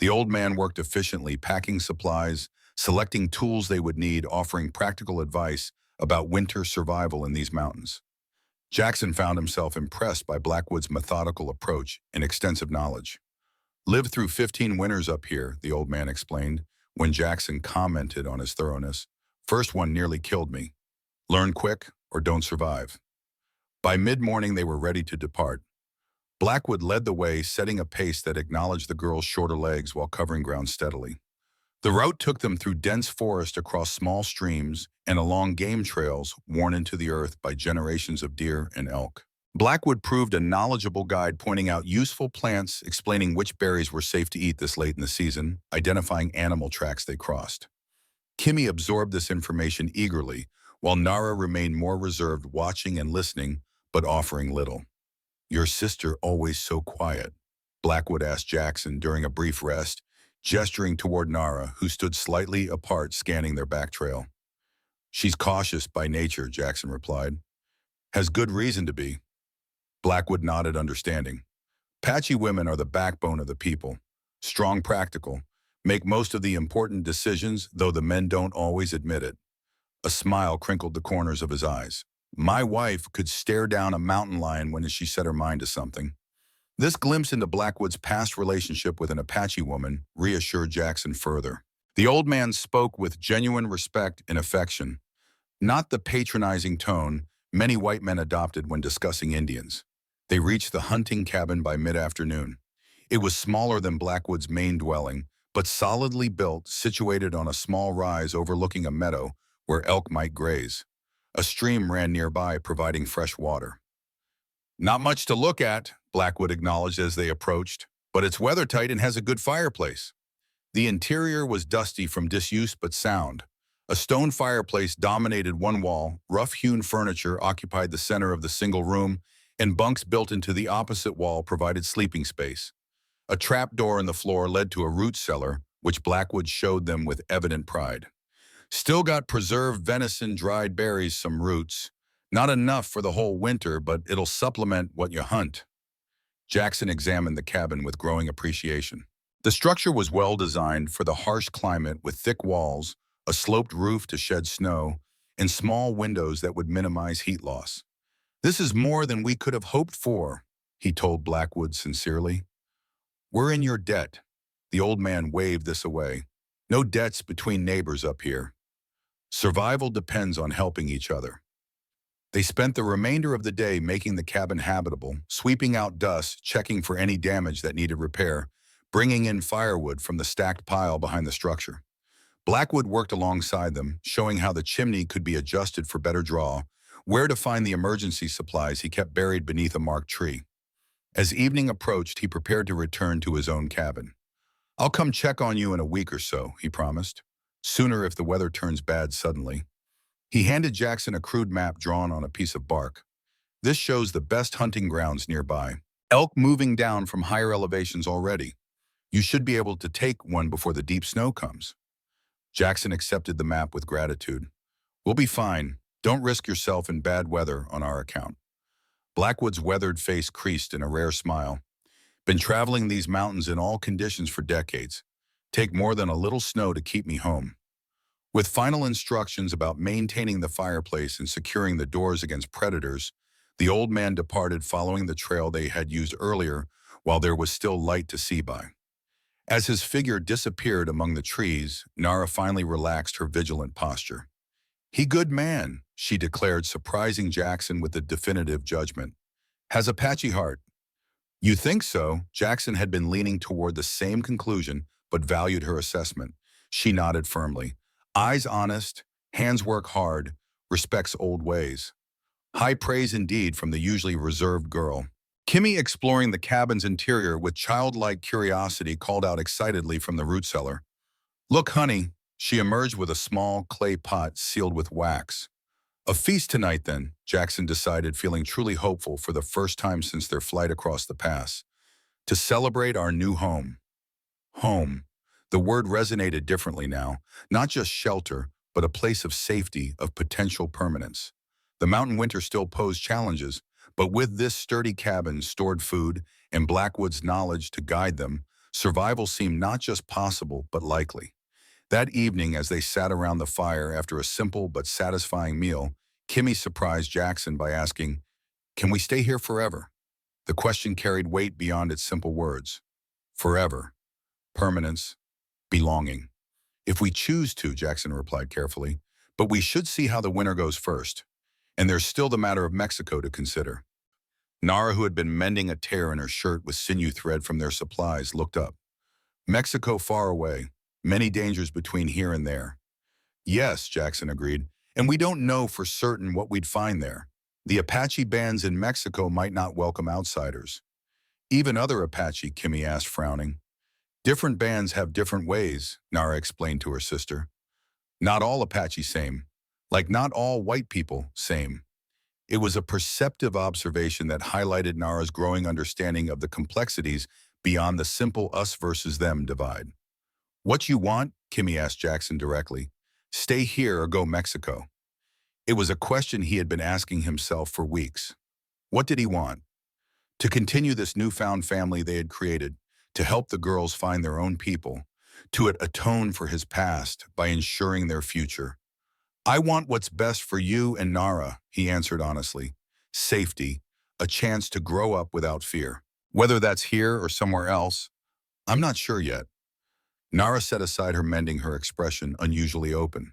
The old man worked efficiently, packing supplies, selecting tools they would need, offering practical advice about winter survival in these mountains. Jackson found himself impressed by Blackwood's methodical approach and extensive knowledge. Lived through 15 winters up here, the old man explained, when Jackson commented on his thoroughness. First one nearly killed me. Learn quick or don't survive. By mid-morning, they were ready to depart. Blackwood led the way, setting a pace that acknowledged the girls' shorter legs while covering ground steadily. The route took them through dense forest, across small streams, and along game trails worn into the earth by generations of deer and elk. Blackwood proved a knowledgeable guide, pointing out useful plants, explaining which berries were safe to eat this late in the season, identifying animal tracks they crossed. Kimmy absorbed this information eagerly, while Nara remained more reserved, watching and listening, but offering little. Your sister always so quiet, Blackwood asked Jackson during a brief rest, gesturing toward Nara, who stood slightly apart, scanning their back trail. She's cautious by nature, Jackson replied. Has good reason to be. Blackwood nodded, understanding. Apache women are the backbone of the people, strong, practical, make most of the important decisions, though the men don't always admit it. A smile crinkled the corners of his eyes. My wife could stare down a mountain lion when she set her mind to something. This glimpse into Blackwood's past relationship with an Apache woman reassured Jackson further. The old man spoke with genuine respect and affection, not the patronizing tone, many white men adopted when discussing Indians. They reached the hunting cabin by mid-afternoon. It was smaller than Blackwood's main dwelling, but solidly built, situated on a small rise overlooking a meadow where elk might graze. A stream ran nearby, providing fresh water. Not much to look at, Blackwood acknowledged as they approached, but it's weather-tight and has a good fireplace. The interior was dusty from disuse but sound. A stone fireplace dominated one wall, rough-hewn furniture occupied the center of the single room, and bunks built into the opposite wall provided sleeping space. A trapdoor in the floor led to a root cellar, which Blackwood showed them with evident pride. Still got preserved venison, dried berries, some roots. Not enough for the whole winter, but it'll supplement what you hunt. Jackson examined the cabin with growing appreciation. The structure was well designed for the harsh climate with thick walls, a sloped roof to shed snow, and small windows that would minimize heat loss. "This is more than we could have hoped for," he told Blackwood sincerely. "We're in your debt." The old man waved this away. "No debts between neighbors up here. Survival depends on helping each other." They spent the remainder of the day making the cabin habitable, sweeping out dust, checking for any damage that needed repair, bringing in firewood from the stacked pile behind the structure. Blackwood worked alongside them, showing how the chimney could be adjusted for better draw, where to find the emergency supplies he kept buried beneath a marked tree. As evening approached, he prepared to return to his own cabin. "I'll come check on you in a week or so," he promised. "Sooner if the weather turns bad suddenly." He handed Jackson a crude map drawn on a piece of bark. "This shows the best hunting grounds nearby. Elk moving down from higher elevations already. You should be able to take one before the deep snow comes." Jackson accepted the map with gratitude. "We'll be fine. Don't risk yourself in bad weather on our account." Blackwood's weathered face creased in a rare smile. "Been traveling these mountains in all conditions for decades. Take more than a little snow to keep me home." With final instructions about maintaining the fireplace and securing the doors against predators, the old man departed following the trail they had used earlier while there was still light to see by. As his figure disappeared among the trees, Nara finally relaxed her vigilant posture. "He good man," she declared, surprising Jackson with a definitive judgment. "Has Apache heart." "You think so?" Jackson had been leaning toward the same conclusion, but valued her assessment. She nodded firmly. "Eyes honest, hands work hard, respects old ways." High praise indeed from the usually reserved girl. Kimmy, exploring the cabin's interior with childlike curiosity, called out excitedly from the root cellar. "Look, honey." She emerged with a small clay pot sealed with wax. "A feast tonight, then," Jackson decided, feeling truly hopeful for the first time since their flight across the pass. "To celebrate our new home." Home. The word resonated differently now, not just shelter, but a place of safety, of potential permanence. The mountain winter still posed challenges, but with this sturdy cabin, stored food, and Blackwood's knowledge to guide them, survival seemed not just possible, but likely. That evening, as they sat around the fire after a simple but satisfying meal, Kimmy surprised Jackson by asking, "Can we stay here forever?" The question carried weight beyond its simple words. Forever. Permanence. Belonging. "If we choose to," Jackson replied carefully, "but we should see how the winter goes first. And there's still the matter of Mexico to consider." Nara, who had been mending a tear in her shirt with sinew thread from their supplies, looked up. "Mexico far away. Many dangers between here and there." "Yes," Jackson agreed, "and we don't know for certain what we'd find there. The Apache bands in Mexico might not welcome outsiders." "Even other Apache?" Kimmy asked, frowning. "Different bands have different ways," Nara explained to her sister. "Not all Apache same. Like not all white people same." It was a perceptive observation that highlighted Nara's growing understanding of the complexities beyond the simple us versus them divide. "What you want?" Kimmy asked Jackson directly. "Stay here or go Mexico?" It was a question he had been asking himself for weeks. What did he want? To continue this newfound family they had created, to help the girls find their own people, to atone for his past by ensuring their future. "I want what's best for you and Nara," he answered honestly. "Safety, a chance to grow up without fear. Whether that's here or somewhere else, I'm not sure yet." Nara set aside her mending, her expression unusually open.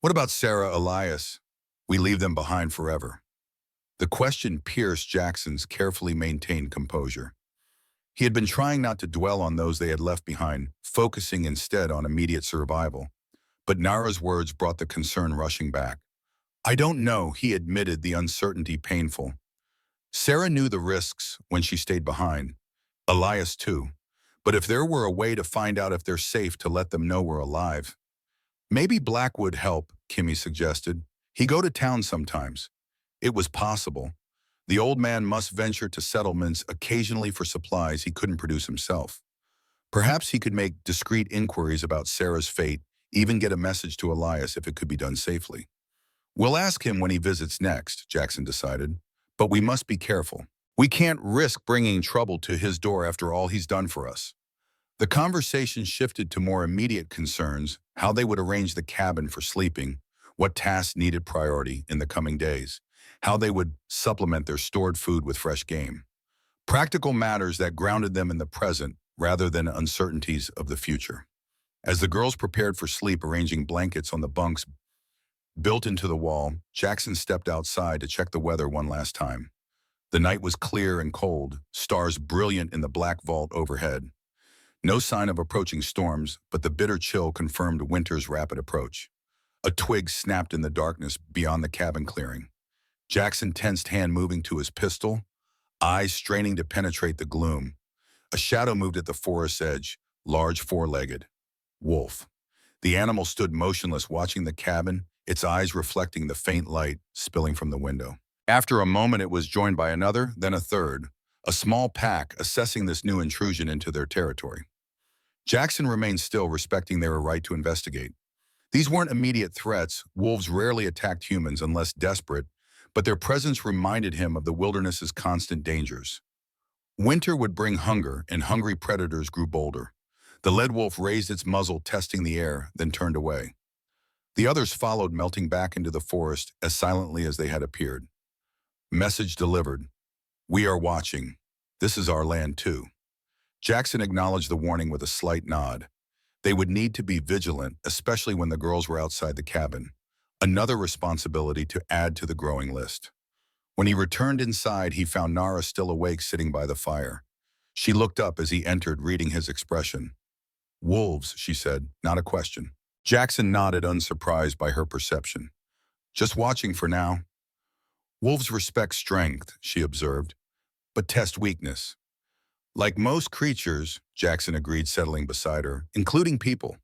"What about Sarah, Elias? We leave them behind forever." The question pierced Jackson's carefully maintained composure. He had been trying not to dwell on those they had left behind, focusing instead on immediate survival. But Nara's words brought the concern rushing back. I don't know, he admitted, the uncertainty painful. Sarah knew the risks when she stayed behind. Elias too. But if there were a way to find out if they're safe, to let them know we're alive. Maybe Black would help, Kimmy suggested. He go to town sometimes. It was possible. The old man must venture to settlements occasionally for supplies he couldn't produce himself. Perhaps he could make discreet inquiries about Sarah's fate, even get a message to Elias if it could be done safely. We'll ask him when he visits next, Jackson decided. But we must be careful. We can't risk bringing trouble to his door after all he's done for us. The conversation shifted to more immediate concerns, how they would arrange the cabin for sleeping, what tasks needed priority in the coming days, how they would supplement their stored food with fresh game. Practical matters that grounded them in the present rather than uncertainties of the future. As the girls prepared for sleep, arranging blankets on the bunks built into the wall, Jackson stepped outside to check the weather one last time. The night was clear and cold, stars brilliant in the black vault overhead. No sign of approaching storms, but the bitter chill confirmed winter's rapid approach. A twig snapped in the darkness beyond the cabin clearing. Jackson tensed, hand moving to his pistol, eyes straining to penetrate the gloom. A shadow moved at the forest's edge, large, four-legged. Wolf. The animal stood motionless, watching the cabin, its eyes reflecting the faint light spilling from the window. After a moment, it was joined by another, then a third, a small pack assessing this new intrusion into their territory. Jackson remained still, respecting their right to investigate. These weren't immediate threats. Wolves rarely attacked humans unless desperate, but their presence reminded him of the wilderness's constant dangers. Winter would bring hunger, and hungry predators grew bolder. The lead wolf raised its muzzle, testing the air, then turned away. The others followed, melting back into the forest as silently as they had appeared. Message delivered. We are watching. This is our land too. Jackson acknowledged the warning with a slight nod. They would need to be vigilant, especially when the girls were outside the cabin. Another responsibility to add to the growing list. When he returned inside, he found Nara still awake, sitting by the fire. She looked up as he entered, reading his expression. Wolves, she said, not a question. Jackson nodded, unsurprised by her perception. Just watching for now. Wolves respect strength, she observed, but test weakness. Like most creatures, Jackson agreed, settling beside her, including people.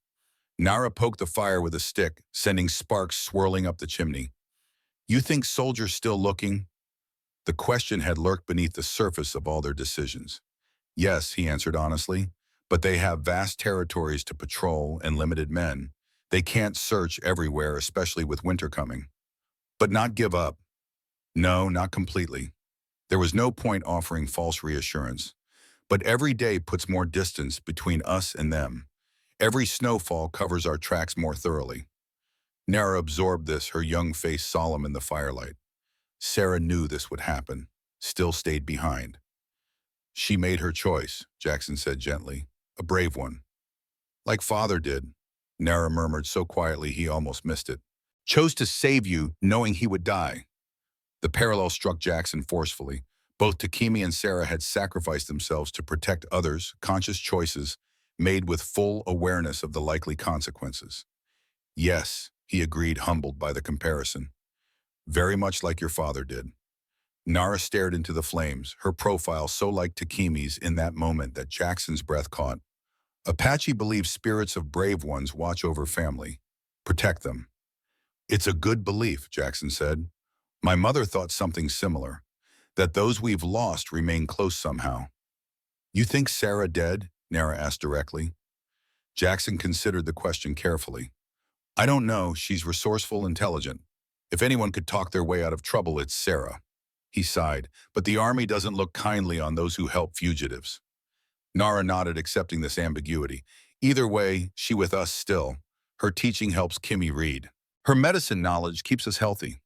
Nara poked the fire with a stick, sending sparks swirling up the chimney. You think soldiers still looking? The question had lurked beneath the surface of all their decisions. Yes, he answered honestly, but they have vast territories to patrol and limited men. They can't search everywhere, especially with winter coming. But not give up. No, not completely. There was no point offering false reassurance. But every day puts more distance between us and them. Every snowfall covers our tracks more thoroughly. Nara absorbed this, her young face solemn in the firelight. Sarah knew this would happen, still stayed behind. She made her choice, Jackson said gently, a brave one. Like father did, Nara murmured so quietly he almost missed it. Chose to save you, knowing he would die. The parallel struck Jackson forcefully. Both Takimi and Sarah had sacrificed themselves to protect others, conscious choices made with full awareness of the likely consequences. Yes, he agreed, humbled by the comparison. Very much like your father did. Nara stared into the flames, her profile so like Takimi's in that moment that Jackson's breath caught. Apache believes spirits of brave ones watch over family, protect them. It's a good belief, Jackson said. My mother thought something similar. That those we've lost remain close somehow. You think Sarah dead? Nara asked directly. Jackson considered the question carefully. I don't know, she's resourceful, intelligent. If anyone could talk their way out of trouble, it's Sarah. He sighed, but the army doesn't look kindly on those who help fugitives. Nara nodded, accepting this ambiguity. Either way, she with us still. Her teaching helps Kimmy read. Her medicine knowledge keeps us healthy.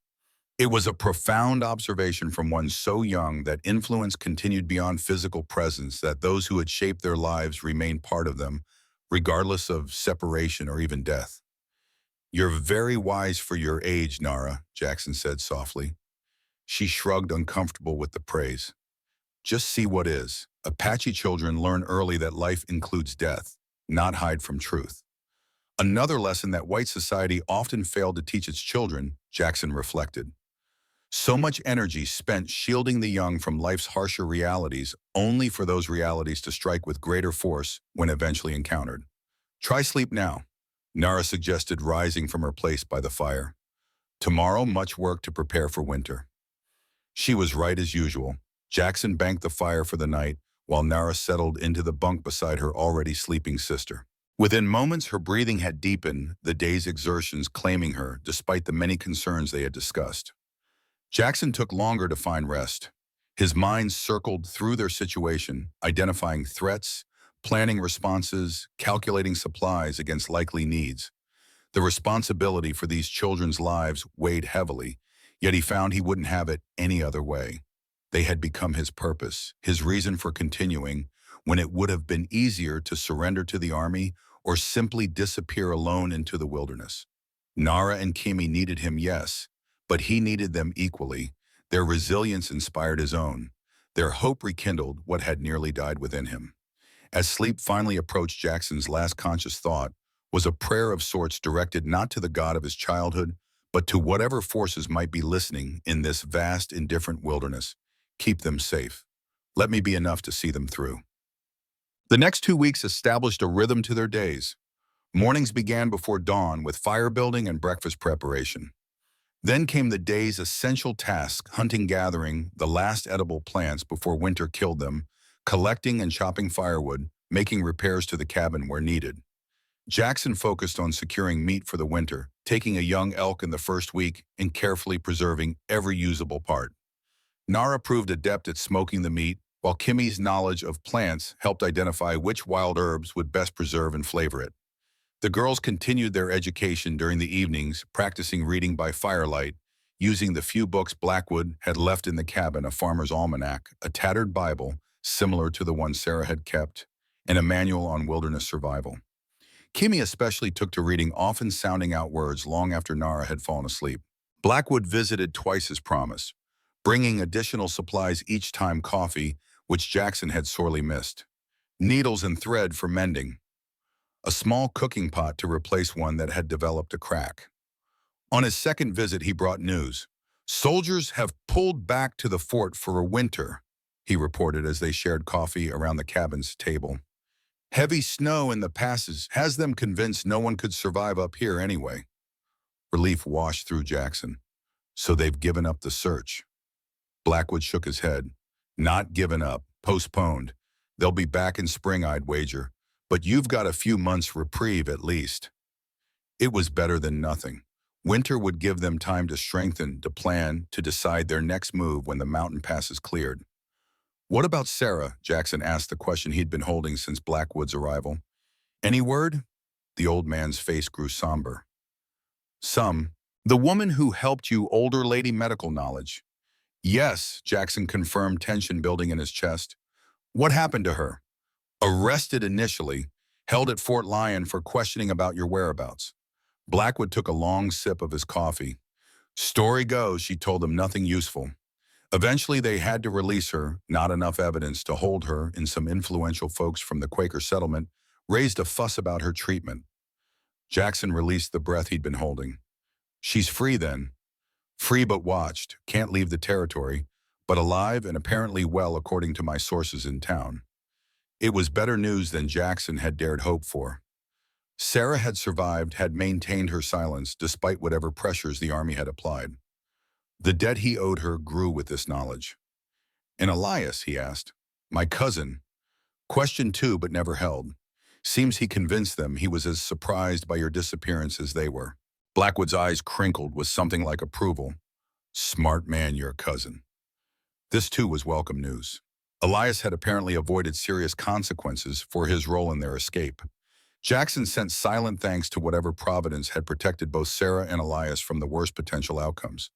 It was a profound observation from one so young that influence continued beyond physical presence, that those who had shaped their lives remained part of them, regardless of separation or even death. You're very wise for your age, Nara, Jackson said softly. She shrugged, uncomfortable with the praise. Just see what is. Apache children learn early that life includes death, not hide from truth. Another lesson that white society often failed to teach its children, Jackson reflected. So much energy spent shielding the young from life's harsher realities, only for those realities to strike with greater force when eventually encountered. Try sleep now, Nara suggested, rising from her place by the fire. Tomorrow, much work to prepare for winter. She was right as usual. Jackson banked the fire for the night, while Nara settled into the bunk beside her already sleeping sister. Within moments, her breathing had deepened, the day's exertions claiming her, despite the many concerns they had discussed. Jackson took longer to find rest. His mind circled through their situation, identifying threats, planning responses, calculating supplies against likely needs. The responsibility for these children's lives weighed heavily, yet he found he wouldn't have it any other way. They had become his purpose, his reason for continuing, when it would have been easier to surrender to the army or simply disappear alone into the wilderness. Nara and Kimi needed him, yes, but he needed them equally. Their resilience inspired his own. Their hope rekindled what had nearly died within him. As sleep finally approached, Jackson's last conscious thought was a prayer of sorts directed not to the God of his childhood, but to whatever forces might be listening in this vast, indifferent wilderness. Keep them safe. Let me be enough to see them through. The next 2 weeks established a rhythm to their days. Mornings began before dawn with fire building and breakfast preparation. Then came the day's essential task, hunting, gathering the last edible plants before winter killed them, collecting and chopping firewood, making repairs to the cabin where needed. Jackson focused on securing meat for the winter, taking a young elk in the first week and carefully preserving every usable part. Nara proved adept at smoking the meat, while Kimi's knowledge of plants helped identify which wild herbs would best preserve and flavor it. The girls continued their education during the evenings, practicing reading by firelight, using the few books Blackwood had left in the cabin: a farmer's almanac, a tattered Bible, similar to the one Sarah had kept, and a manual on wilderness survival. Kimi especially took to reading, often sounding out words long after Nara had fallen asleep. Blackwood visited twice as promised, bringing additional supplies each time: coffee, which Jackson had sorely missed, needles and thread for mending, a small cooking pot to replace one that had developed a crack. On his second visit, he brought news. "Soldiers have pulled back to the fort for a winter," he reported as they shared coffee around the cabin's table. "Heavy snow in the passes has them convinced no one could survive up here anyway." Relief washed through Jackson. "So they've given up the search." Blackwood shook his head. "Not given up, postponed. They'll be back in spring, I'd wager. But you've got a few months' reprieve at least." It was better than nothing. Winter would give them time to strengthen, to plan, to decide their next move when the mountain passes cleared. "What about Sarah?" Jackson asked, the question he'd been holding since Blackwood's arrival. "Any word?" The old man's face grew somber. "Some. The woman who helped you, older lady, medical knowledge." "Yes," Jackson confirmed, tension building in his chest. "What happened to her?" "Arrested initially, held at Fort Lyon for questioning about your whereabouts." Blackwood took a long sip of his coffee. "Story goes, she told them nothing useful. Eventually they had to release her, not enough evidence to hold her, and some influential folks from the Quaker settlement raised a fuss about her treatment." Jackson released the breath he'd been holding. "She's free then?" "Free but watched, can't leave the territory, but alive and apparently well according to my sources in town." It was better news than Jackson had dared hope for. Sarah had survived, had maintained her silence despite whatever pressures the army had applied. The debt he owed her grew with this knowledge. "And Elias?" he asked. "My cousin." "Questioned too, but never held. Seems he convinced them he was as surprised by your disappearance as they were." Blackwood's eyes crinkled with something like approval. "Smart man, your cousin." This too was welcome news. Elias had apparently avoided serious consequences for his role in their escape. Jackson sent silent thanks to whatever providence had protected both Sarah and Elias from the worst potential outcomes.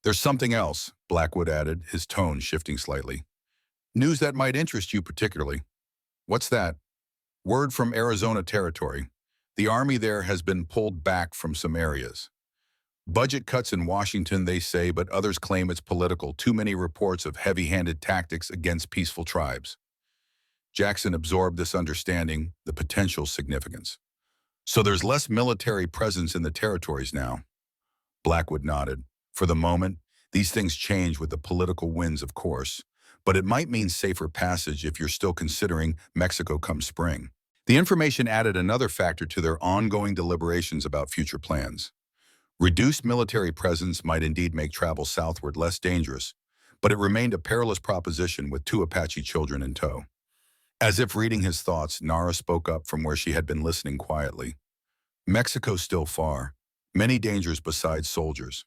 "There's something else," Blackwood added, his tone shifting slightly. "News that might interest you particularly." "What's that?" "Word from Arizona Territory. The army there has been pulled back from some areas." Budget cuts in Washington, they say, but others claim it's political. Too many reports of heavy-handed tactics against peaceful tribes. Jackson absorbed this understanding, the potential significance. So there's less military presence in the territories now. Blackwood nodded. For the moment, these things change with the political winds, of course, but it might mean safer passage if you're still considering Mexico come spring. The information added another factor to their ongoing deliberations about future plans. Reduced military presence might indeed make travel southward less dangerous, but it remained a perilous proposition with two Apache children in tow. As if reading his thoughts, Nara spoke up from where she had been listening quietly. Mexico's still far. Many dangers besides soldiers.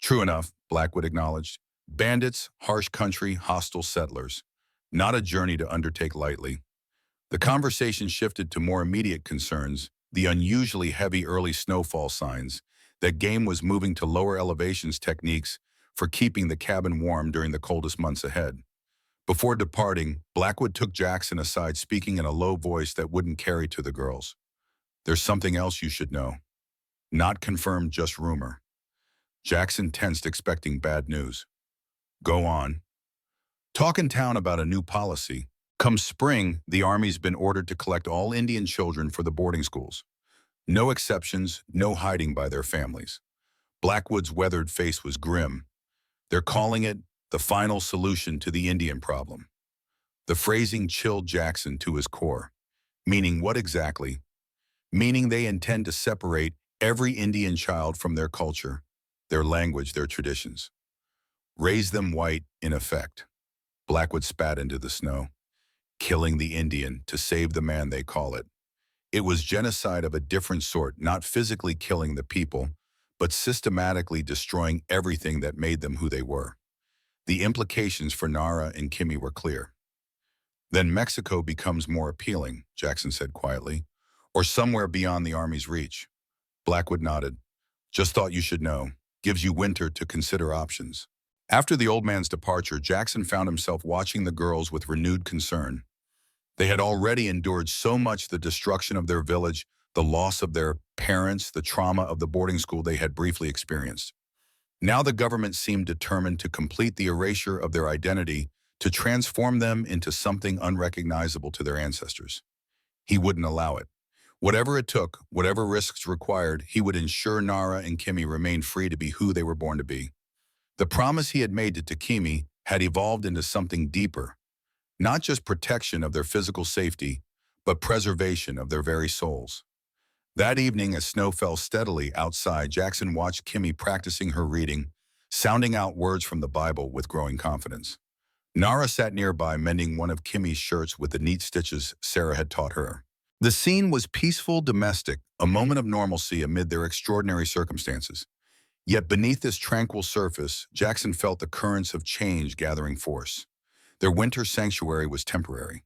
True enough, Blackwood acknowledged. Bandits, harsh country, hostile settlers. Not a journey to undertake lightly. The conversation shifted to more immediate concerns, the unusually heavy early snowfall signs, that game was moving to lower elevations techniques for keeping the cabin warm during the coldest months ahead. Before departing, Blackwood took Jackson aside, speaking in a low voice that wouldn't carry to the girls. There's something else you should know. Not confirmed, just rumor. Jackson tensed, expecting bad news. Go on. Talk in town about a new policy. Come spring, the Army's been ordered to collect all Indian children for the boarding schools. No exceptions, no hiding by their families. Blackwood's weathered face was grim. They're calling it the final solution to the Indian problem. The phrasing chilled Jackson to his core. Meaning what exactly? Meaning they intend to separate every Indian child from their culture, their language, their traditions. Raise them white, in effect. Blackwood spat into the snow. Killing the Indian to save the man, they call it. It was genocide of a different sort, not physically killing the people, but systematically destroying everything that made them who they were. The implications for Nara and Kimmy were clear. Then Mexico becomes more appealing, Jackson said quietly, or somewhere beyond the Army's reach. Blackwood nodded. Just thought you should know. Gives you winter to consider options. After the old man's departure, Jackson found himself watching the girls with renewed concern. They had already endured so much: the destruction of their village, the loss of their parents, the trauma of the boarding school they had briefly experienced. Now the government seemed determined to complete the erasure of their identity, to transform them into something unrecognizable to their ancestors. He wouldn't allow it. Whatever it took, whatever risks required, he would ensure Nara and Kimmy remained free to be who they were born to be. The promise he had made to Takimi had evolved into something deeper. Not just protection of their physical safety, but preservation of their very souls. That evening, as snow fell steadily outside, Jackson watched Kimmy practicing her reading, sounding out words from the Bible with growing confidence. Nara sat nearby, mending one of Kimmy's shirts with the neat stitches Sarah had taught her. The scene was peaceful, domestic, a moment of normalcy amid their extraordinary circumstances. Yet beneath this tranquil surface, Jackson felt the currents of change gathering force. Their winter sanctuary was temporary.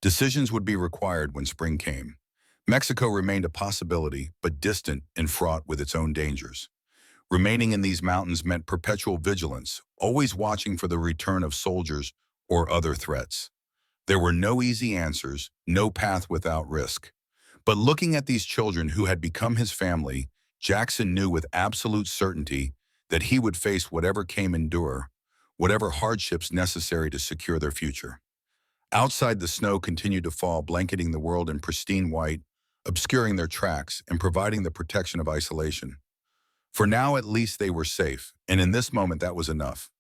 Decisions would be required when spring came. Mexico remained a possibility, but distant and fraught with its own dangers. Remaining in these mountains meant perpetual vigilance, always watching for the return of soldiers or other threats. There were no easy answers, no path without risk. But looking at these children who had become his family, Jackson knew with absolute certainty that he would face whatever came, endure whatever hardships necessary to secure their future. Outside, the snow continued to fall, blanketing the world in pristine white, obscuring their tracks and providing the protection of isolation. For now, at least, they were safe, and in this moment that was enough.